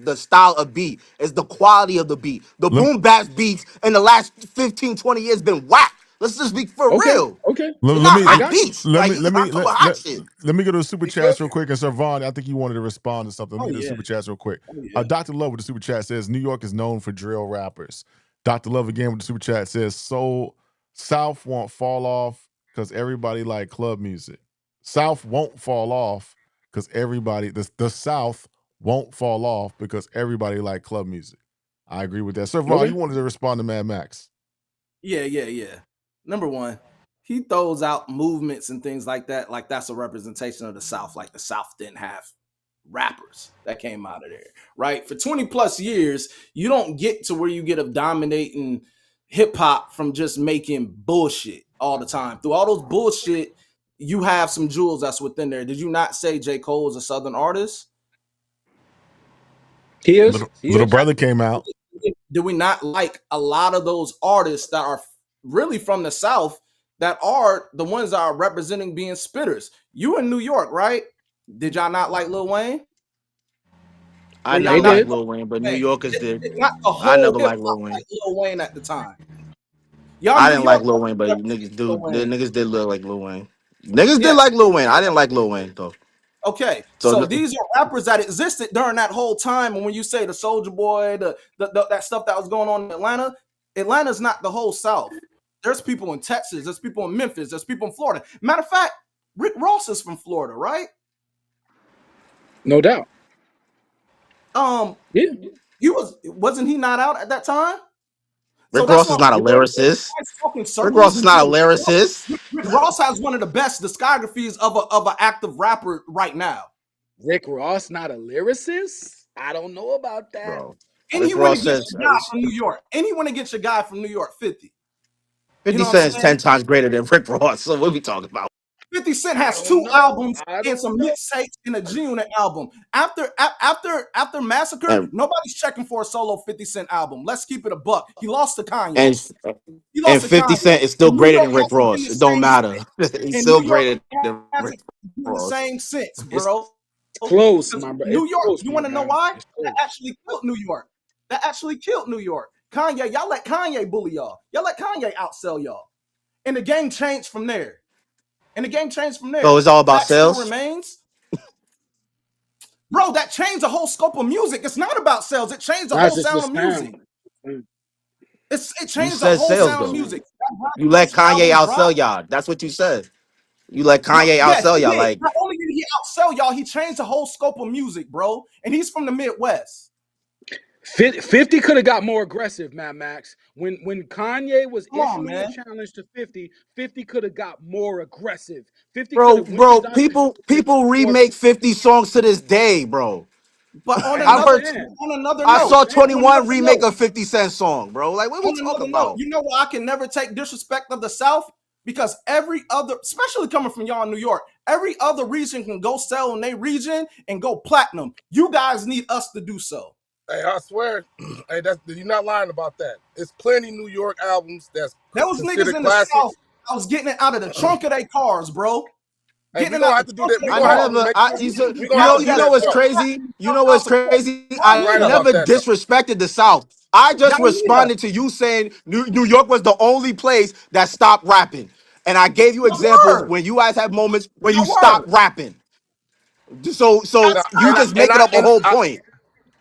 the style of beat. It's the quality of the beat. The let, boom bap beats in the last 15, 20 years been whack. Let's just be for Okay, real. okay, They're let not me I hot got you. beats. Like I'm talking about hot shit. let me go to the super You feel chats real me? quick. And Sir Vaughn, I think you wanted to respond to something. Let me Oh get to the yeah. super chats real quick. Oh yeah. Dr. Love with the super chat says New York is known for drill rappers. Dr. Love again with the super chat says so South won't fall off because everybody like club music. South won't fall off because everybody the South won't fall off because everybody like club music. I agree with that. Sir Vaughn, Okay. you wanted to respond to Mad Max. Yeah. Number one, he throws out movements and things like that's a representation of the South. Like the South didn't have rappers that came out of there, right? For 20 plus years, you don't get to where you get of dominating hip hop from just making bullshit all the time. Through all those bullshit, you have some jewels that's within there. Did you not say J. Cole is a Southern artist? He is. He Little is. brother came out. Do we not like a lot of those artists that are really from the South that are the ones that are representing being spitters? You in New York, right? Did y'all not like Lil Wayne? I Were y'all never They not liked did. Lil Wayne, but New Wayne? Yorkers Did did. not the I whole never hip liked hop Lil Wayne. like Lil Wayne at the time? Y'all I New didn't like York Lil Wayne, but Lil the Wayne. niggas did look like Lil Wayne. Niggas did Yeah. like Lil Wayne. I didn't like Lil Wayne though. Okay, So so these are rappers that existed during that whole time. And when you say the Soldier Boy, that stuff that was going on in Atlanta, Atlanta's not the whole South. There's people in Texas, there's people in Memphis, there's people in Florida. Matter of fact, Rick Ross is from Florida, right? No doubt. Um, Yeah. he wasn't he not out at that time? So Rick that's Ross is what not a Yeah. lyricist. guys talking Rick Ross circles. is not a Rick lyricist, Rick Ross has one of the best discographies of an active rapper right now. Rick Ross not a lyricist? I don't know about that. bro. And he Rick went Ross against says a guy from New York. And he went against a guy from New York, 50. You 50 know what I'm Cent is saying? 10 times greater than Rick Ross. So what we talking about? 50 Cent I has don't two know. albums I and don't some know. mixtapes and a G-Unit album. After Massacre, And nobody's checking for a solo 50 Cent album. Let's keep it a buck. He lost to and Kanye. He and lost to 50 Kanye. Cent is still And New greater York than Rick hasn't been Ross. the It don't same matter. since. He's And still New York greater than Rick hasn't been the Ross. same since, It's bro. close, Because my bro. It's New York, close, you my want to know guy. why? It's That close. actually killed New York. That actually killed New York. Kanye, y'all let Kanye bully y'all. Y'all let Kanye outsell y'all. And the game changed from there. And the game changed from So there. it's all about Fact still sales. remains. Bro, that changed the whole scope of music. It's not about sales. It changed the That's whole just the sound of music. sound. Mm. It You changed the said whole sales sound of though. music. That You let Brian Kanye album outsell dropped. y'all. That's what you said. You let No, Kanye yes, outsell he y'all. did. Like Not only did he outsell y'all, he changed the whole scope of music, bro. And he's from the Midwest. 50 could have got more aggressive, Mad Max. When Kanye was Come on, issuing a man. challenge to 50, 50 could have got more aggressive. 50 could bro, have went to bro, Dr. Dre people more. remake 50 songs to this day, bro. But I've heard on another I I note, saw understand. on 21 another remake note, a 50 Cent song, bro. Like what we on talking another note, about? you know why I can never take disrespect of the South? Because every other, especially coming from y'all in New York, every other region can go sell in their region and go platinum. You guys need us to do so. Hey, I swear, hey, you're not lying about that. It's plenty New York albums that's There was niggas considered in the South classics. I was getting it out of the trunk of their cars, bro. Hey, Getting we're it out gonna the have to do trunk that. of We're their I gonna have to cars. do never next. I And you, so, you We're gonna have to you do got know that what's show. crazy? You know y'all what's support crazy? I You're right Kanye. about never that though. disrespected the South. I just Y'all need us. responded to you saying New York was the only place that stopped rapping. And I gave you Y'all examples were. when you guys have moments when you Y'all stop were. rapping. So Now, you just and making up a whole I, point.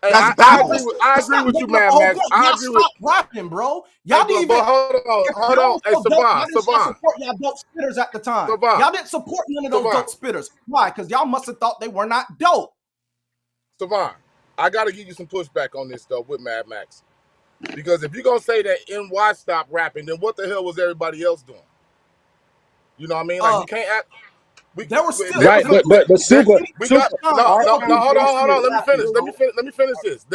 hey, That's I No, agree backwards. with I it's agree not with you, making up a Mad whole Max. point. I Y'all agree with. stopped rapping, bro. Hey, Y'all didn't even, but if hold y'all on. was Hey, so dope, why Savon, didn't y'all Savon, support y'all dope spitters at the time? Savon, Y'all didn't support none of those Savon, dope spitters. Why? Because y'all must have thought they were not dope. Savon. I got to give you some pushback on this though with Mad Max, because if you're gonna say that NY stopped rapping, then what the hell was everybody else doing? You know what I mean? Like Uh, you can't act. there was still, There it Right, was was a no period but there. super, We of got super. time no where All all right, no no. these Hold dope on hold spitters on. Let me rapping, finish. bro. Let me finish this.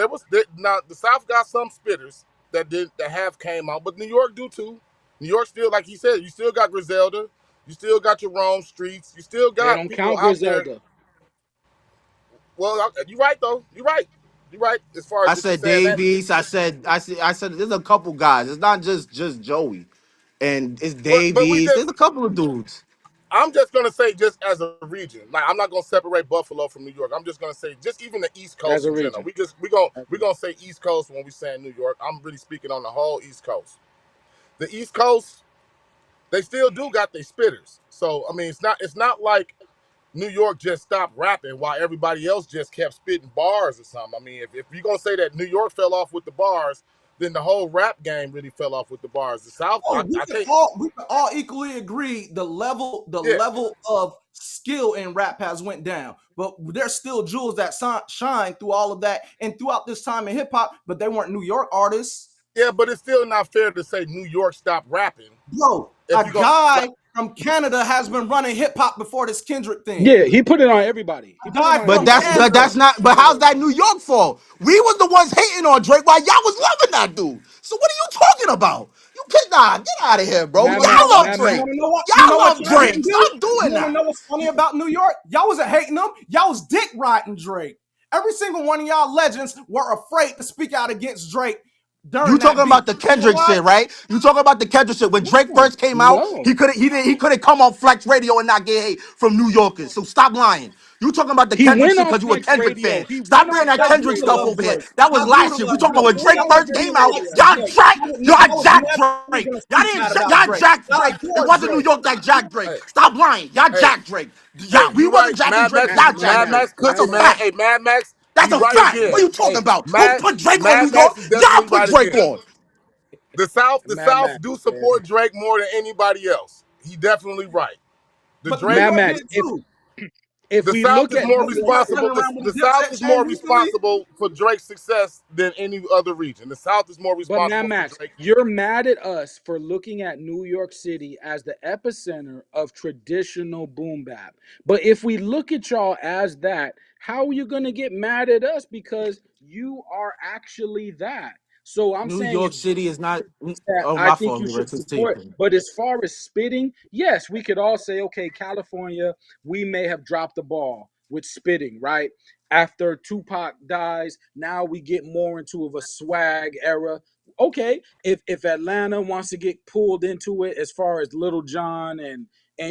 Now the South got some spitters that have came out, but New York do too. New York still, like he said, you still got Griselda, you still got your Rome Streets, you still they got don't people count out there. Griselda. Well, you're right though. You're right. You're right as far as I what you're said saying. That Davies. I said there's a couple guys. It's not just Joey, and it's but we Davies. just There's a couple of dudes. I'm just gonna say just as a region. Like I'm not gonna separate Buffalo from New York. I'm just gonna say just even the East Coast as a in general. region. We gonna say East Coast when we say New York. I'm really speaking on the whole East Coast. The East Coast, they still do got their spitters. So I mean it's not like New York just stopped rapping while everybody else just kept spitting bars or something. I mean, if you're gonna say that New York fell off with the bars, then the whole rap game really fell off with the bars. The South, Oh, I think, we can all equally agree the yeah, level of skill in rap has went down. But there's still jewels that shine through all of that and throughout this time in hip hop, but they weren't New York artists. yeah, but it's still not fair to say New York stopped rapping. Bro, If a you go guy like, from Canada has been running hip hop before this Kendrick thing. Yeah, he put it on everybody. He A put it guy on But from that's everybody. but Canada. that's not. But how's that New York fault? We was the ones hating on Drake while y'all was loving that dude. So what are you talking about? You can't get out of here, bro. Mad But you know Max, Y'all love what? Mad You Max, Drake. want to know what? You know Y'all what love y'all Mad, Drake. didn't do? Stop You doing want to that. know what's funny about New York? Y'all wasn't hating them. Y'all was dick riding Drake. Every single one of y'all legends were afraid to speak out against Drake You during talking that beef. about the You know Kendrick why? shit, right? You talking about the Kendrick shit. When Drake no, first came out, no. he couldn't come on Flex Radio and not get hate from New Yorkers. So stop lying. You talking about the He Kendrick went shit on because you a Flex Kendrick Radio. fan. He Stop went bringing on that Y'all Flex grew Kendrick to stuff Radio. love over here. Drake. That was Y'all grew last to year. You love talking about Drake. when Drake Y'all was first very came out? loyal to Y'all Drake. jacked, y'all Y'all was jacked never Drake. gonna Y'all speak didn't bad about y'all Drake. jacked Y'all Drake. It adore wasn't New Drake. York that jacked Drake. hey, Stop lying. Y'all hey, jacked Drake. hey, Yeah, we you wasn't right, jacking Mad Drake. Max, Y'all Mad jacked Mad Max, Drake. Max That's Mad a cooking, Max, man. fact. Hey, Mad Max, That's you a right fact. What again. are you talking Hey, about? Don't Mad put Drake on Mad New York. Max is Y'all definitely put right Drake again. on. The Mad South Max, do man. support Drake more than anybody else. He definitely right. The But New Drake, Mad York Max. did too. If the we South look is at more New But New York, York responsible. turning around with The a South dipset is chain more recently. responsible for Drake's success than any other region. The South is more but Mad responsible for Max, Drake. you're mad at us for looking at New York City as the epicenter of traditional boom bap. But if we look at y'all as that, how are you gonna get mad at us because you are actually that? So I'm New saying York it's City is not. that Oh, I my think fault, you Leroy. should Just take support. it. But as far as spitting, yes, we could all say, okay, California, we may have dropped the ball with spitting, right? After Tupac dies, now we get more into of a swag era. Okay, if Atlanta wants to get pulled into it as far as Little John and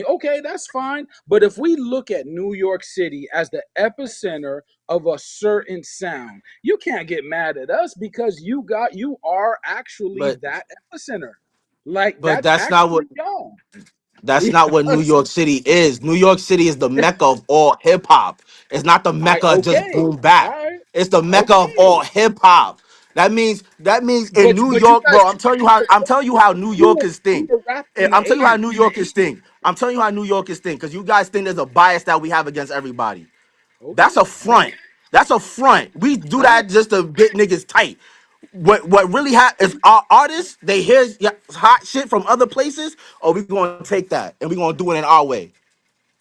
okay, that's fine. But if we look at New York City as the epicenter of a certain sound, you can't get mad at us because you are actually But that epicenter. Like but that's that's not what actually y'all. that's not what New Yes. York City is. New York City is the mecca of all hip hop. It's not the I mecca of just okay. boom All bap. right. It's the mecca of all Okay. hip hop. That means in New But you York, guys bro. I'm telling you how New Yorkers you think. were rapping in the I'm telling you how 80s. New Yorkers think. I'm telling you how New Yorkers think because you guys think there's a bias that we have against everybody. Okay. That's a All right. front. That's a front. We do that Facts. just to get niggas tight. What really is our artists, they hear hot shit from other places, or we gonna take that and we gonna do it in our way.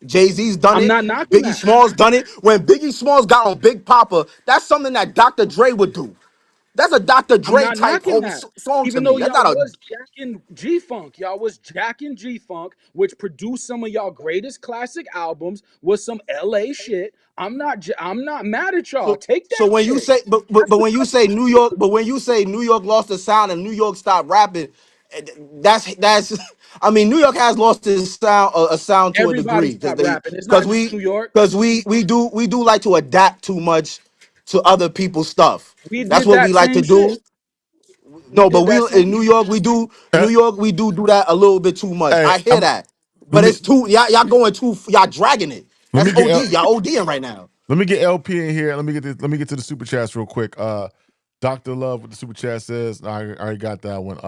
Jay-Z's done I'm it, not knocking Biggie that. Smalls done it. When Biggie Smalls got on Big Papa, that's something that Dr. Dre would do. That's a Dr. I'm Dre not type knocking whole that. song to Even me. though That's y'all not a was jacking G Funk, y'all was jacking G Funk, which produced some of y'all greatest classic albums with some LA shit. I'm not mad at y'all. so Take so that when you shit. say That's but the when you say New York, but when you say New York lost the sound and New York stopped rapping, eh, that's I mean New York has lost its sound a sound to a everybody degree because stopped they rapping. It's because not just we New York. because we do like to adapt too much to other people's stuff. We That's did what we that like to same shit. do. We No, but did we that same in New York we do Uh, do that a little bit too much. Hey, I hear that, let but me it's too y'all going too y'all dragging it. let That's me get OD. L, Y'all ODing right now. let me get LP in here. Let me get to the super chats real quick. Dr. Love with the super chat says I already got that one.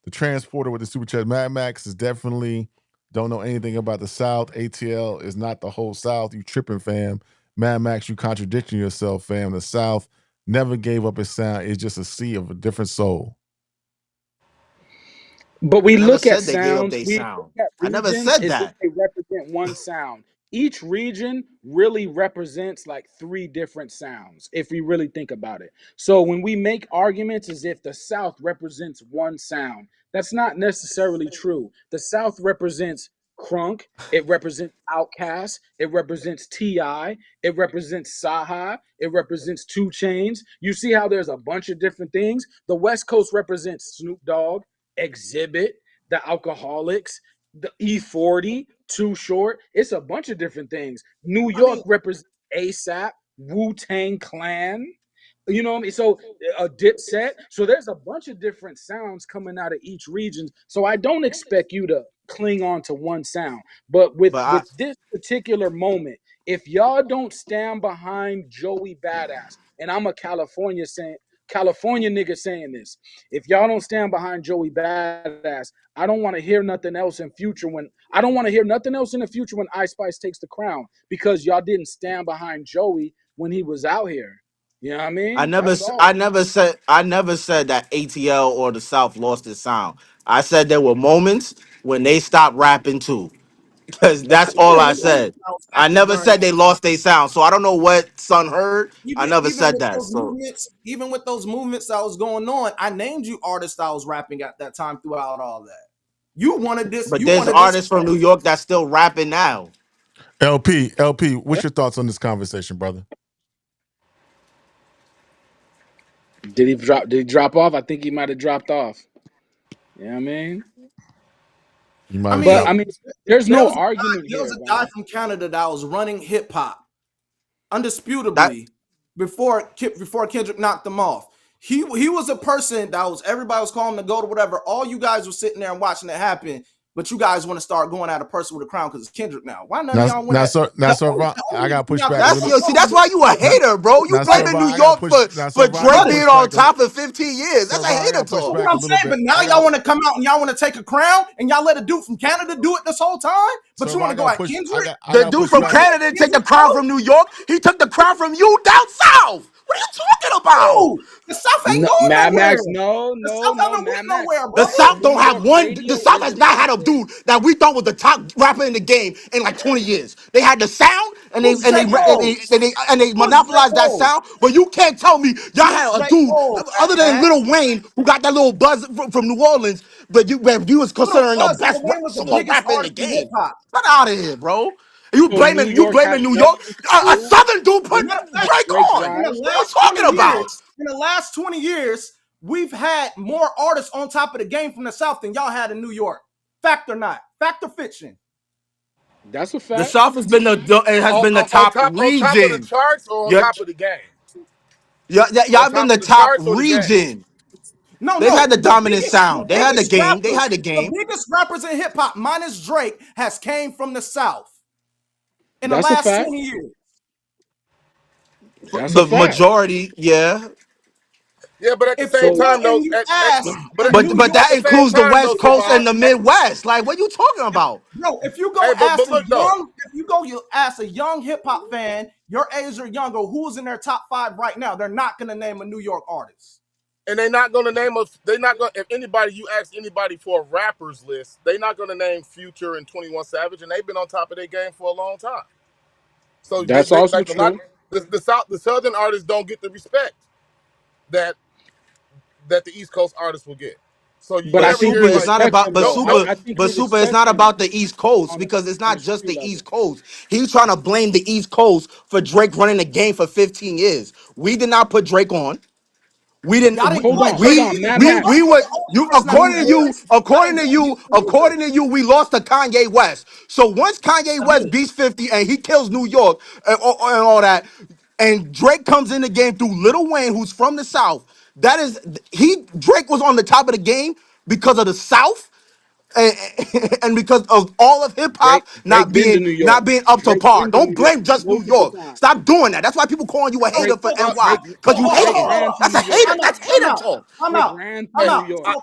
The transporter with the super chat. Mad Max is definitely don't know anything about the South. ATL is not the whole South. You tripping, fam. Mad Max, you contradicting yourself, fam. The South never gave up its sound. It's just a sea of a different soul. But I we never look at said they gave up sounds, their we look sound. at I never regions said as if that. they represent one sound. Each region really represents like three different sounds, if we really think about it. So when we make arguments as if the South represents one sound, that's not necessarily true. The South represents Crunk. It represents Outkast. It represents Ti. It represents Saha. It represents Two Chains. You see how there's a bunch of different things. The West Coast represents Snoop Dogg, Exhibit, the Alcoholics, the E40, Too Short. It's a bunch of different things. New I York mean, represents ASAP, Wu Tang Clan. You know what I mean? So a Dipset. So there's a bunch of different sounds coming out of each region. So I don't expect you to cling on to one sound. But with But I with this particular moment, if y'all don't stand behind Joey Badass, and I'm a California nigga saying this, if y'all don't stand behind Joey Badass, I don't want to hear nothing else in future when I don't want to hear nothing else in the future when Ice Spice takes the crown because y'all didn't stand behind Joey when he was out here. You know what I I mean? never That's s- all. I never said that ATL or the South lost its sound. I said there were moments when they stopped rapping too. Because that's all yeah, I they lost said. themselves I after never during said that they time. lost their sound. So I don't know what Son heard. I never Even said with that. those So movements, even with those movements that was going on, I named you artists that was rapping at that time throughout all that. You wanted this. but You there's wanted this. artists from New York that's still rapping now. LP, Yeah. what's your thoughts on this conversation, brother? Did he drop? Did he drop off? I think he might have dropped off. You know what I mean? You I might have But I mean, dropped. mean, there's there no was a guy, argument there was here, a guy man. from Canada that was running hip hop That undisputably before Kendrick knocked him off. He was a person that was everybody was calling him to go to whatever. All you guys were sitting there and watching it happen, but you guys want to start going at a person with a crown because it's Kendrick now. Why none of Now, y'all want now, to? so now, so Ron, The I only got reason pushed y'all back a got that's little. so yo. See, that's long, why you a Now, hater, bro. You now, so right? blaming Ron, New I got York pushed. Now, so for Ron, I Drake got Brother, being pushed on back a. top for 15 years. So That's a Ron, I hater got pushed you know talk. back what a I'm little saying? bit. But now I y'all got want to come out and y'all want to take a crown and y'all let a dude from Canada do it this whole time, but so you Ron, want I to go got at pushed. Kendrick? I The got dude pushed You from want back. to go Canada at didn't take the Kendrick, crown bro? from New York. He took the crown from you down south. What are you talking about? Who? The South ain't No, going Mad nowhere. Max, no, The no, South no, haven't went Mad Max. nowhere, The brother. South New don't have York one. The radio South is has a not had a factor. dude that we thought was the top rapper in the game in like 20 years. They had the sound and they Who's and J. they Cole? and they Who's J. monopolized that Cole? sound. But you can't tell me y'all Who's had a J. dude Cole, other Fat than Man? Lil Wayne who got that little buzz from New Orleans, but you was Little considering the Buzz, best Lil Wayne was the solo biggest rapper in the artist in hip game. hop. Get out of here, bro. You So New blaming you York blaming has New York? nothing to A do Southern dude put with Matter of fact, Drake Drake's on. in the rise. What are you last 20 talking about? years, in the last 20 years, we've had more artists on top of the game from the South than y'all had in New York. Fact or not? Fact or fiction? That's a The fact. South has been the it has been the top On top of the region. charts or on Yeah, top of the game? On y'all been top the of the top charts or the game? region. No, They've had no. the dominant sound. They The had the biggest game. They rappers, had the the game. biggest rappers in hip hop, minus Drake, has came from the South in the That's a last fact. 20 years. That's a The fact. majority, yeah. Yeah, but at the If same you So go time, though, and you ask a But New but that York, same includes the time, though, West Coast Savon. and the Midwest. Like, what you talking about? bro, if you go Hey, ask but a look though, young, if you go you ask a young hip hop fan, your age or younger, who's in their top five right now, they're not gonna name a New York artist. and they're not gonna name us. They're not gonna. If anybody, you ask anybody for a rappers list, they're not gonna name Future and 21 Savage, and they've been on top of their game for a long time. So that's they also like a lot. true. The Southern artists don't get the respect that the East Coast artists will get. So But But I whenever you think hear super, we it's it's like not respect about. him But though. no, super, I think but we super, it's respect not him about the East Coast on a because it's on a not just street the level. East Coast. He's trying to blame the East Coast for Drake running the game for 15 years. We did not put Drake on. We didn't. Y'all didn't Hold Drake on, either. Mad Drake Max. We wasn't were the only you. person that moved the list. Y'all didn't get him either. According to you, we lost to Kanye West. So once Kanye West Again, beats 50 and he kills New York and all that, and Drake comes in the game through Lil Wayne, who's from the South. That is Drake was on the top of the game because of the South and, and because of all of hip Drake hop Drake been to New York. not being up to Drake par. been to Don't New York blame just New multiple York. times. Stop doing that. That's why people calling you a hater Drake for hold up, NY Drake because you Drake hating. hold ran up. through That's a New York. hater. Time out, That's time hater out, talk. time Drake out, ran through time hey, New out. York. I,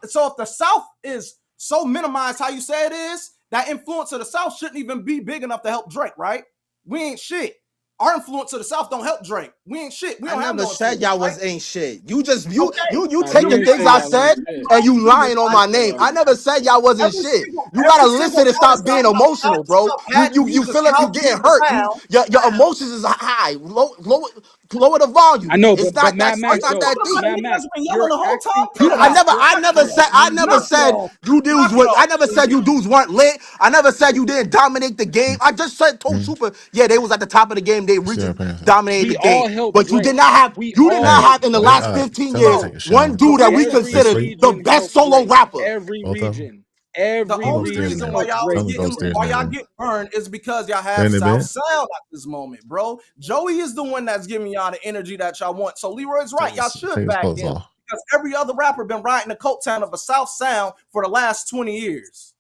So if the South is so minimized how you say it is, that influence of the South shouldn't even be big enough to help Drake, right? We ain't shit. Our influence of the South don't help Drake. We ain't shit. We I don't have never no said influence, y'all right? was ain't shit. You just Okay. you Nah, take he You're the ain't things say I minimizing y'all ain't said everything, shit. and right? you You're lying on my minimizing name. I Uh, everything. never said y'all wasn't shit. You Every gotta listen single and stop artist being out emotional, bro. the South had to You use a feel like you South getting music hurt. sound. Your emotions is high. Low. lower the I volume. know, It's but not Mad that's it's Max not though, that Talking deep. about Mad niggas Max, been yelling you're the whole acting time. Cut You, it I out. out. never, You're I Knock never it said, off. I never Knock it said off. you dudes Knock it were. off, I never said baby. you dudes weren't lit. I never said you didn't dominate the game. I just said told Mm, Super, yeah, they was at the top of the game. They see our reaching, parents. dominated We the game. all helped But you Drake. did not have, We you did all not Hey, have helped in the wait. Drake. last 15 Tell them to years take No, a one shower. the dude that we reason, Every They considered sleep. the region best helped solo Drake. rapper. Every Both of them. region. the Every Go only upstairs in region reason there. why helped y'all Tell was Drake. them to go getting upstairs in why their y'all room. get burned is because y'all They have in their South bed. Sound at this moment, bro. Joey is the one that's giving y'all the energy that y'all want. So Leroy's right. Y'all Take should his back clothes him off. because every other rapper been riding the coattail of a South Sound for the last 20 years.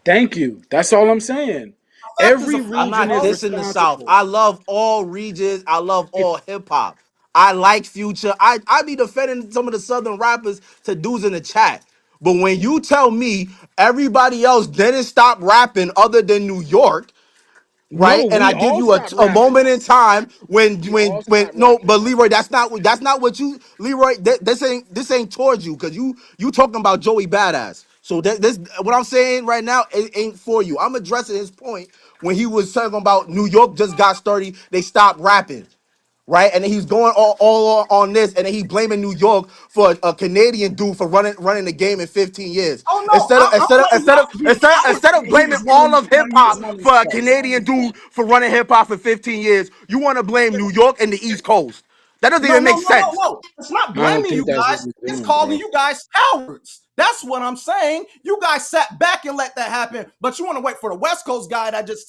Thank you. That's all I'm saying. A fact is a Every fact, I'm region not is bro. dissing the South. responsible. I love all regions. I love If all hip hop. I like Future. I be defending some of the Southern rappers to dudes in the chat. But when you tell me everybody else didn't stop rapping other than New York, right? no, And I we give all you stopped a rapping. moment in time We all when stopped no, rapping. but Leroy, that's not what you Leroy. This ain't towards you because you talking about Joey Badass. So this what I'm saying right now it ain't for you. I'm addressing his point when he was talking about New York just got sturdy. They stopped rapping, right? And then he's going all on this, and then he blaming New York for a Canadian dude for running the game in 15 years. Oh no, I'm blaming y'all for being cowards Instead of saying he blaming was all running of hip 20 years hop running for a stuff. Canadian dude for running hip hop for 15 years, you want to blame New York and the East Coast. That doesn't No, even no, make no, no, sense. no. It's not I don't blaming think you that's what guys. we're It's doing, calling bro. you guys cowards. That's what I'm saying. You guys sat back and let that happen, but you want to wait for the West Coast guy that just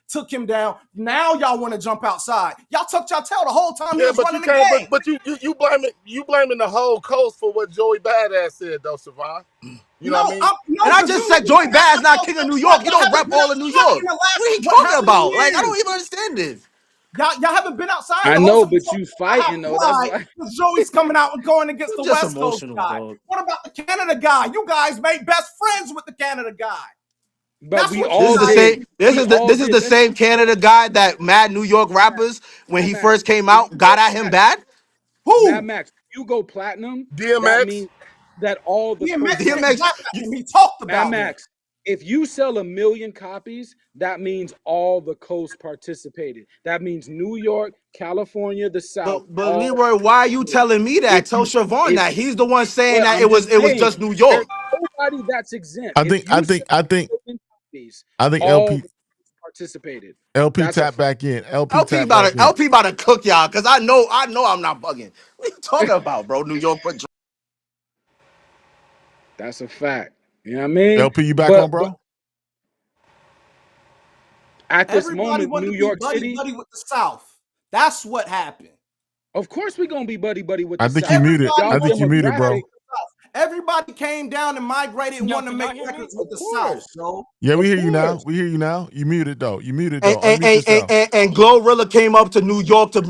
took him down. Now y'all want to jump outside. Y'all tucked y'all tail the whole time he Yeah, was but you running the can't. game. But you blaming the whole coast for what Joey Badass said though, Savon. You know what I mean? And No, I because just you said niggas Joey been Bad's acting not out king of since New what? York. He Y'all don't haven't rep been all of New outside York. in the What are last you what? talking How many about? Like, I years? don't even understand this. Y'all haven't been outside I the whole know, time. but So you I have fighting though. That's pride why. because Joey's coming out and going against You the just West Coast emotional, guy. dog. What about the Canada guy? You guys made best friends with the Canada guy. But That's we what you This is all the guys did. same. do. We all This is did. the Listen, same Canada guy that Mad New York Mad Max, rappers when Mad he Max. first came If out you got go at him platinum, bad. Mad Who? Max, if you go platinum, that DMX. means that all the DMX coast didn't DMX, rap participated. at him. He talked Mad about him. Max, if you sell 1 million copies, that means all the coast participated. That means New York, California, the South, but all Leroy, why are you participated. telling me that? If Tell you, Siobhan if that he's the one saying But that I'm just it was saying, just New there's York. nobody that's exempt. I If think. I you think. sell I think. 1 million copies, I think all LP the coast participated. LP That's a tap fact. back in. LP tap back in. LP about to cook y'all because I know I'm not bugging. What are you talking about, bro? New York, but That's a fact. You know what I mean? LP, you back on, But bro? at this Everybody moment, wanted New to be York buddy City, buddy with the South. That's what happened. of course we're gonna be buddy buddy with I the think you South. muted. Everybody I Y'all think you wanted to be muted, buddy demographic, bro. with the South. Everybody came down and migrated and Yo, wanted to can make y'all hear me? records of with the South, course. bro. Yeah, we Of hear you now. course. We hear you now. You muted though. You muted though. Unmute yourself. and Glorilla came up to New York to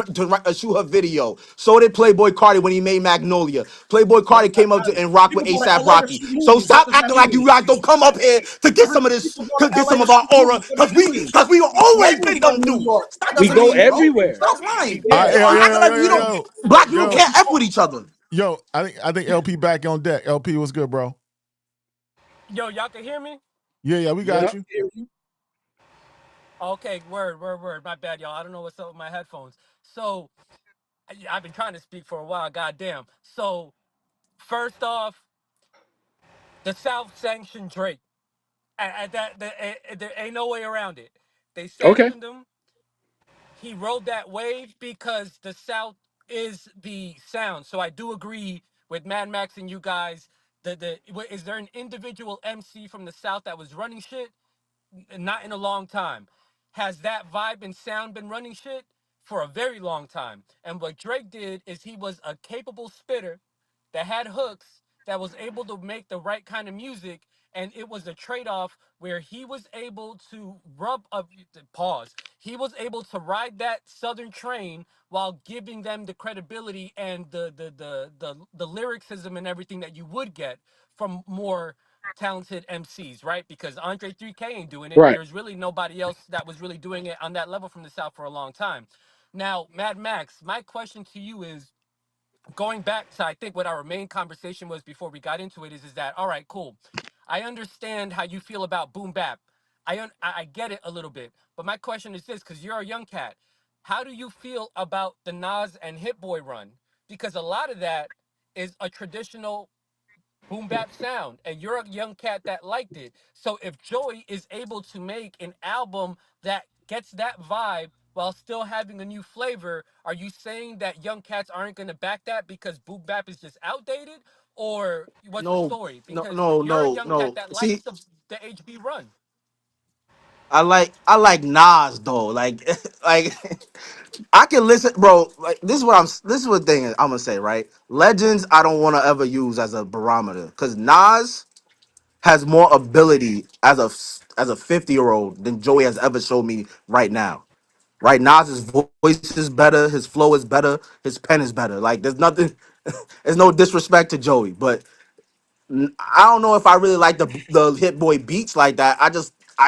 shoot her video. So did Playboy Cardi when he made Magnolia. Playboy What Cardi does that came up to matter? and rocked with People go to ASAP LA to Rocky. shoot So movies. What stop does that acting like you mean? guys don't come up here to get some of this People go to to get LA some to of our shoot aura movies. What does that mean? because we were always Labels big go to on New dudes. York. That That We doesn't doesn't go mean, mean bro. everywhere. stop We lying. go Yo, Stop yo, acting yo, everywhere. like yo, we yo, don't yo, black people yo, can't F with each other. yo. I think LP back on deck. LP was good, bro. Yo, y'all can hear me? Yeah, we got Yep. you. Okay, word. My bad, y'all. I don't know what's up with my headphones. So I've been trying to speak for a while. Goddamn. So first off, the South sanctioned Drake. There ain't no way around it. They Okay. sanctioned him. He rode that wave because the South is the sound. So I do agree with Mad Max and you guys. Is there an individual MC from the South that was running shit? Not in a long time. Has that vibe and sound been running shit? For a very long time. And what Drake did is he was a capable spitter that had hooks that was able to make the right kind of music, and it was a trade-off where he was able to rub up pause. He was able to ride that southern train while giving them the credibility and the lyricism and everything that you would get from more talented MCs, right? Because Andre 3K ain't doing it. Right. There's really nobody else that was really doing it on that level from the South for a long time. Now, Mad Max, my question to you is going back to I think what our main conversation was before we got into it is that all right, cool. I understand how you feel about boom bap. I get it a little bit, but my question is this: because you're a young cat, how do you feel about the Nas and Hit Boy run? Because a lot of that is a traditional boom bap sound, and you're a young cat that liked it. So if Joey is able to make an album that gets that vibe while still having a new flavor, are you saying that young cats aren't going to back that because boom bap is just outdated? Or what's the No, story? no, Because no, you're a no, young cat no. that likes See, the HB run. I like Nas though. Like like I can listen, bro. Like this is what thing is I'm gonna say, right? Legends I don't want to ever use as a barometer because Nas has more ability as a 50-year-old than Joey has ever showed me right now. Right, Nas's voice is better, his flow is better, his pen is better. Like there's nothing, there's no disrespect to Joey, but I don't know if I really like the Hit Boy beats like that.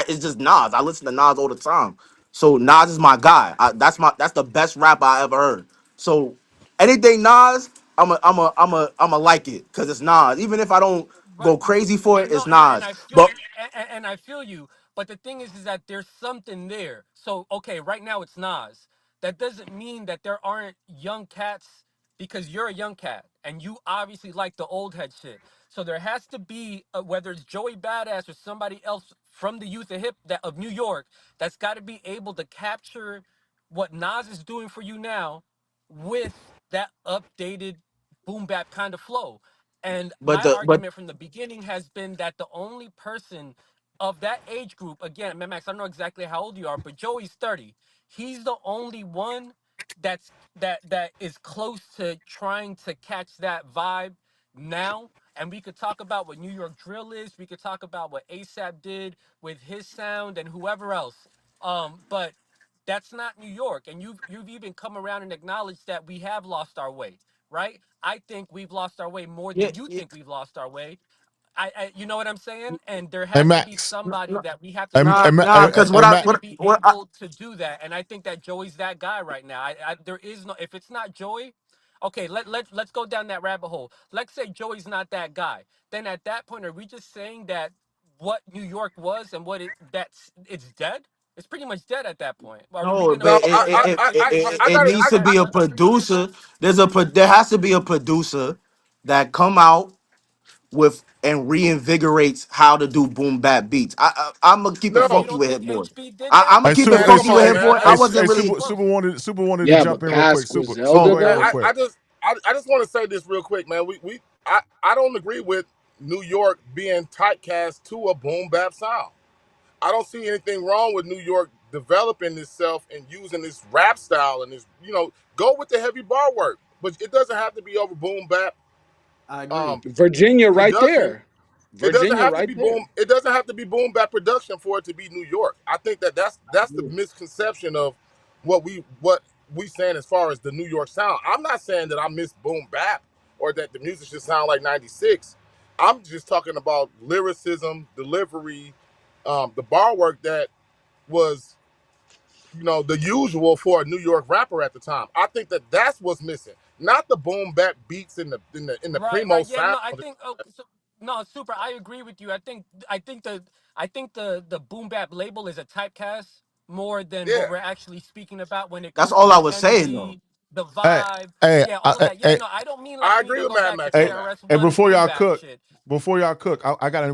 It's just Nas. I listen to Nas all the time. So Nas is my guy. That's the best rap I ever heard. So anything Nas, I'm a like it because it's Nas. Even if I don't Right, go crazy for it, no, it's and Nas. I feel But and I feel you. But the thing is that there's something there. So okay, right now it's Nas. That doesn't mean that there aren't young cats because you're a young cat and you obviously like the old head shit. So there has to be whether it's Joey Badass or somebody else from the youth of hip that of New York that's got to be able to capture what Nas is doing for you now with that updated boom bap kind of flow. And but my the but argument from the beginning has been that the only person of that age group, again, Max, I don't know exactly how old you are, but Joey's 30. He's the only one that is close to trying to catch that vibe now. And we could talk about what New York drill is. We could talk about what ASAP did with his sound and whoever else. But that's not New York. And you've even come around and acknowledged that we have lost our way, right? I think we've lost our way more yeah, than you yeah, think we've lost our way. You know what I'm saying? And there Hey has to be Max, somebody no, that we have to hey, look hey, up to nah, because hey, that's Max. going to be what I, able to do that. And I think that Joey's that guy right now. There is no, if it's not Joey, okay, let's go down that rabbit hole. Let's say Joey's not that guy. Then at that point, are we just saying that what New York was and what it's dead? It's pretty much dead at that point. Are we no, gonna but No, start I it got needs it. to reinventing be the a wheel? producer. There has to be a producer that come out with and reinvigorates how to do boom bap beats. I'm gonna keep it No, So you funky don't with think Hit Boy. HB did that? I'm gonna Hey, keep it super, man, hey, come funky with on, Hit man. Boy. hey, I But wasn't hey, HB really. was super close. wanted to Yeah, jump but in real quick. past Super, super, Griselda go I, ahead that. real I, quick. I just I just want to say this real quick, man. I don't agree with New York being typecast to a boom bap sound. I don't see anything wrong with New York developing itself and using this rap style and this, go with the heavy bar work, but it doesn't have to be over boom bap I agree. um, Virginia right production. there. Virginia right there. It doesn't have to be boom bap production for it to be New York. I think that's the misconception of what we saying as far as the New York sound. I'm not saying that I miss boom bap or that the music should sound like 96. I'm just talking about lyricism, delivery, the bar work that was the usual for a New York rapper at the time. I think that that's what's missing, not the boom bap beats in the Right, primo right. Yeah, sound. no, I think so, no, super. I agree with you. I think the boom bap label is a typecast more than what Yeah, we're actually speaking about when it That's comes to all I the was saying though. energy, the Hey, vibe. hey, Yeah, all of that. Yeah, hey, no, I don't mean like I we need agree to with go Mad back to Max hey, on that. KRS hey, One boom bap shit. before y'all cook,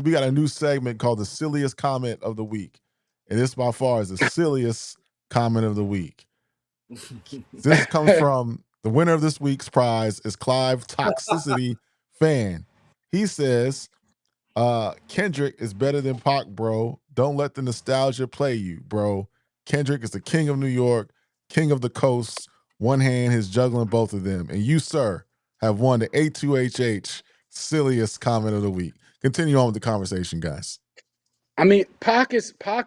we got a new segment called the silliest comment of the week, and this by far is the silliest comment of the week. This comes from the winner of this week's prize is Clive Toxicity Fan. He says, Kendrick is better than Pac, bro. Don't let the nostalgia play you, bro. Kendrick is the king of New York, king of the coast. One hand, he's juggling both of them. And you, sir, have won the A2HH silliest comment of the week. Continue on with the conversation, guys. I mean, Pac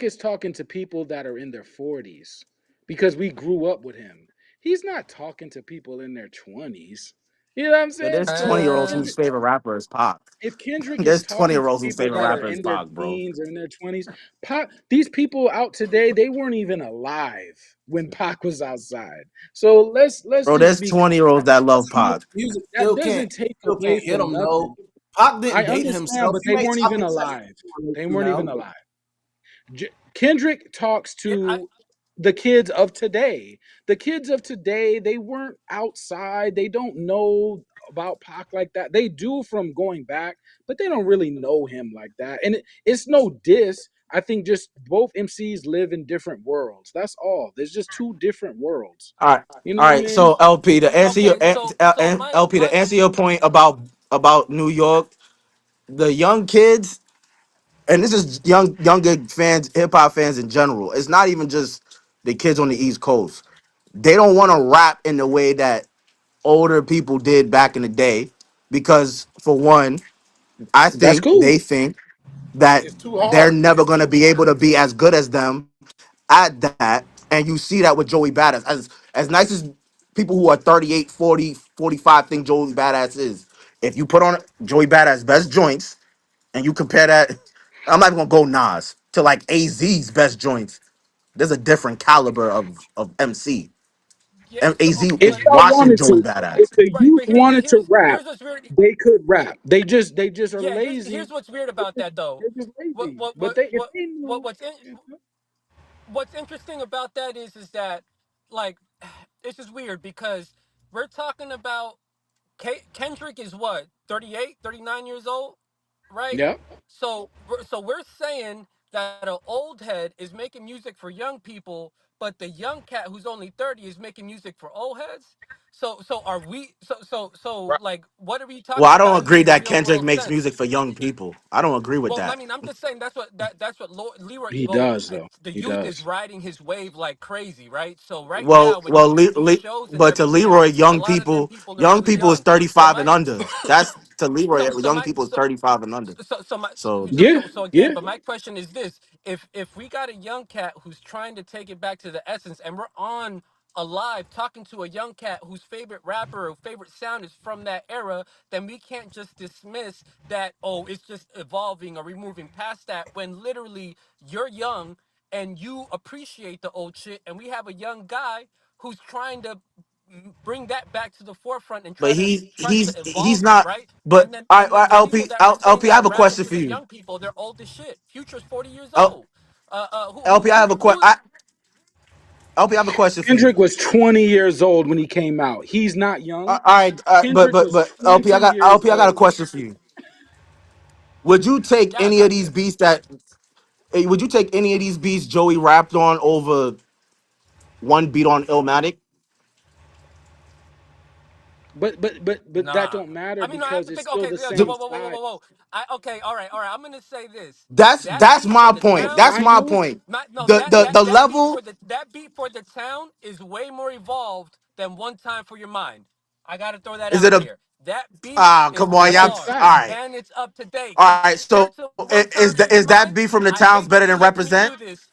is talking to people that are in their 40s because we grew up with him. He's not talking to people in their 20s. You know what I'm Yeah, saying? there's So 20-year-olds whose Uh, favorite rapper is Pac. if Kendrick is There's talking to 20-year-olds whose people favorite that are rapper is in their Pac, bro. teens or in their 20s, these people out today, they weren't even alive when Pac was outside. So let's Bro, just there's be 20-year-olds that love Music, Pac. music that still can't doesn't take still can't away hit from him though. nothing. Pac didn't I date understand, himself. but He they makes weren't even topic sessions alive. for They you weren't even now. alive. Kendrick talks yeah, I, to the kids of today. The kids of today, they weren't outside. They don't know about Pac like that. They do from going back, but they don't really know him like that. And it's no diss. I think just both MCs live in different worlds. That's all. There's just two different worlds. All right, You know all what I right. mean? So LP, to answer your Okay, so my LP, to answer your point about New York, the young kids, and this is younger fans, hip hop fans in general. It's not even just the kids on the East Coast. They don't want to rap in the way that older people did back in the day, because for one, I That's think cool. they think that It's too they're hard. never going to be able to be as good as them at that. And you see that with Joey Badass. As nice as people who are 38, 40, 45 think Joey Badass is, if you put on Joey Badass best joints and you compare that, I'm not even gonna go Nas to like AZ's best joints. There's a different caliber of MC. yeah, And so AZ okay, If is but y'all watching wanted Joey to, if Badass. the right, youth but wanted to rap, here's what's weird. they could rap. They just are Yeah, lazy. here's what's weird about that though. They're just What lazy. what But what they if what they knew, what's what's interesting about that is that like it's just weird because we're talking about Kendrick is what 38, 39 years old, right? yeah. So we're saying that an old head is making music for young people, but the young cat who's only 30 is making music for old heads. So are we Right. like what are we Well, talking I don't about agree in the that real Kendrick world makes sense? music for young people. I don't agree with Well, I that. mean, I'm just saying that's what Leroy. He Well, does though. the He youth is does. riding his wave like crazy, right? So right Well, now, when well, you do shows and but to everything, Leroy, a lot of them people are young really people is young. So 35 my and under. That's to Leroy, so young my people is 35 and under. so my So Yeah, so again, yeah. but my question is this: if we got a young cat who's trying to take it back to the essence, and we're on alive talking to a young cat whose favorite rapper or favorite sound is from that era, then we can't just dismiss that, oh, it's just evolving or we're moving past that, when literally you're young and you appreciate the old shit, and we have a young guy who's trying to bring that back to the forefront and but try to he's evolve it, not. right? But And then the people that we're saying LP, I that are have a rapping question to for the you. young people, they're old as shit. Future's 40 years L, old. LP, I have a Who question. LP, I have a question for you. Kendrick was 20 years old when he came out. He's not young. All right, Kendrick was but 20 years LP, I got a old. question for you. Would you take Yeah, I any of got these you. beats would you take any of these beats Joey rapped on over one beat on Illmatic? But that Nah. don't matter I mean, no, I have because to it's think. still Okay, the okay, same whoa, whoa, whoa, whoa, style. whoa, whoa. Okay, all right. I'm gonna say this. That That's beat for my the point. Now, That's town, mind my you, point. no, The that beat for level. the town is way more evolved than One Time for Your Mind. I gotta throw that Is it out a there. That beat is come on, that's a y'all. evolved fact. All right. and it's up to date All right. compared to So One Time for Your is Mind. that beat from the I towns hate to better be than making you represent? do this.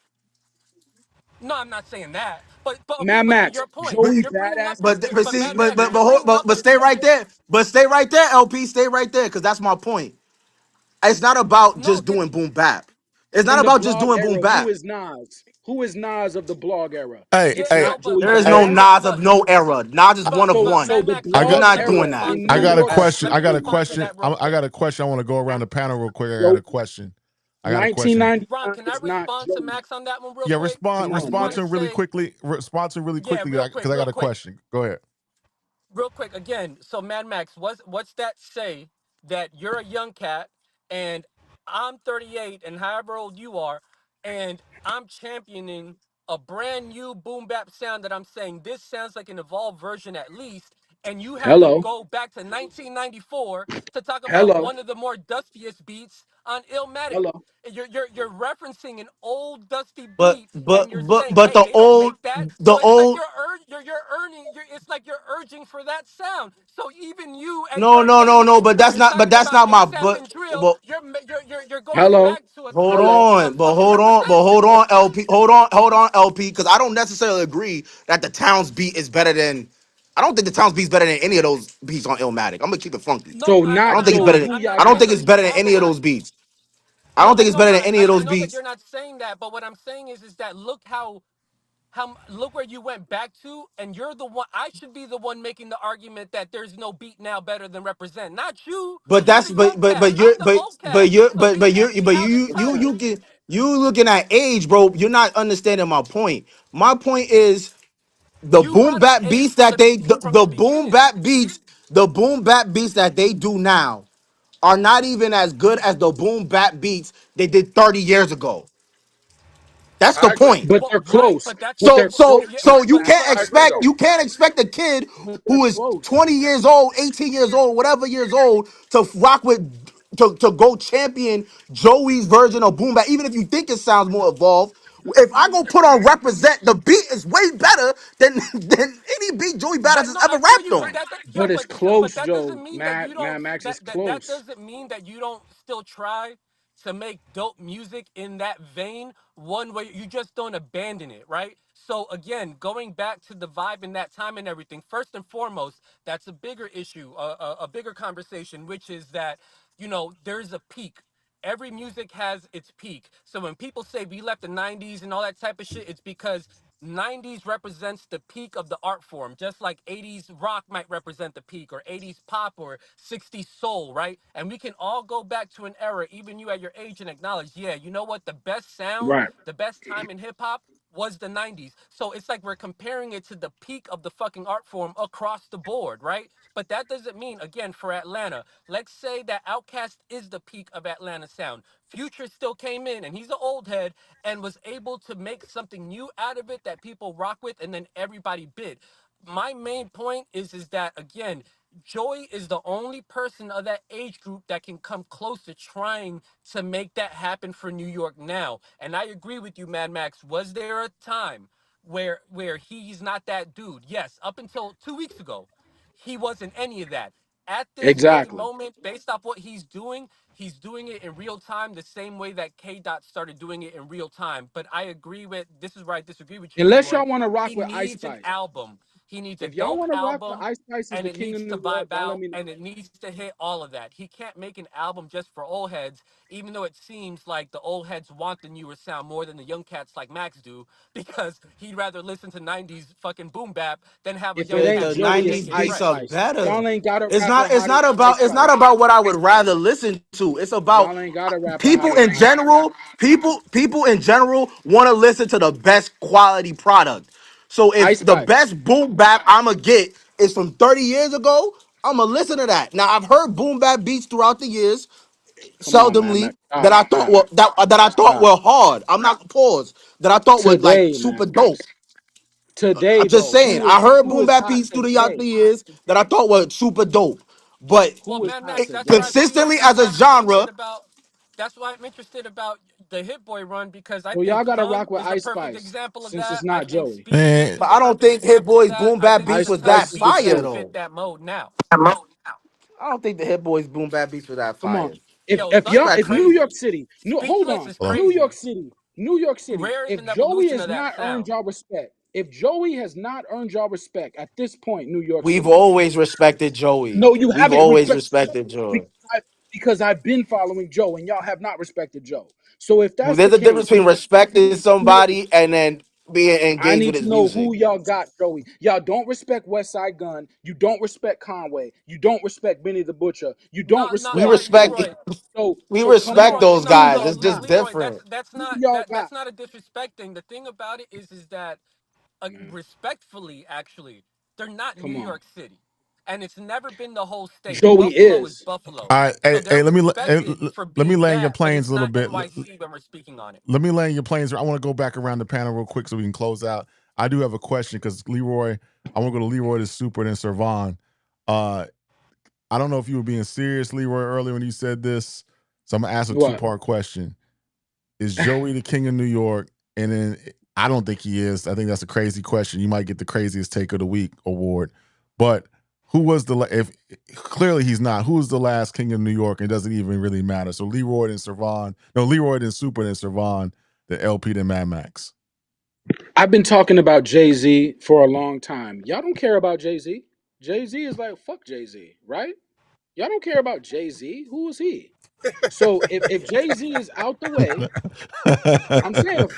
No, I'm not saying that. But okay, Mad but to Max, your point, But Joey you're bringing up Badass is you're, but but see Mad Max, you're hold, bringing up but stay right there. But stay right there, LP. Stay right there, because that's my point. It's not about no, just doing boom bap. It's not in the about just blog doing boom era. Who bap. is Nas? Who is Nas of the blog era? Hey, yeah, It's hey, not no, Joey There is but no hey, Mad Max, Nas of no era. Nas is one of So one. so Mad the Max, I We're got, blog not let me doing era that. respond in to I New that. got a Let York me re- question. let I me got a respond to question. that real I quick. got a question. I want to go around the panel real quick. I got Joey a question. I got a question. Ron, 1999 can I is not respond to Joey. Max on that one real Yeah, quick? Come I on, just respond want man. to to him really say, quickly. Respond to him really yeah, quickly because I real got a quick. question. Go ahead. Real quick again. So Mad Max, what's that say that you're a young cat and I'm 38 and however old you are, and I'm championing a brand new boom bap sound that I'm saying this sounds like an evolved version at least, and you have to Hello. go back to 1994 to talk about Hello. one of the more dustiest beats on Illmatic. Hello. You're referencing an old dusty But beat and you're saying, but hey, the they don't old make that. the So it's like old you're earning. It's like you're urging for that sound. So even you at no your no no age, no. But when that's you're not. But talking that's about not my. ASAP and drill, But you're going Hello. back to a hold time Hello. on. of But fucking hold on. But represent. hold on, LP. Hold on, LP. Because I don't necessarily agree that the Towns beat is better than. I don't think the Towns beat's better than any of those beats on Illmatic. I'm gonna keep it funky. No, So I not don't think it's better. Joey. Who I'm y'all not I don't got saying think that it's then? you better than are, any but of what I'm those beats. I don't no think no it's no better than Ron. any of I those know that beats. you're not saying that, but what I'm saying is that look how look where you went back to, and you're the one. I should be the one making the argument that there's no beat now better than represent, not you. But You're that's the young cat, but I'm you're the old cat, so we but can't you're be but having turns. you can. You looking at age, bro. You're not understanding my point. My point is the You boom brought up bap age beats from that the they from the the boom beginning. bap beats, the boom bap beats that they do now are not even as good as the boom bap beats they did 30 years ago. That's the I agree. point. But Well, they're right, close. but that's But So they're well, so close yeah, though, so you Matt. can't I agree expect though. a kid But they're who is close. 20 years old, 18 years old, whatever years old to rock with to go champion Joey's version of boom bap, even if you think it sounds more evolved. If I go put on represent, the beat is way better than any beat Joey Badass that has no, ever I feel rapped you, but on. that But yo, it's but close, that doesn't Joe. mean that you don't Max is that close. doesn't mean that you don't still try to make dope music in that vein. One way you just don't abandon it, right? So again, going back to the vibe in that time and everything. First and foremost, that's a bigger issue, a bigger conversation, which is that there's a peak. Every music has its peak. So when people say we left the 90s and all that type of shit, it's because 90s represents the peak of the art form, just like 80s rock might represent the peak, or 80s pop, or 60s soul, right? And we can all go back to an era, even you at your age, and acknowledge, yeah, you know what? The best sound, Right. the best time in hip hop was the 90s. So it's like we're comparing it to the peak of the fucking art form across the board, right? But that doesn't mean, again, for Atlanta, let's say that Outkast is the peak of Atlanta sound. Future still came in, and he's an old head, and was able to make something new out of it that people rock with, and then everybody bid. My main point is that, again, Joey is the only person of that age group that can come close to trying to make that happen for New York now. And I agree with you, Mad Max. Was there a time where he's not that dude? Yes, up until 2 weeks ago, he wasn't any of that. At this very Exactly. moment, based off what he's doing it in real time, the same way that K Dot started doing it in real time. But I agree with this is where I disagree with you, Unless Leroy. y'all want to rock He with Ice needs an Spice. album. He needs a If y'all dope want to rock with album, Ice Spice as and the it king of needs to New York, vibe y'all let out, me know. and it needs to hit all of that. He can't make an album just for old heads, even though it seems like the old heads want the newer sound more than the young cats like Max do, because he'd rather listen to 90s fucking boom bap than have a If it young ain't cat The do it Joey, and it's 90s make it Ice beats are fresh. Spice. better. Y'all ain't gotta It's rap not it it's hotter not than Ice about it's not Spice. about what I would rather listen to. It's about Y'all ain't gotta rap it people hotter in than Ice Spice. general, people in general want to listen to the best quality product. So if Ice the Spice. best boom bap I'ma get is from 30 years ago, I'ma listen to that. Now I've heard boom bap beats throughout the years, Come on, man, seldomly Max. that Stop, I thought stop, were that I thought stop. were hard. I'm not pause that I thought were like Today, super dope. Max. Today I'm just though, saying, I heard who boom is bap hot beats through today? the years that I thought were super dope, but Well, Who is Mad hot Max, that's today? why for me, consistently that's as why a I'm interested genre, about the Hit Boy run, because I So y'all think gotta Hun rock with is a Ice perfect Spice example of since it's that. I not think Joey. Speed Man, is but a I don't perfect think Hit example of Boy's that. boom I bap think beats Ice there's was enough that Spice is the beats fire that truth. fit though. that mode now. I don't think the Hit Boy's boom bap beats was that Come on. fire. If Yo, if That's Thugger y'all is not if New crazy. York crazy. City, no, hold Speechless on. is hello. crazy. New York City. Rare is If an Joey evolution has of that not earned sound. y'all respect, if Joey has not earned y'all respect at this point, New York We've City. always respected Joey. No, you We've haven't always respected Joe respected Joey. because, because I've been following Joe and y'all have not respected Joe. So if Well, that's there's the a difference case, between respecting I need to know, somebody and then being I engaged with need his to know music. who y'all got, Joey. Y'all don't respect West Side Gun. You don't respect Conway. You don't respect Benny the Butcher. You don't We respect Not respect Leroy. we come respect on. Leroy, those Who guys. y'all It's just got? Leroy. different. Who y'all got? That's not a disrespecting. The thing about it is that Man, respectfully, actually, they're not New come on. York City, and it's never been the whole state. Joey Buffalo is is. Buffalo, All right, so hey, they're hey, respected for let me being land your that, but planes it's a little not bit. NYC when we're speaking on it. Let me land your planes. I want to go back around the panel real quick so we can close out. I do have a question because Leroy, I want to go to Leroy the Super and then Servan. Uh, I don't know if you were being serious, Leroy, earlier when you said this. So I'm gonna ask a What? two-part question. Is Joey the king of New York? And then I don't think he is. I think that's a crazy question. You might get the craziest take of the week award. But who was if clearly he's not, who was the last king of New York? It doesn't even really matter. So Leroy and Servan, no, Leroy and Super and Servan, the LP then Mad Max. I've been talking about Jay-Z for a long time. Y'all don't care about Jay-Z. Jay-Z is like, fuck Jay-Z, right? Y'all don't care about Jay-Z. Who is he? So if Jay-Z is out the way, I'm saying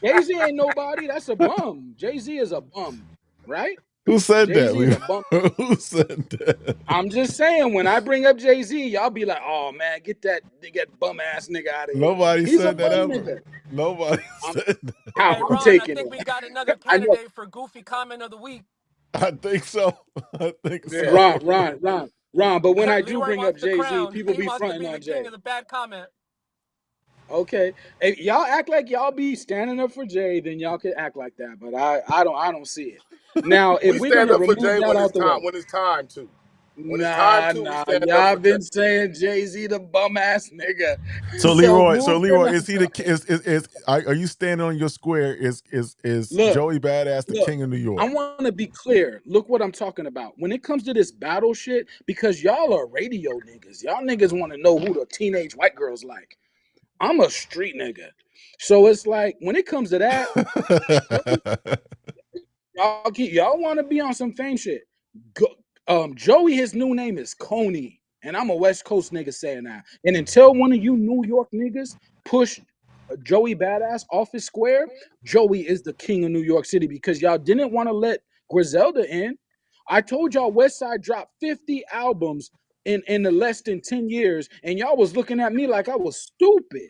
Jay-Z ain't nobody. That's a bum. Jay-Z is a bum, right? Who said Jay that, Z is Leroy? a bum. Who said that? I'm just saying, when I bring up Jay Z, y'all be like, "Oh man, get bum ass nigga out of here." Nobody He's a said that bum ever. nigga. Nobody I'm said that. how Hey, I'm Ron, I taking think we got it. another I know. candidate for Goofy Comment of the Week. I think so. I think Yeah, so. Ron. But when I do Leroy bring up wants the Jay Z, crown. people He be wants to fronting be the on king Jay. of the bad comment. Okay, if y'all act like y'all be standing up for Jay, then y'all can act like that. But I don't see it. Now, if We we're stand gonna up for remove Jay that out the way, when it's time to. When it's time nah, to, we nah, stand up y'all for Jay. been saying Jay Z the bum ass nigga, So so Leroy, move them out is he the the way. is are you standing on your square? Is Look, Joey Badass the look, king of New York? I want to be clear. Look what I'm talking about. When it comes to this battle shit, because y'all are radio niggas, y'all niggas want to know who the teenage white girls like. I'm a street nigga, so it's like when it comes to that, y'all want to be on some fame shit. Go, Joey, his new name is Coney, and I'm a West Coast nigga saying that. And until one of you New York niggas push Joey Badass off his square, Joey is the king of New York City because y'all didn't want to let Griselda in. I told y'all West Side dropped 50 albums in the less than 10 years, and y'all was looking at me like I was stupid.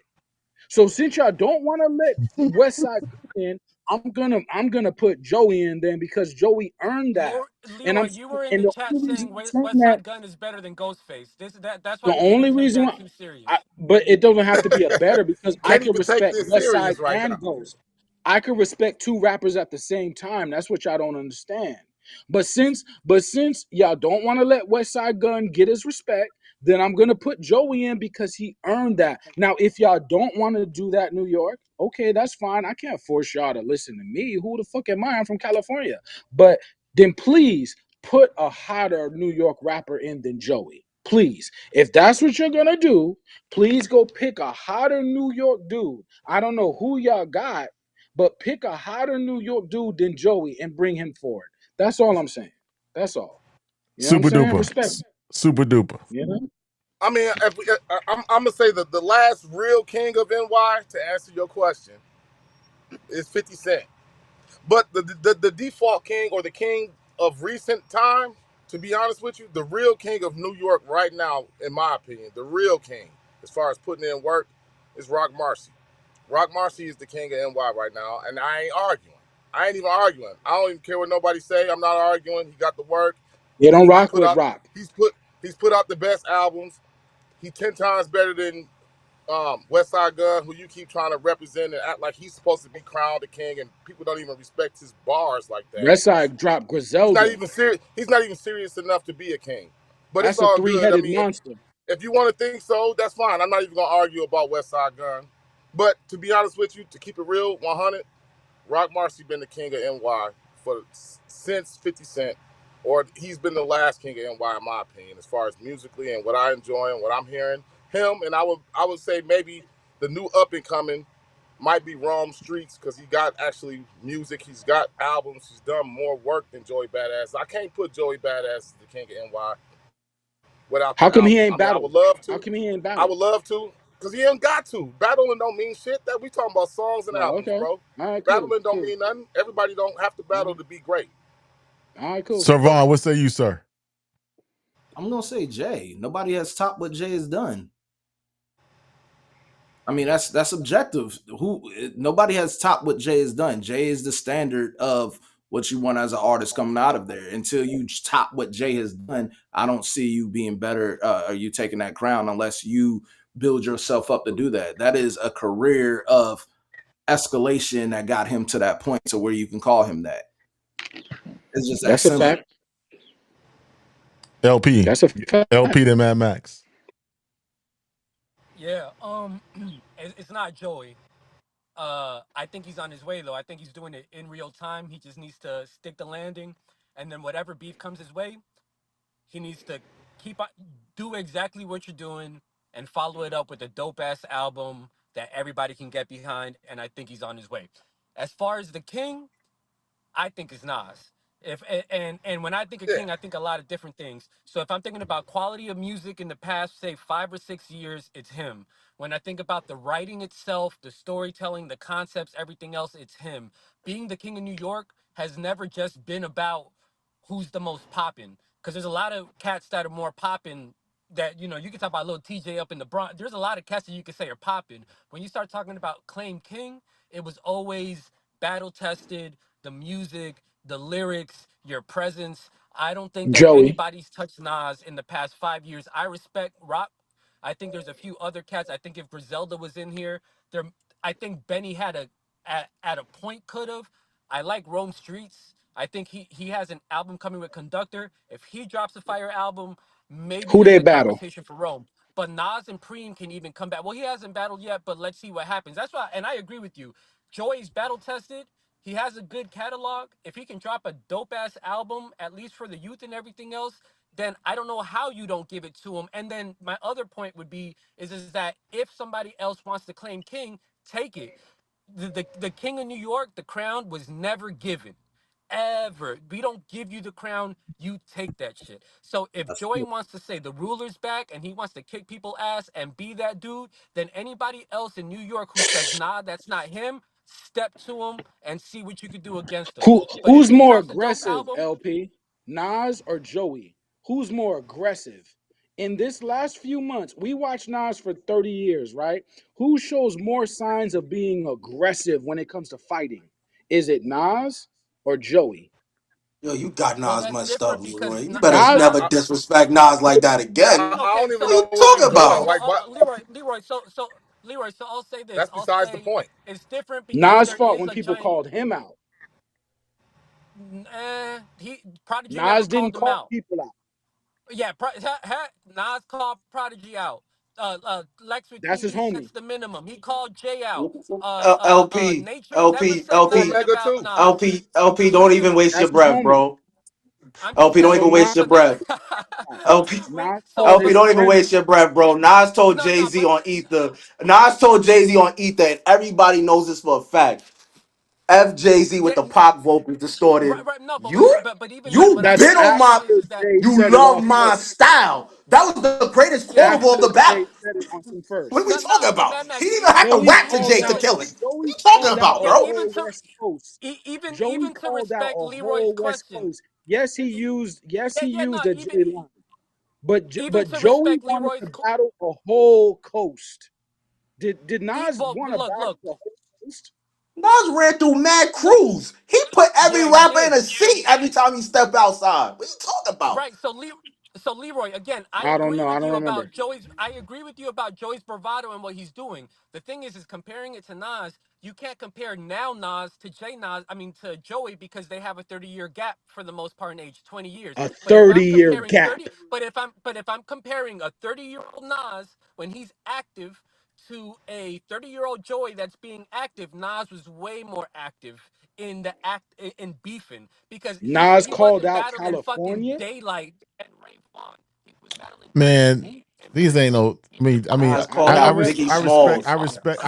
So since y'all don't want to let West Side in, I'm gonna put Joey in then because Joey earned that. And Leroy, you were in and the the chat only reason saying I'm saying West that Side Gun is better than Ghostface. That's why the we can't only take reason that why, too serious. but it doesn't have to be a better because I Can't could even take respect this West Side serious right now. and Ghost. I could respect two rappers at the same time. That's what y'all don't understand. But since y'all don't want to let West Side Gun get his respect, then I'm gonna put Joey in because he earned that. Now, if y'all don't want to do that, New York, okay, that's fine. I can't force y'all to listen to me. Who the fuck am I? I'm from California. But then please put a hotter New York rapper in than Joey. Please. If that's what you're gonna do, please go pick a hotter New York dude. I don't know who y'all got, but pick a hotter New York dude than Joey and bring him forward. That's all I'm saying. That's all. You know what I'm Super saying? duper. Respect. Super duper. You know? I mean, I'm gonna say that the last real king of NY, to answer your question, is 50 Cent. But the default king or the king of recent time, to be honest with you, the real king of New York right now, in my opinion, the real king, as far as putting in work, is Rock Marcy. Rock Marcy is the king of NY right now, and I ain't arguing. I ain't even arguing. I don't even care what nobody say. I'm not arguing. He got the work. They don't He rock put with out. rock. He's put out the best albums. He 10 times better than West Side Gun, who you keep trying to represent and act like he's supposed to be crowned the king, and people don't even respect his bars like that. West Side dropped He's not Griselda. even serious. He's not even serious enough to be a king. But it's That's a all good. I three-headed mean, monster. if you want to think so, that's fine. I'm not even gonna argue about West Side Gun. But to be honest with you, to keep it real, 100, Rock Marcy been the king of NY for since 50 Cent, or he's been the last king of NY in my opinion, as far as musically and what I enjoy and what I'm hearing. Him and I would say maybe the new up and coming might be Rome Streets because he got actually music, he's got albums, he's done more work than Joey Badass. I can't put Joey Badass as the king of NY without How the come he albums. ain't I mean, I would battled? love How to. come he ain't I battled? would love to, because he ain't got to. Battling don't mean shit. That we talking about songs and Oh, albums, okay. bro. All right, cool, Battling don't cool. mean nothing. Everybody don't have to battle to be great. All right, cool. Sir Vaughn, what say you, sir? I'm gonna say Jay. Nobody has topped what Jay has done. I mean, that's objective. Who Nobody has topped what Jay has done. Jay is the standard of what you want as an artist coming out of there. Until you top what Jay has done, I don't see you being better or you taking that crown unless you build yourself up to do that. That is a career of escalation that got him to that point to where you can call him that. It's just that That's a simple. fact. LP. That's a fact. LP to Mad Max. Yeah, it's not Joey. I think he's on his way though. I think he's doing it in real time. He just needs to stick the landing, and then whatever beef comes his way, he needs to do exactly what you're doing and follow it up with a dope ass album that everybody can get behind. And I think he's on his way. As far as the king, I think it's Nas. If and when I think of Yeah. King, I think a lot of different things. So if I'm thinking about quality of music in the past, say 5 or 6 years, it's him. When I think about the writing itself, the storytelling, the concepts, everything else, it's him. Being the king of New York has never just been about who's the most popping. Because there's a lot of cats that are more popping that, you can talk about little TJ up in the Bronx. There's a lot of cats that you can say are popping. When you start talking about Claim King, it was always battle tested, the music, the lyrics, your presence. I don't think that Joey. anybody's touched Nas in the past 5 years. I respect Rock. I think there's a few other cats. I think if Griselda was in here, there. I think Benny had at a point could have. I like Rome Streets. I think he has an album coming with Conductor. If he drops a fire album, maybe Who there's they a battle? conversation for Rome. But Nas and Preem can even come back. Well, he hasn't battled yet, but let's see what happens. That's why, and I agree with you. Joey's battle tested. He has a good catalog. If he can drop a dope ass album, at least for the youth and everything else, then I don't know how you don't give it to him. And then my other point would be is that if somebody else wants to claim king, take it. The king of New York, the crown was never given. Ever. We don't give you the crown, you take that shit. So if That's Joey wants to say the ruler's back and he wants to kick people ass and be that dude, then anybody else in New York who says, nah, that's not him, step to him and see what you could do against him. But if Who's he more drops a dope aggressive, album, LP? Nas or Joey? Who's more aggressive? In this last few months, we watched Nas for 30 years, right? Who shows more signs of being aggressive when it comes to fighting? Is it Nas or Joey? Yo, you got well, Nas that's messed up, different because Leroy. You better Nas, never Nas. disrespect Nas like that again. I Okay, don't even What so are you know what talking you're Leroy, doing. about? Like what? Leroy. So I'll say this. That's I'll besides the say point. it's different because Nas there fought is when a people giant. called him out. He Prodigy never Nas didn't called him call out. people out. Yeah, Nas called Prodigy out. Lex with That's his TV homie. sets the minimum. He called Jay out. LP, Nature never LP, said LP, nothing Omega about too. Nas. LP. Don't even waste your That's his breath, homie. bro. I'm just LP, don't So even saying. waste Nas your So then, breath. out. LP, wait. Nas So called LP, his wait. don't even So friend waste your breath, bro. Nas told no. Jay Z But on Ether. Nas told Jay Z on Ether, and everybody knows this for a fact. F Jay Z with yeah, the pop vocals right, distorted. right. No, You, but even then, you what that's been I'm on saying my. after is that Jay You set it love off my first. style. That was the greatest yeah. quotable of After the Jay battle. set it on him What are first. we talking But about? Mad He Max, didn't even have to Joey rap to called Jay to out even kill it. What are Joey you talking called out about, a bro? whole West Coast. even Joey to called out respect a Leroy's whole West question. Coast. Yes Yeah, he yeah, no, used a J line. even But to Joey respect wanted Leroy's. to battle a whole coast. Did Nas Well, want to look. battle the whole coast? Nas ran through mad No, crews. He put every yeah, he rapper in did. a seat every time he stepped outside. What are you talking about? Right. So Leroy, again, I I don't agree know. I with don't you about remember. Joey's. I agree with you about Joey's bravado and what he's doing. The thing is comparing it to Nas. You can't compare now Nas to Jay Nas. I mean to Joey because they have a 30-year gap for the most part in age, 20 years. A But if I'm 30-year comparing gap. 30, but if I'm comparing a 30-year-old Nas when he's active to a 30-year-old Joey that's being active, Nas was way more active in the act in beefing because Nas he called wasn't out battling fucking California. Daylight and Raekwon. He was battling Man, Jay-Z and these ain't no. Nas I called don't out remember. Biggie I Smalls. respect. I He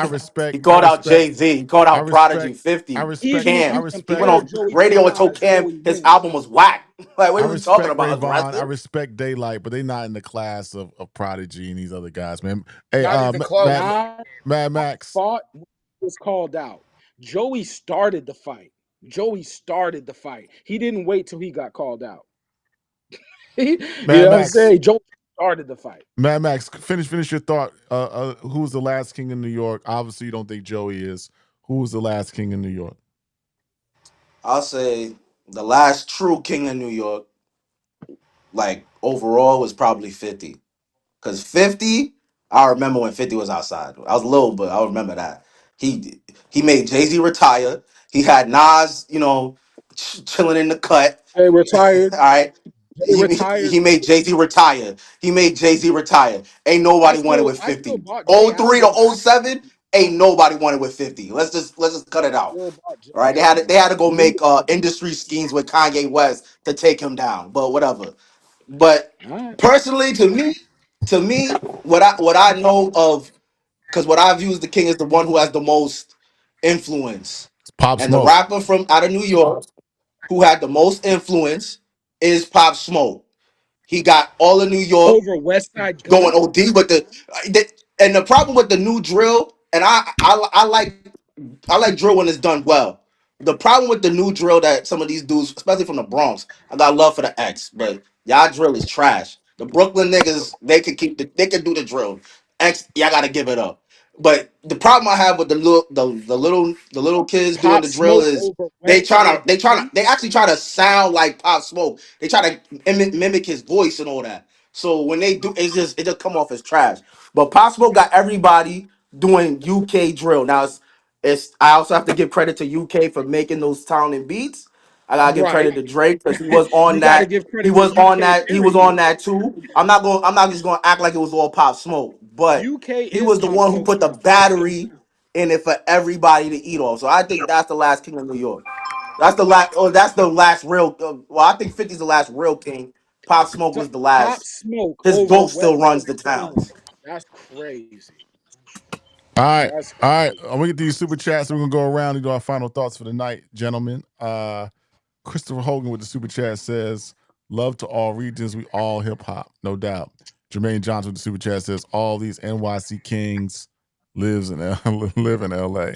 respect. I called out respect. Jay Z. He called I out Prodigy respect. I 50. respect. Even if I you Cam. He went respect. compare on Joey to radio and told Nas, Cam Joey his wins. album was whack. Like, what I are we talking respect about? Ravon. I Aggressive? respect Daylight, but they not in the class of Prodigy and these other guys, man. Hey, Not even close. Nas Mad Max. fought when he was called out. Joey started the fight. Joey started the fight. He didn't wait till he got called out. You Mad know what I'm Max. saying? Joey started the fight. Mad Max. Finish your thought. Who's the last king in New York? Obviously, you don't think Joey is. Who was the last king in New York? I'll say the last true king of New York, like overall, was probably 50. Because 50, I remember when 50 was outside. I was little, but I remember that. He made Jay-Z retire. He had Nas, chilling in the cut. Jay All retired. right. Jay He retired. made Jay Z retire. He made Jay Z retire. Ain't nobody wanted with I still 50. bought Jay Oh three to album. oh seven. Ain't nobody wanted with 50. Let's just cut it out. Still bought Jay All right. They album. had to go New. make industry schemes with Kanye West to take him down. But whatever. But All right. personally, to me, what I know of, because what I view as the king is the one who has the most influence. It's Pop And the Smoke. rapper from out of New York who had the most influence is Pop Smoke. He got all of New York Over West Side going Gun. OD, but and the problem with the new drill, and I like drill when it's done well, the problem with the new drill that some of these dudes, especially from the Bronx, I got love for the X, but y'all drill is trash. The Brooklyn niggas, they can do the drill. X, y'all gotta give it up. But the problem I have with the little kids doing Pop the drill Smoke is over Wayne they actually try to sound like Pop Smoke. They try to mimic his voice and all that. So when they do, it just come off as trash. But Pop Smoke got everybody doing UK drill. Now it's I also have to give credit to UK for making those talented beats. I gotta give right. credit to Drake because he was on You got to that. give He credit to was on UK. that. He was Period. on that too. I'm not just gonna act like it was all Pop Smoke, but UK he is was the Pop one who Smoke put the now. battery in it for everybody to eat off. So I think that's the last king of New York. That's the last. Oh, that's the last real. Well, I think 50's the last real king. Pop Smoke So, was the Pop last. Smoke His over ghost still runs Westside the Gun. towns. That's crazy. All right. That's All right. crazy. I'm gonna get these super chats. We're gonna go around and do our final thoughts for the night, gentlemen. Christopher Hogan with the super chat says, "Love to all regions. We all hip hop, no doubt." Jermaine Johnson with the super chat says, "All these NYC kings live in LA."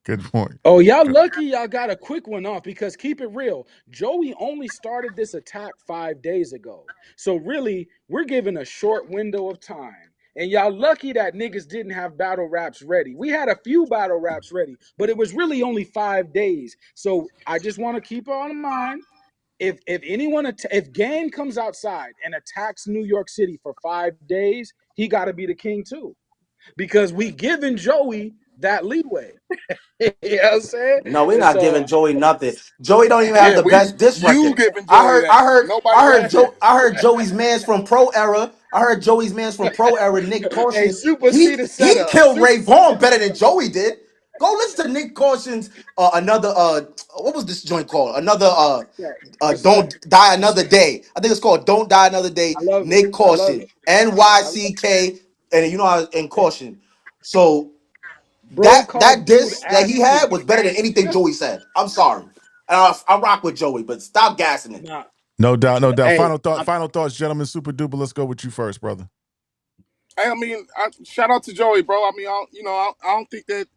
Good point. Oh, y'all Good. lucky y'all got a quick one off because keep it real. Joey only started this attack 5 days ago. So really, we're given a short window of time. And y'all lucky that niggas didn't have battle raps ready. We had a few battle raps ready, but it was really only 5 days. So I just want to keep on in mind. If Gang comes outside and attacks New York City for 5 days, he got to be the king too, because we giving Joey that leeway. You know what I'm saying? No, we're And not so giving Joey nothing. Joey don't even have Yeah, the best diss you record. giving Joey that. Nobody else is. I heard Joey's man's from Pro Era. I heard Joey's man's from Pro Era, Nick hey, Caution. Super He see the he setup. killed Super Ray Vaughn better than Joey did. Go listen to Nick Caution's another what was this joint called? Another what's that? Don't Die Another Day. I think it's called Don't Die Another Day. I love it. Nick I love Caution, it. I love NYCK, and you know how in Caution. So Bro that called dude diss that ass he had cheeks. was better than anything Joey said. I'm sorry. I rock with Joey, but stop gassing it. Nah. No doubt, no doubt. Hey, Final thought, final thoughts, gentlemen. Super duper. Let's go with you first, brother. I mean, shout out to Joey, bro. I mean, I don't think that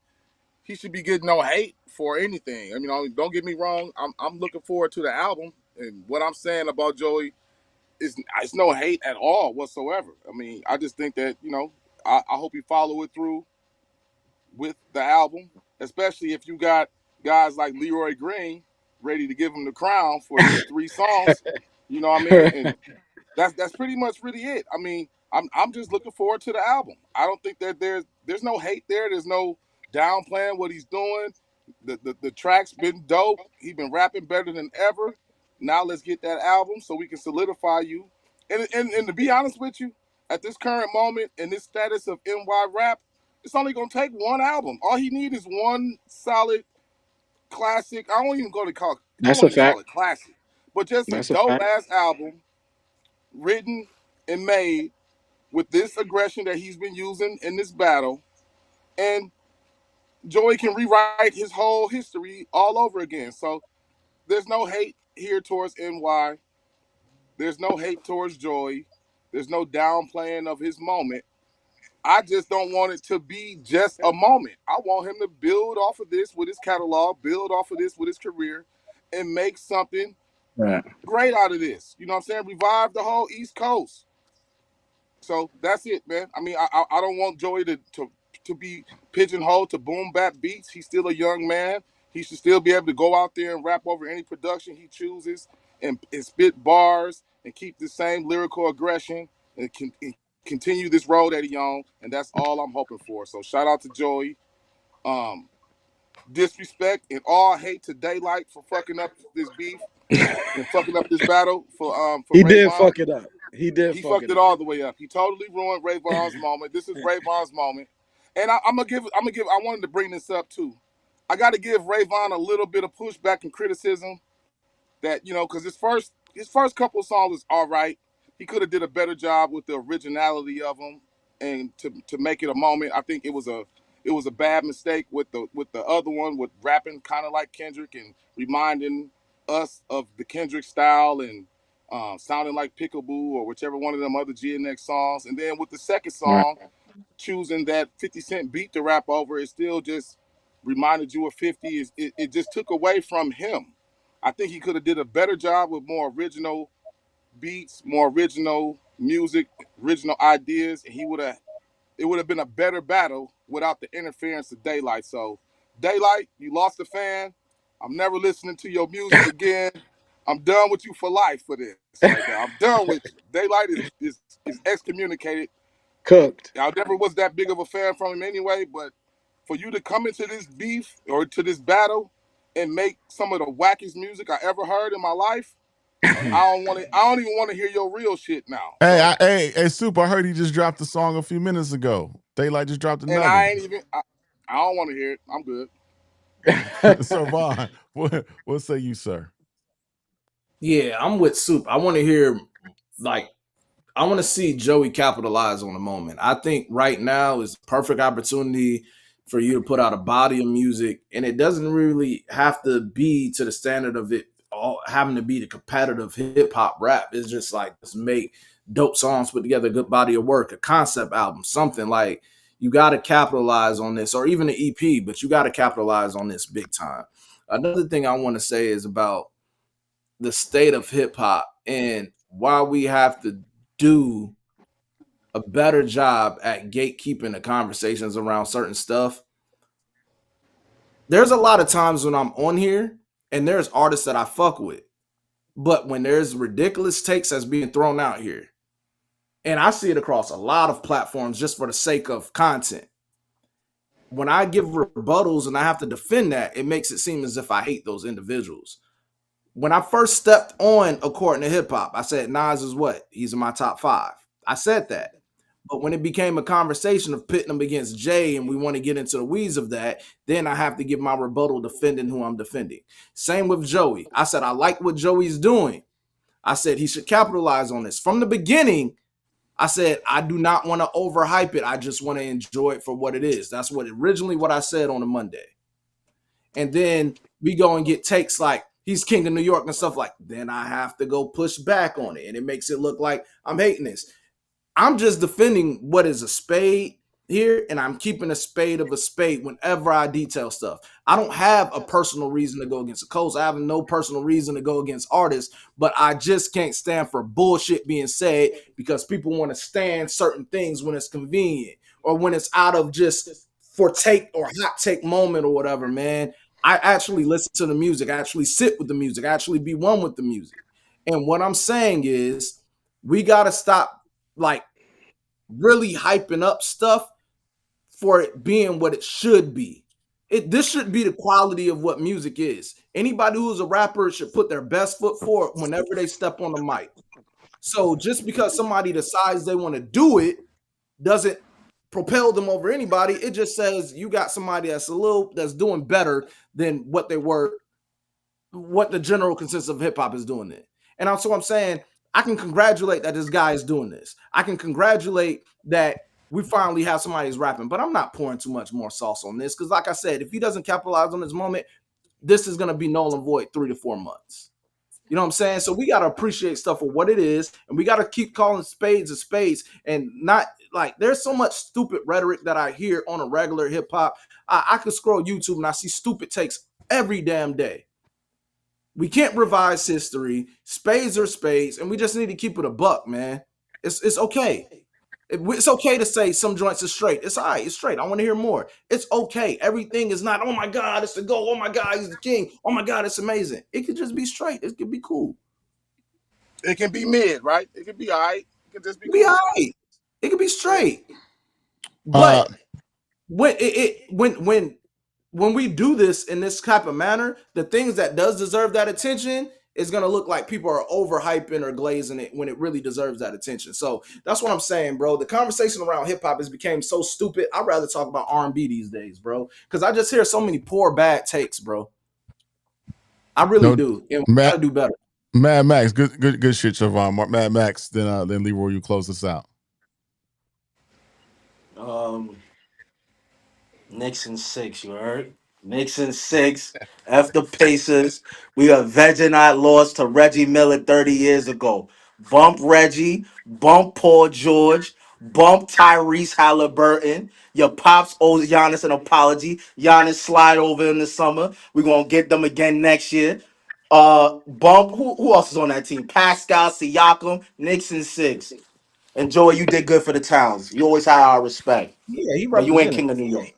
he should be getting no hate for anything. I mean, don't get me wrong. I'm looking forward to the album, and what I'm saying about Joey is it's no hate at all whatsoever. I mean, I just think that I hope he follow it through with the album, especially if you got guys like Leroy Green ready to give him the crown for these 3 songs. You know what I mean? And that's pretty much really it. I mean, I'm just looking forward to the album. I don't think that there's no hate there. There's no downplaying what he's doing. The track's been dope. He's been rapping better than ever. Now let's get that album so we can solidify you. And to be honest with you, at this current moment in this status of NY rap, it's only gonna take one album. All he need is one solid classic. I don't that's a want to call fact. it classic, but just a That's a dope fact. ass album written and made with this aggression that he's been using in this battle, and Joey can rewrite his whole history all over again. So there's no hate here towards NY. There's no hate towards Joey. There's no downplaying of his moment. I just don't want it to be just a moment. I want him to build off of this with his catalog, build off of this with his career, and make something Right. great out of this. You know what I'm saying? Revive the whole East Coast. So that's it, man. I mean, I don't want Joey to be pigeonholed to boom bap beats. He's still a young man. He should still be able to go out there and rap over any production he chooses and spit bars and keep the same lyrical aggression and continue this road that he on. And that's all I'm hoping for. So shout out to Joey. Um, Disrespect and all hate to Daylight for fucking up this beef and fucking up this battle for He did Rayvon. fuck it up. He did He fuck fucked it it up. all the way up. He totally ruined Ray Vaughn's moment. This is Ray Vaughn's moment, and I wanted to bring this up too. I got to give Ray Vaughn a little bit of pushback and criticism that because his first couple of songs was all right. He could have did a better job with the originality of them and to make it a moment. I think it was a bad mistake with the other one with rapping kind of like Kendrick and reminding us of the Kendrick style and sounding like Pickaboo or whichever one of them other GNX songs. And then with the second Right. song, choosing that 50 Cent beat to rap over is still just reminded you of 50 is it just took away from him. I think he could have did a better job with more original beats, more original music, original ideas, and he would have it would have been a better battle without the interference of Daylight. So, Daylight, you lost a fan. I'm never listening to your music again. I'm done with you for life for this right now. I'm done with you. Daylight is excommunicated. Cooked. I never was that big of a fan from him anyway, but for you to come into this beef or to this battle and make some of the wackiest music I ever heard in my life, I don't want to. I don't even want to hear your real shit now. Hey, So, hey, Soup. I heard he just dropped a song a few minutes ago. Daylight just dropped and another. I ain't even. I don't want to hear it. I'm good. So Vaughn, what say you, sir? Yeah, I'm with Soup. I want to hear like I want to see Joey capitalize on the moment. I think right now is perfect opportunity for you to put out a body of music, and it doesn't really have to be to the standard of it all having to be the competitive hip hop rap. It's just like let's make dope songs, put together a good body of work, a concept album, something like you got to capitalize on this, or even an EP, but you got to capitalize on this big time. Another thing I want to say is about the state of hip hop and why we have to do a better job at gatekeeping the conversations around certain stuff. There's a lot of times when I'm on here and there's artists that I fuck with, but when there's ridiculous takes that's being thrown out here, and I see it across a lot of platforms just for the sake of content. When I give rebuttals and I have to defend that, it makes it seem as if I hate those individuals. When I first stepped on according to hip hop, I said Nas is what? He's in my top 5. I said that. But when it became a conversation of pitting him against Jay and we want to get into the weeds of that, then I have to give my rebuttal defending who I'm defending. Same with Joey. I said, I like what Joey's doing. I said he should capitalize on this. From the beginning, I said, I do not want to overhype it. I just want to enjoy it for what it is. That's what I said on a Monday. And then we go and get takes like he's king of New York and stuff like, then I have to go push back on it. And it makes it look like I'm hating this. I'm just defending what is a spade here, and I'm keeping a spade of a spade whenever I detail stuff. I don't have a personal reason to go against a coach. I have no personal reason to go against artists, but I just can't stand for bullshit being said because people want to stand certain things when it's convenient or when it's out of just for take or hot take moment or whatever, man. I actually listen to the music. I actually sit with the music. I actually be one with the music. And what I'm saying is we got to stop like really hyping up stuff for it being what it should be. This should be the quality of what music is. Anybody who's a rapper should put their best foot forward whenever they step on the mic. So just because somebody decides they want to do it doesn't propel them over anybody. It just says you got somebody that's doing better than what they were, what the general consensus of hip hop is doing it. And also I'm saying I can congratulate that this guy is doing this. I can congratulate that we finally have somebody who's rapping, but I'm not pouring too much more sauce on this because, like I said, if he doesn't capitalize on this moment, this is going to be null and void 3 to 4 months. You know what I'm saying? So we got to appreciate stuff for what it is, and we got to keep calling spades a spades and not like there's so much stupid rhetoric that I hear on a regular hip hop. I could scroll YouTube and I see stupid takes every damn day. We can't revise history. Spades are spades, and we just need to keep it a buck, man. It's okay. It's okay to say some joints are straight. It's all right. It's straight. I want to hear more. It's okay. Everything is not, oh my God, it's the goal. Oh my God, he's the king. Oh my God, it's amazing. It could just be straight. It could be cool. It can be mid, right? It can be all right. It can just It be could be all cool. right. It could be Yeah. straight. Uh, But when we do this in this type of manner, the things that does deserve that attention is gonna look like people are overhyping or glazing it when it really deserves that attention. So that's what I'm saying, bro. The conversation around hip hop has become so stupid. I'd rather talk about R&B these days, bro, because I just hear so many poor, bad takes, bro. I really no, do, and we Matt, gotta do better. Mad Max, good shit, Siobhan. Mad Max, then Leroy, you close this out. Um, Knicks in 6, you heard? Knicks in 6. F the Pacers. We are Vegemite lost to Reggie Miller 30 years ago. Bump Reggie, bump Paul George, Bump Tyrese Halliburton. Your pops owes Giannis an apology. Giannis slide over in the summer. We're gonna get them again next year. Bump. Who else is on that team? Pascal Siakam, Knicks and six. And Joey, you did good for the Towns. You always had our respect, Yeah, he but you ain't represented. king of New York.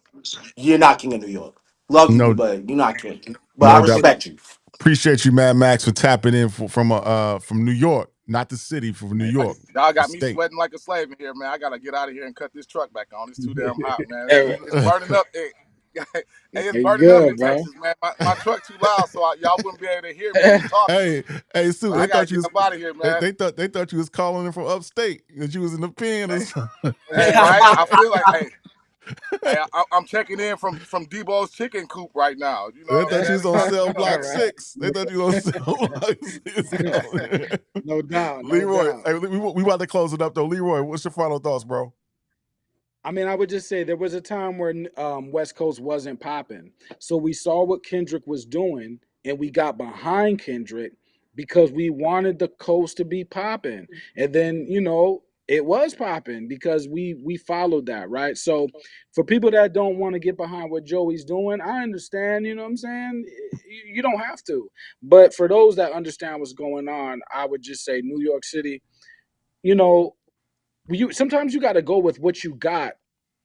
You're not king of New York. Love you, No, but you're not king. But I no doubt. respect you. Appreciate you, Mad Max, for tapping in from New York, not the city, from New York, Y'all the got me state. sweating like a slave in here, man. I gotta get out of here and cut this truck back on. It's too damn hot, man. Hey, It's burning up. Hey, it's hey, burning up good, in bro. Texas, man. My truck too loud, so y'all wouldn't be able to hear me talking. Hey, hey, Sue, So I they gotta thought you get was up out of here, man. they thought you was calling in from upstate, that you was in the pen or something. Hey, right? I feel like, I'm checking in from Debo's chicken coop right now. You know They what I'm thought you saying? was on So cell All block right. 6. They thought you was on cell block 6. No doubt, no Leroy, doubt. hey, we about to close it up though. Leroy, what's your final thoughts, bro? I mean, I would just say there was a time where West Coast wasn't popping. So we saw what Kendrick was doing, and we got behind Kendrick because we wanted the coast to be popping. And then, it was popping because we followed that, right? So for people that don't want to get behind what Joey's doing, I understand, you know what I'm saying? You don't have to. But for those that understand what's going on, I would just say New York City, you know, sometimes you got to go with what you got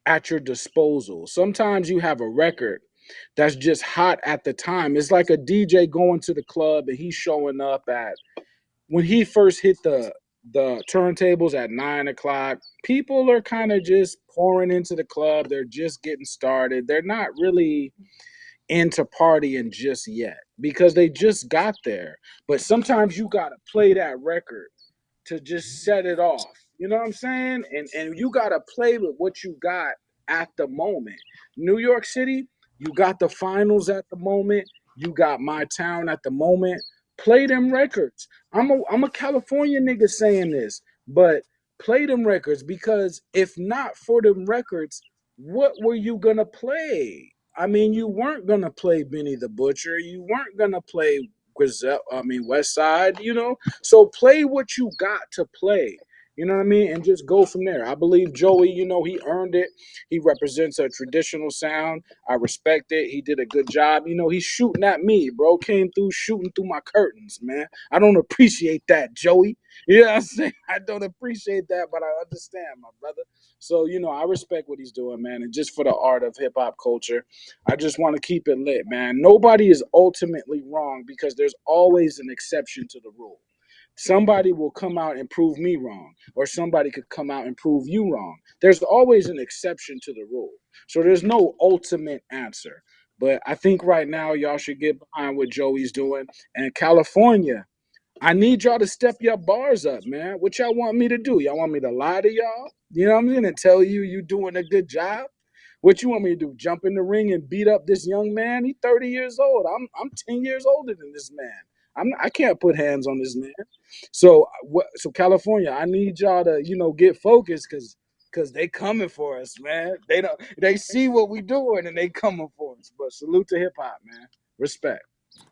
at your disposal. Sometimes you have a record that's just hot at the time. It's like a DJ going to the club and he's showing up at when he first hit the turntables at 9 o'clock. People are kind of just pouring into the club. They're just getting started. They're not really into partying just yet because they just got there. But sometimes you gotta play that record to just set it off. You know what I'm saying? And you gotta play with what you got at the moment. New York City, you got the finals at the moment. You got my town at the moment. Play them records. I'm a California nigga saying this, but play them records because if not for them records, what were you gonna play? I mean, you weren't gonna play Benny the Butcher. You weren't gonna play West Side. So play what you got to play. You know what I mean? And just go from there. I believe Joey, he earned it. He represents a traditional sound. I respect it. He did a good job. He's shooting at me, bro. Came through shooting through my curtains, man. I don't appreciate that, Joey. You know what I'm saying? I don't appreciate that, but I understand, my brother. So, I respect what he's doing, man. And just for the art of hip hop culture, I just want to keep it lit, man. Nobody is ultimately wrong because there's always an exception to the rule. Somebody will come out and prove me wrong, or somebody could come out and prove you wrong. There's always an exception to the rule. So there's no ultimate answer. But I think right now y'all should get behind what Joey's doing. And California, I need y'all to step your bars up, man. What y'all want me to do? Y'all want me to lie to y'all? You know what I'm saying? And tell you doing a good job? What you want me to do? Jump in the ring and beat up this young man? He's 30 years old. I'm 10 years older than this man. I can't put hands on this man. So California, I need y'all to get focused because they coming for us, man. They see what we doing and they coming for us. But salute to hip hop, man. Respect.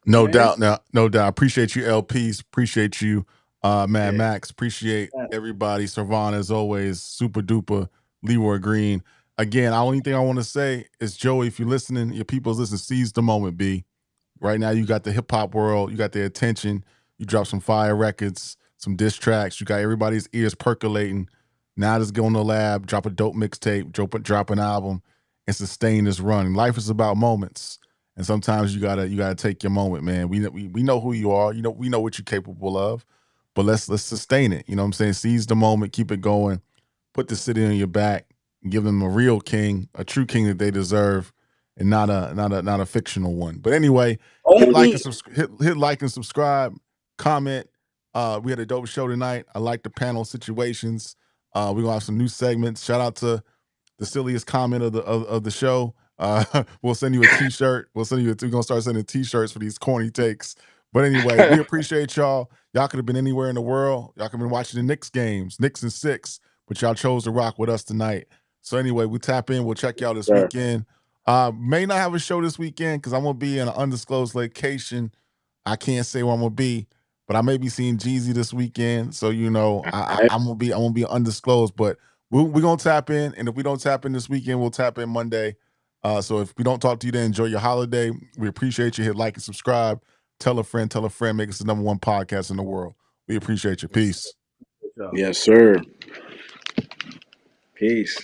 No Man. doubt. Now, no doubt. Appreciate you, LPs. Appreciate you, Mad Yeah. Max. Appreciate everybody. Servon, as always, super duper. Leroy Green. Again, the only thing I want to say is, Joey, if you're listening, your people's listening, seize the moment, B. Right now, you got the hip hop world, you got their attention. You drop some fire records, some diss tracks. You got everybody's ears percolating. Now just go in the lab, drop a dope mixtape, drop an album, and sustain this run. Life is about moments, and sometimes you gotta take your moment, man. We know who you are. We know what you're capable of, but let's sustain it. You know what I'm saying? Seize the moment, keep it going, put the city on your back, give them a real king, a true king that they deserve, and not a fictional one. But anyway, Only hit like and subscribe, comment. We had a dope show tonight. I like the panel situations. We're gonna have some new segments. Shout out to the silliest comment of the show. We'll send you a T-shirt. We're gonna start sending T-shirts for these corny takes. But anyway, we appreciate y'all. Y'all could have been anywhere in the world. Y'all could have been watching the Knicks games, Knicks and 6, but y'all chose to rock with us tonight. So anyway, we tap in. We'll check y'all this sir. weekend. May not have a show this weekend because I'm gonna be in an undisclosed location. I can't say where I'm gonna be, but I may be seeing Jeezy this weekend. So I'm gonna be undisclosed, but we're gonna tap in, and if we don't tap in this weekend, we'll tap in Monday. So if we don't talk to you, then enjoy your holiday. We appreciate you. Hit like and subscribe. Tell a friend. Make us the #1 podcast in the world. We appreciate you. Peace. Yeah. Yes, sir. Peace.